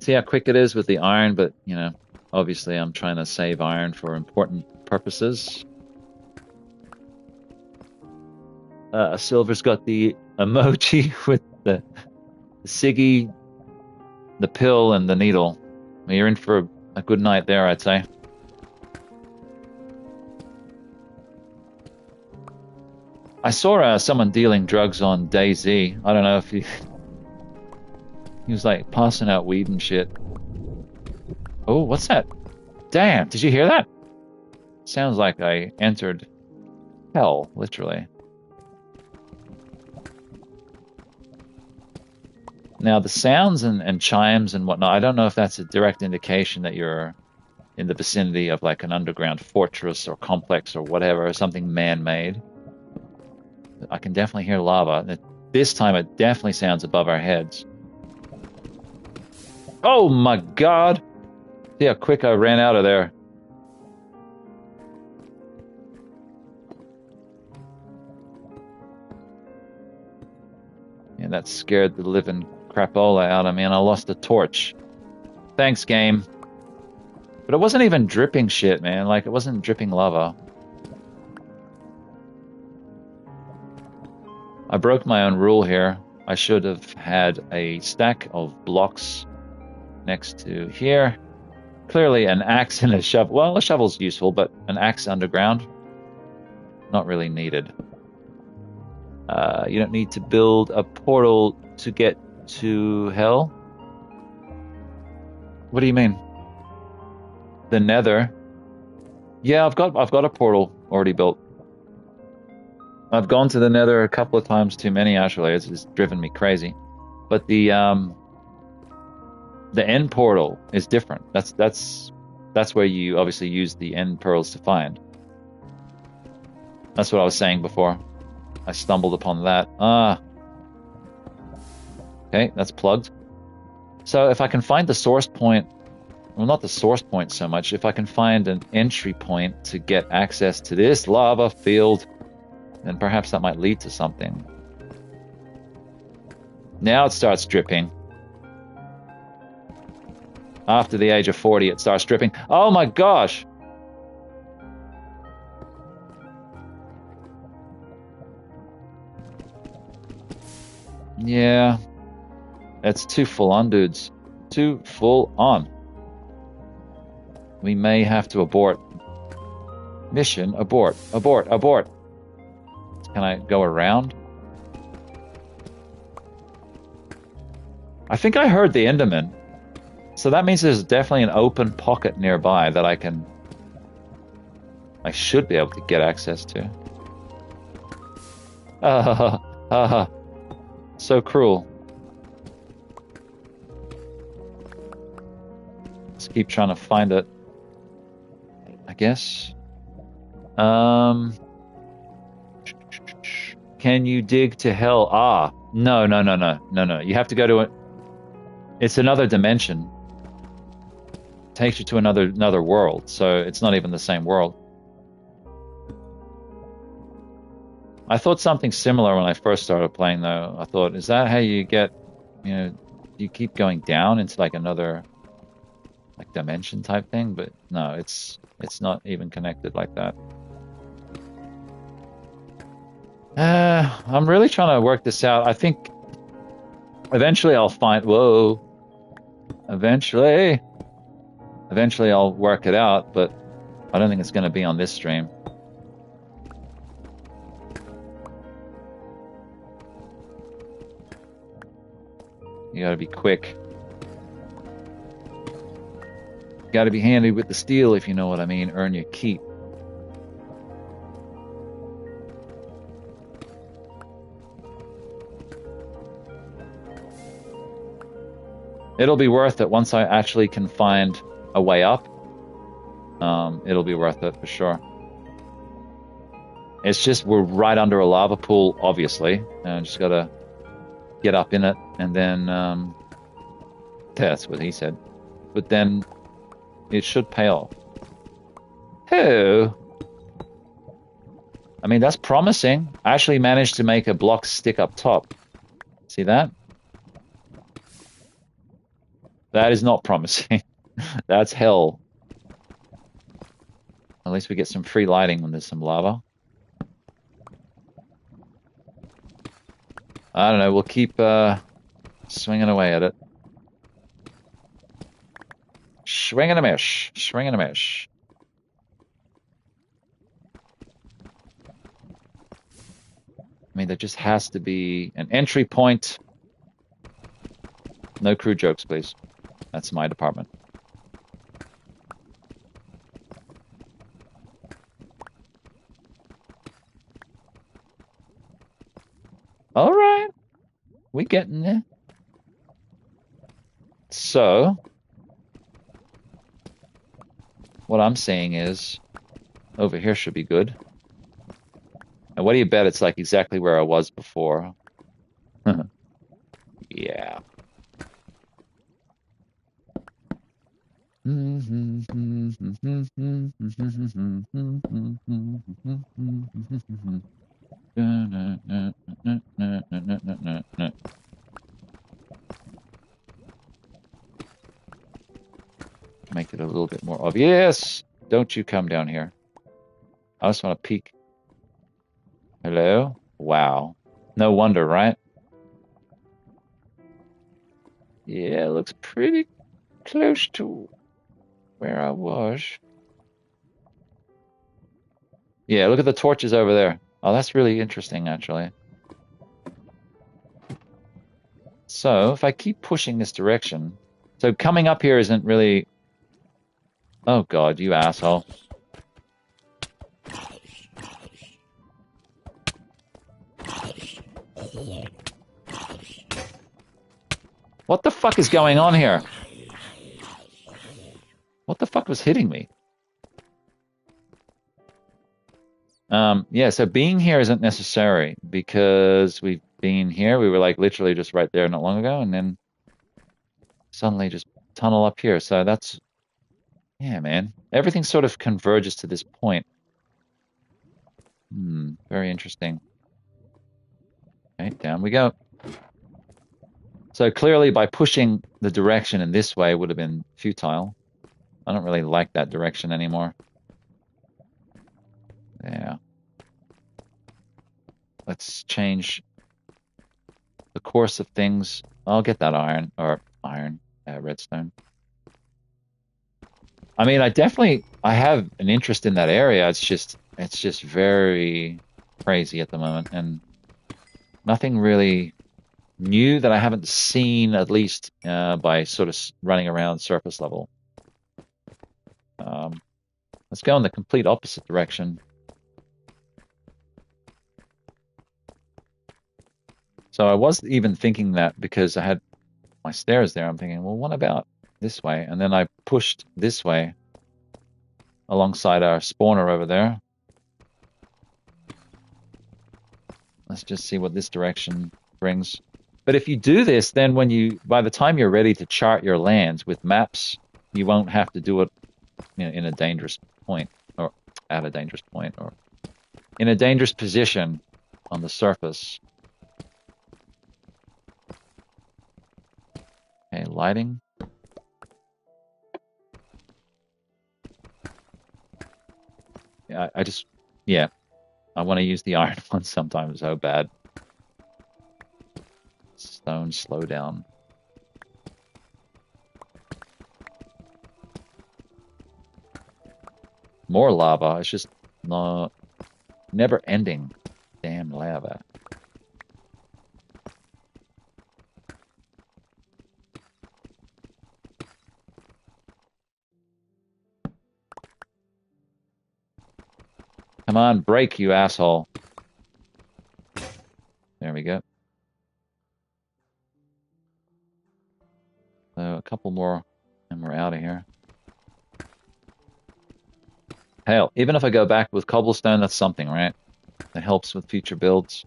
See how quick it is with the iron, but, obviously I'm trying to save iron for important purposes. Silver's got the emoji with the ciggy, the pill, and the needle. You're in for a good night there, I'd say. I saw someone dealing drugs on DayZ. I don't know if he was like passing out weed and shit. Oh, what's that? Damn, did you hear that? Sounds like I entered hell, literally. Now, the sounds and chimes and whatnot, I don't know if that's a direct indication that you're in the vicinity of like an underground fortress or complex or whatever, or something man-made. I can definitely hear lava. This time it definitely sounds above our heads. Oh my god! See how quick I ran out of there. Yeah, that scared the living crapola out of me, and I lost a torch. Thanks, game. But it wasn't even dripping shit, man. Like, it wasn't dripping lava. I broke my own rule here. I should have had a stack of blocks next to here. Clearly an axe and a shovel. Well, a shovel's useful, but an axe underground, not really needed. You don't need to build a portal to get to hell. What do you mean? The Nether? Yeah, I've got a portal already built. I've gone to the Nether a couple of times too many, actually. It's just driven me crazy. But the end portal is different. That's where you obviously use the end pearls to find. That's what I was saying before. I stumbled upon that. Okay, that's plugged. So if I can find the source point well, not the source point so much. If I can find an entry point to get access to this lava field, then perhaps that might lead to something. Now it starts dripping. After the age of 40, it starts dripping. Oh my gosh! Yeah. It's too full on, dudes. Too full on. We may have to abort. Mission abort. Abort. Abort. Can I go around? I think I heard the Enderman. So that means there's definitely an open pocket nearby that I should be able to get access to. So cruel. Let's keep trying to find it, I guess. Can you dig to hell? Ah, no. You have to go to it. It's another dimension. It takes you to another world, so it's not even the same world. I thought something similar when I first started playing, though. I thought, is that how you get, you keep going down into like another like dimension type thing? But no, it's not even connected like that. I'm really trying to work this out. I think eventually I'll find, whoa, eventually I'll work it out, but I don't think it's going to be on this stream. You gotta be quick. You gotta be handy with the steel, if you know what I mean. Earn your keep. It'll be worth it once I actually can find a way up. It'll be worth it for sure. It's just we're right under a lava pool, obviously. And just gotta get up in it, and then that's what he said. But then it should pay off. Oh, I mean, that's promising. I actually managed to make a block stick up top. See that? That is not promising. That's hell. At least we get some free lighting when there's some lava. I don't know, we'll keep swinging away at it. Swing and a miss. Swing and a miss. I mean, there just has to be an entry point. No crude jokes, please. That's my department. All right. We getting there. So, what I'm saying is, over here should be good. And what do you bet it's like exactly where I was before? Yeah. Make it a little bit more obvious. Don't you come down here. I just want to peek. Hello? Wow. No wonder, right? Yeah, it looks pretty close to where I was. Yeah, look at the torches over there. Oh, that's really interesting, actually. So, if I keep pushing this direction... So, coming up here isn't really... Oh, God, you asshole. What the fuck is going on here? What the fuck was hitting me? Yeah, so being here isn't necessary because we've been here. We were like literally just right there not long ago, and then suddenly just tunnel up here. So that's Yeah, man. Everything sort of converges to this point. Very interesting. Okay, down we go. So clearly by pushing the direction in this way would have been futile. I don't really like that direction anymore. Yeah. Let's change the course of things. I'll get that redstone. I mean, I have an interest in that area. It's just very crazy at the moment, and nothing really new that I haven't seen, at least by sort of running around surface level. Um, let's go in the complete opposite direction. So I was even thinking that because I had my stairs there, I'm thinking, well, what about this way? And then I pushed this way alongside our spawner over there. Let's just see what this direction brings. But if you do this, then by the time you're ready to chart your lands with maps, you won't have to do it, in a dangerous point, or at a dangerous point, or in a dangerous position on the surface. Okay, lighting. Yeah, yeah, I want to use the iron one sometimes so bad. Stone, slow down. More lava. It's just no, never ending. Damn lava. Come on, break, you asshole. There we go. So a couple more and we're out of here. Hell, even if I go back with cobblestone, that's something, right? That helps with future builds.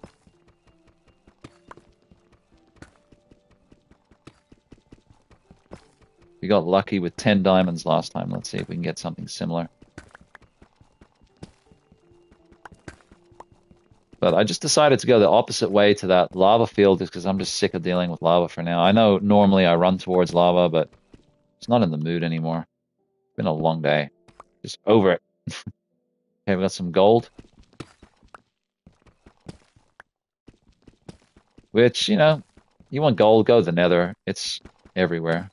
We got lucky with 10 diamonds last time. Let's see if we can get something similar. But I just decided to go the opposite way to that lava field just because I'm just sick of dealing with lava for now. I know normally I run towards lava, but it's not in the mood anymore. It's been a long day. Just over it. Okay, we got some gold. Which, you want gold, go to the nether. It's everywhere.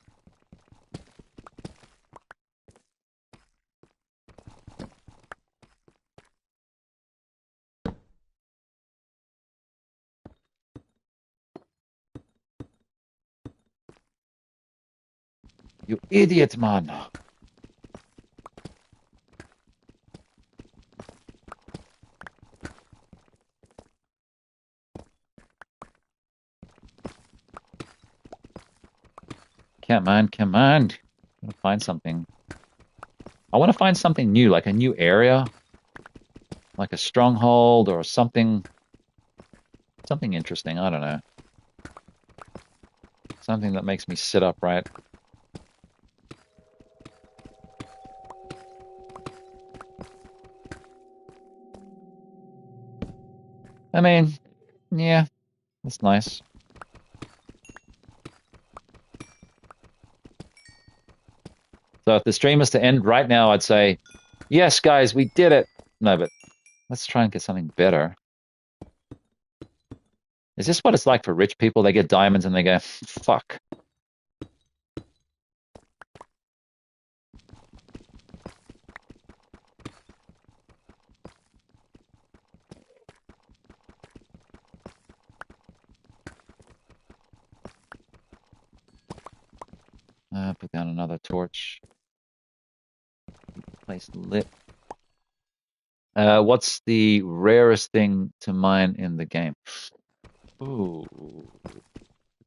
You idiot, man. Come on, come on. I want to find something. I want to find something new, like a new area, like a stronghold or something interesting. I don't know. Something that makes me sit upright. I mean, yeah, that's nice. So if the stream is to end right now, I'd say, yes, guys, we did it. No, but let's try and get something better. Is this what it's like for rich people? They get diamonds and they go, fuck. Put down another torch. Keep the place lit. What's the rarest thing to mine in the game? Ooh,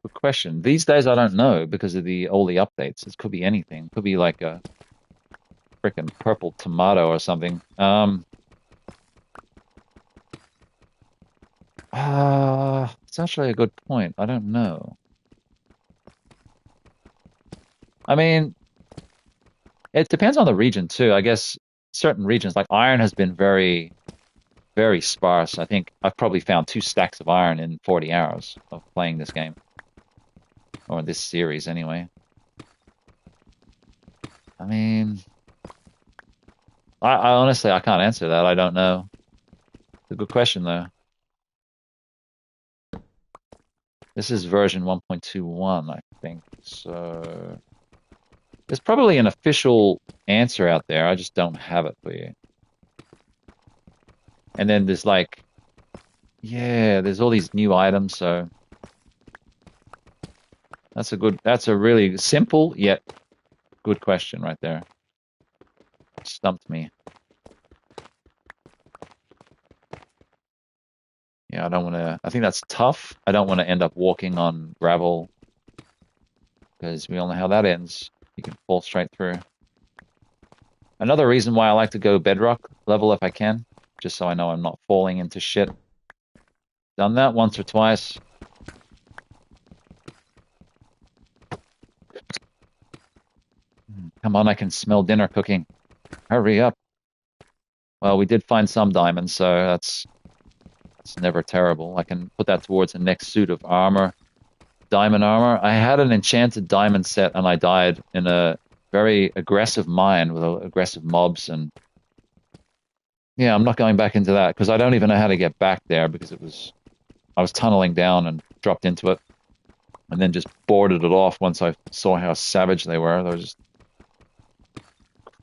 good question. These days I don't know because of all the updates. It could be anything. It could be like a freaking purple tomato or something. It's actually a good point. I don't know. I mean, It depends on the region too. I guess certain regions like iron has been very, very sparse. I think I've probably found 2 stacks of iron in 40 hours of playing this game, or this series anyway. I mean, I honestly I can't answer that. I don't know. It's a good question though. This is version 1.21, I think. So there's probably an official answer out there. I just don't have it for you. And then there's like, yeah, there's all these new items. So that's a really simple yet good question right there. Stumped me. Yeah, I don't want to, I think that's tough. I don't want to end up walking on gravel because we all know how that ends. You can fall straight through. Another reason why I like to go bedrock level if I can, just so I know I'm not falling into shit. Done that once or twice. Come on, I can smell dinner cooking. Hurry up. Well, we did find some diamonds, so it's never terrible. I can put that towards the next suit of armor. Diamond armor. I had an enchanted diamond set and I died in a very aggressive mine with aggressive mobs, and yeah, I'm not going back into that because I don't even know how to get back there because I was tunneling down and dropped into it and then just boarded it off once I saw how savage they were. They were just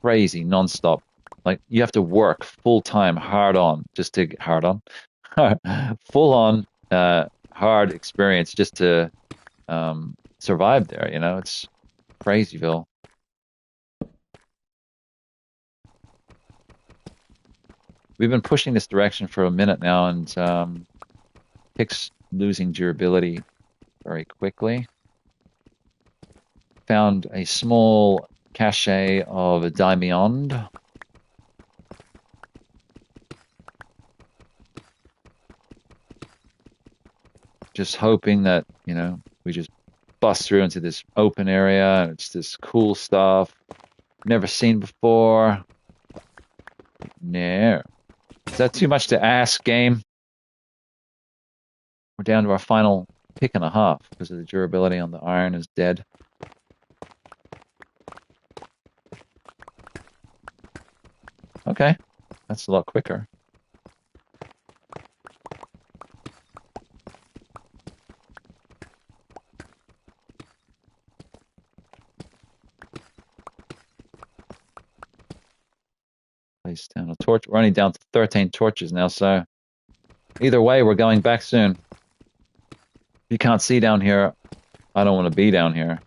crazy nonstop. Like you have to work full time, hard on, just to hard on, full on, hard experience just to survive there. You know, it's crazyville. We've been pushing this direction for a minute now, and Pick's losing durability very quickly. Found a small cache of a diamond. Just hoping that, you know, we just bust through into this open area and it's this cool stuff never seen before. No. Is that too much to ask, game? We're down to our final pick and a half because of the durability on the iron is dead. Okay, that's a lot quicker. Place down a torch. We're only down to 13 torches now, so either way, we're going back soon. If you can't see down here, I don't want to be down here.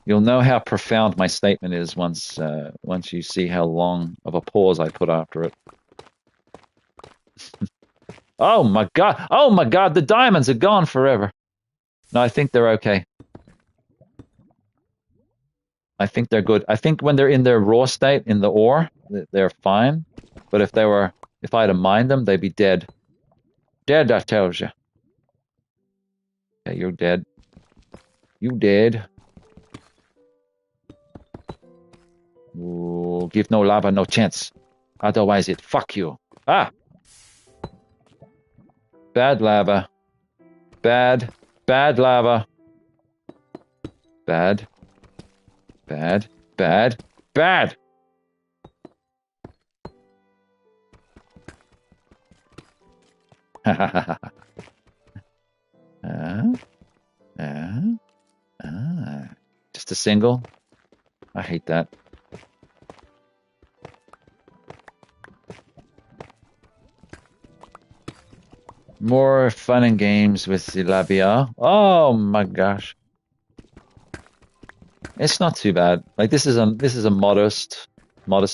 You'll know how profound my statement is once you see how long of a pause I put after it. Oh my god! Oh my god! The diamonds are gone forever. No, I think they're okay. I think they're good. I think when they're in their raw state in the ore, they're fine. But if I had to mine them, they'd be dead. Dead, I tells you. Yeah, you're dead. You dead. Ooh, give no lava no chance. Otherwise, it fuck you. Ah, bad lava. Bad, bad lava. Bad, bad, bad, bad. uh, just a single. I hate that. More fun and games with the labia. Oh my gosh. It's not too bad. Like this is a modest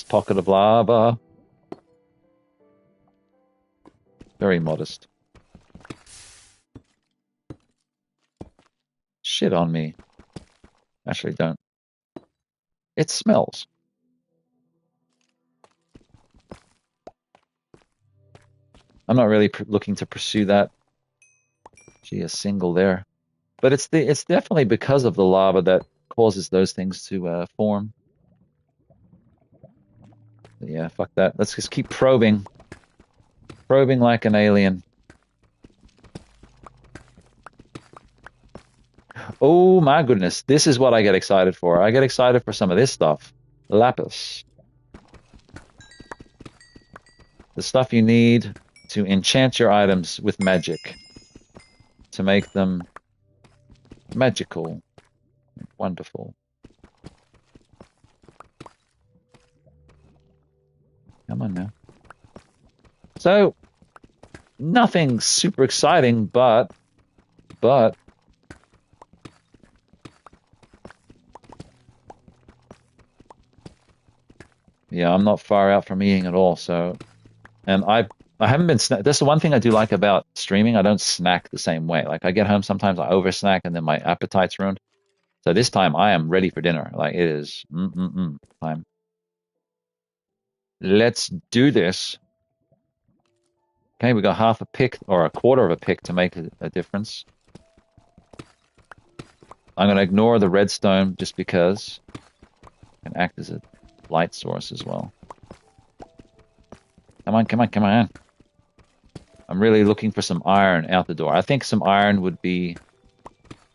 pocket of lava. Very modest. Shit on me. Actually, don't. It smells. I'm not really looking to pursue that. Gee, a single there. But it's definitely because of the lava that causes those things to form. But yeah, fuck that. Let's just keep probing. Probing like an alien. Oh my goodness. This is what I get excited for. I get excited for some of this stuff. Lapis. The stuff you need to enchant your items with magic. To make them magical. Wonderful. Come on now. So, nothing super exciting, but yeah, I'm not far out from eating at all. So, and I haven't been that's the one thing I do like about streaming. I don't snack the same way. Like I get home sometimes I over snack and then my appetite's ruined. So this time I am ready for dinner. Like it is time. Let's do this. Okay, we got half a pick or a quarter of a pick to make a difference. I'm going to ignore the redstone just because it can act as a light source as well. Come on, come on, come on. I'm really looking for some iron out the door. I think some iron would be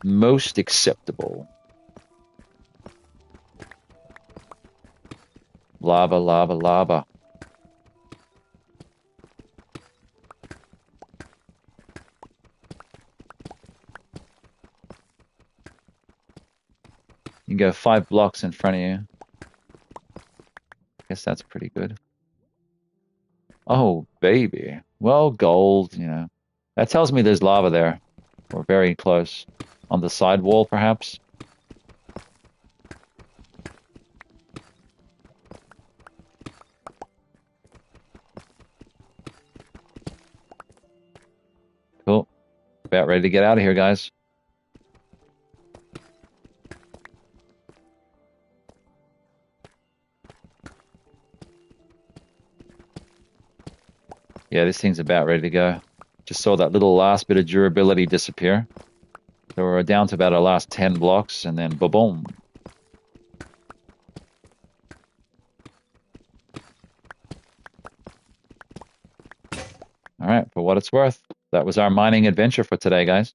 most acceptable. Lava, lava, lava. You can go 5 blocks in front of you. Guess that's pretty good. Oh, baby. Well, gold, you know. That tells me there's lava there. We're very close. On the side wall, perhaps. Cool. About ready to get out of here, guys. Yeah, this thing's about ready to go. Just saw that little last bit of durability disappear. So we're down to about our last 10 blocks, and then boom. All right, for what it's worth, that was our mining adventure for today, guys.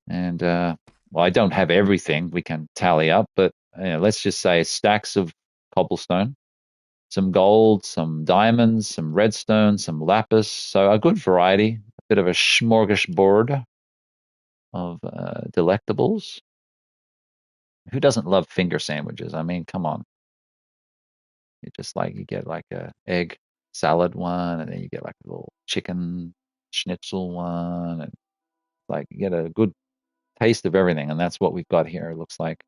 And, well, I don't have everything we can tally up, but let's just say stacks of cobblestone, some gold, some diamonds, some redstone, some lapis. So a good variety, a bit of a smorgasbord of delectables. Who doesn't love finger sandwiches? I mean, come on. You get like a egg salad one, and then you get like a little chicken schnitzel one, and like you get a good taste of everything, and that's what we've got here. It looks like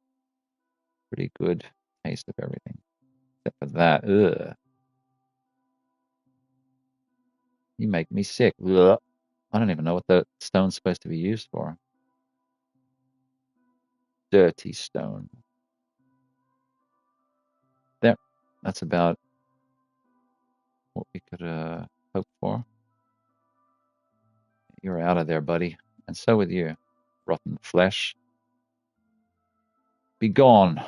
pretty good taste of everything, except for that. Ugh, you make me sick. Ugh. I don't even know what the stone's supposed to be used for. Dirty stone. There. That's about what we could hope for. You're out of there, buddy. And so with you. Rotten flesh. Be gone.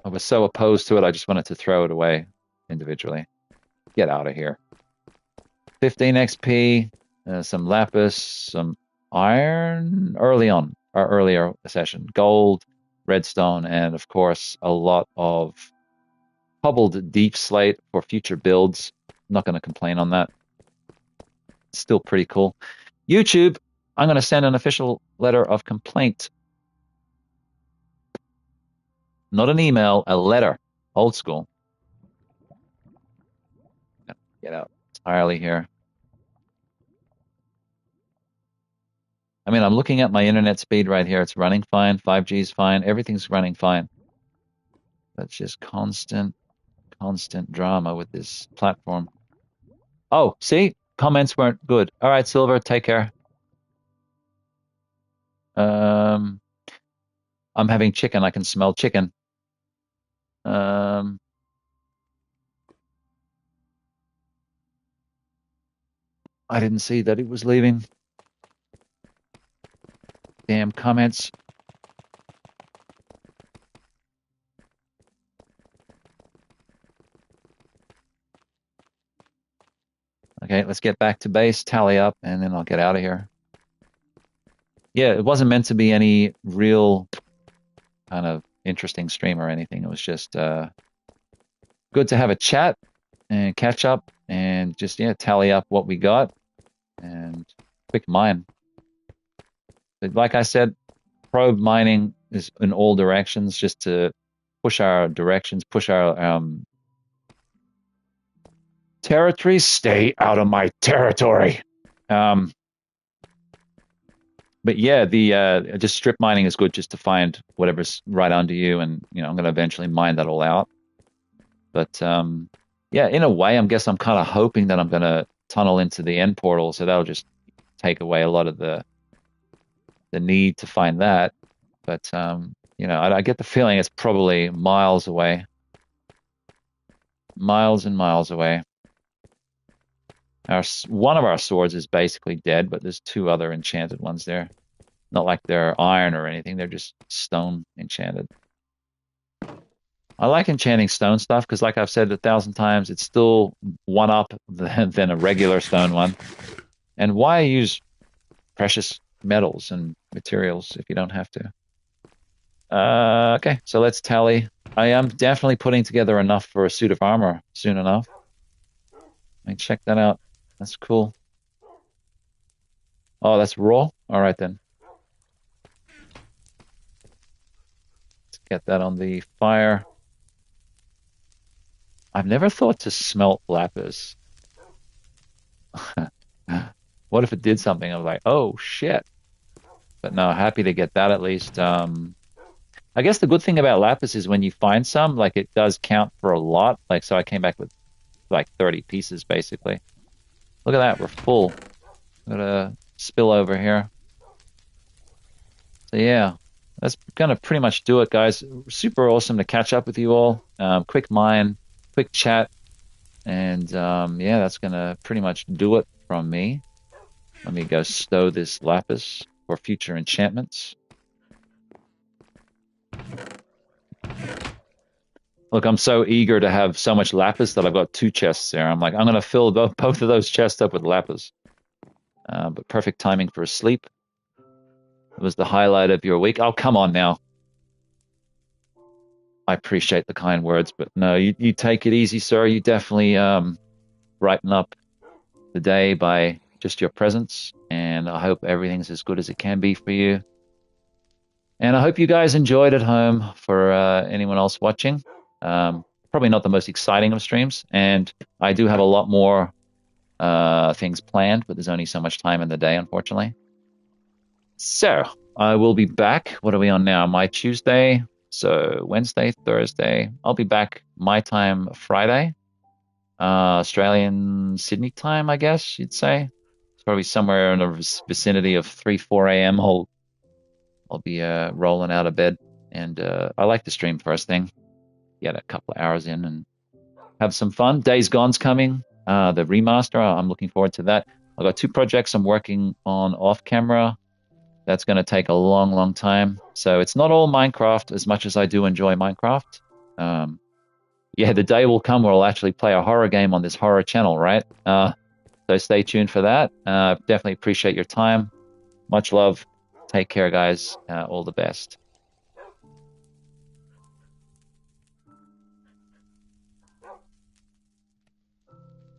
I was so opposed to it, I just wanted to throw it away individually. Get out of here. 15 XP, some lapis, some iron early on, our earlier session. Gold, redstone, and of course, a lot of cobbled deep slate for future builds. I'm not going to complain on that. Still pretty cool. YouTube, I'm going to send an official letter of complaint. Not an email, a letter. Old school. Get out entirely here. I mean, I'm looking at my internet speed right here. It's running fine. 5G is fine. Everything's running fine. That's just constant drama with this platform. Oh, see? Comments weren't good. All right, Silver, take care. Um, I'm having chicken. I can smell chicken. I didn't see that it was leaving. Damn comments. Okay, let's get back to base, tally up, and then I'll get out of here. Yeah, it wasn't meant to be any real kind of interesting stream or anything. It was just good to have a chat and catch up and just, yeah, tally up what we got and quick mine. But like I said, probe mining is in all directions just to push our directions, push our territories. Stay out of my territory. But yeah, the just strip mining is good just to find whatever's right under you, and I'm going to eventually mine that all out. But yeah, in a way, I guess I'm kind of hoping that I'm going to tunnel into the end portal, so that'll just take away a lot of the need to find that. But I get the feeling it's probably miles away, miles and miles away. One of our swords is basically dead, but there's 2 other enchanted ones there. Not like they're iron or anything, they're just stone enchanted. I like enchanting stone stuff because, like I've said 1,000 times, it's still one up than a regular stone one. And why use precious metals and materials if you don't have to? Okay, so let's tally. I am definitely putting together enough for a suit of armor soon enough. Let me check that out. That's cool. Oh, that's raw? All right, then. Let's get that on the fire. I've never thought to smelt lapis. What if it did something? I was like, oh, shit. But no, happy to get that at least. I guess the good thing about lapis is when you find some, like it does count for a lot. Like, so I came back with like 30 pieces, basically. Look at that, we're full. Got a spill over here. So yeah, that's gonna pretty much do it, guys. Super awesome to catch up with you all. Quick mine, quick chat, and yeah, that's gonna pretty much do it from me. Let me go stow this lapis for future enchantments. Look, I'm so eager to have so much lapis that I've got 2 chests there. I'm like, I'm going to fill both of those chests up with lapis. But perfect timing for a sleep. It was the highlight of your week. Oh, come on now. I appreciate the kind words, but no, you take it easy, sir. You definitely brighten up the day by just your presence. And I hope everything's as good as it can be for you. And I hope you guys enjoyed at home. For anyone else watching. Probably not the most exciting of streams, and I do have a lot more things planned, but there's only so much time in the day, unfortunately. So I will be back. What are we on now? My Tuesday, so Wednesday, Thursday. I'll be back my time Friday, Australian Sydney time, I guess you'd say. It's probably somewhere in the vicinity of 3-4 a.m. I'll be rolling out of bed, and I like to stream first thing. Get a couple of hours in and have some fun. Days Gone's coming, the remaster. I'm looking forward to that. I've got 2 projects I'm working on off camera. That's going to take a long, long time. So it's not all Minecraft as much as I do enjoy Minecraft. Yeah, the day will come where I'll actually play a horror game on this horror channel, right? So stay tuned for that. Definitely appreciate your time. Much love. Take care, guys. All the best.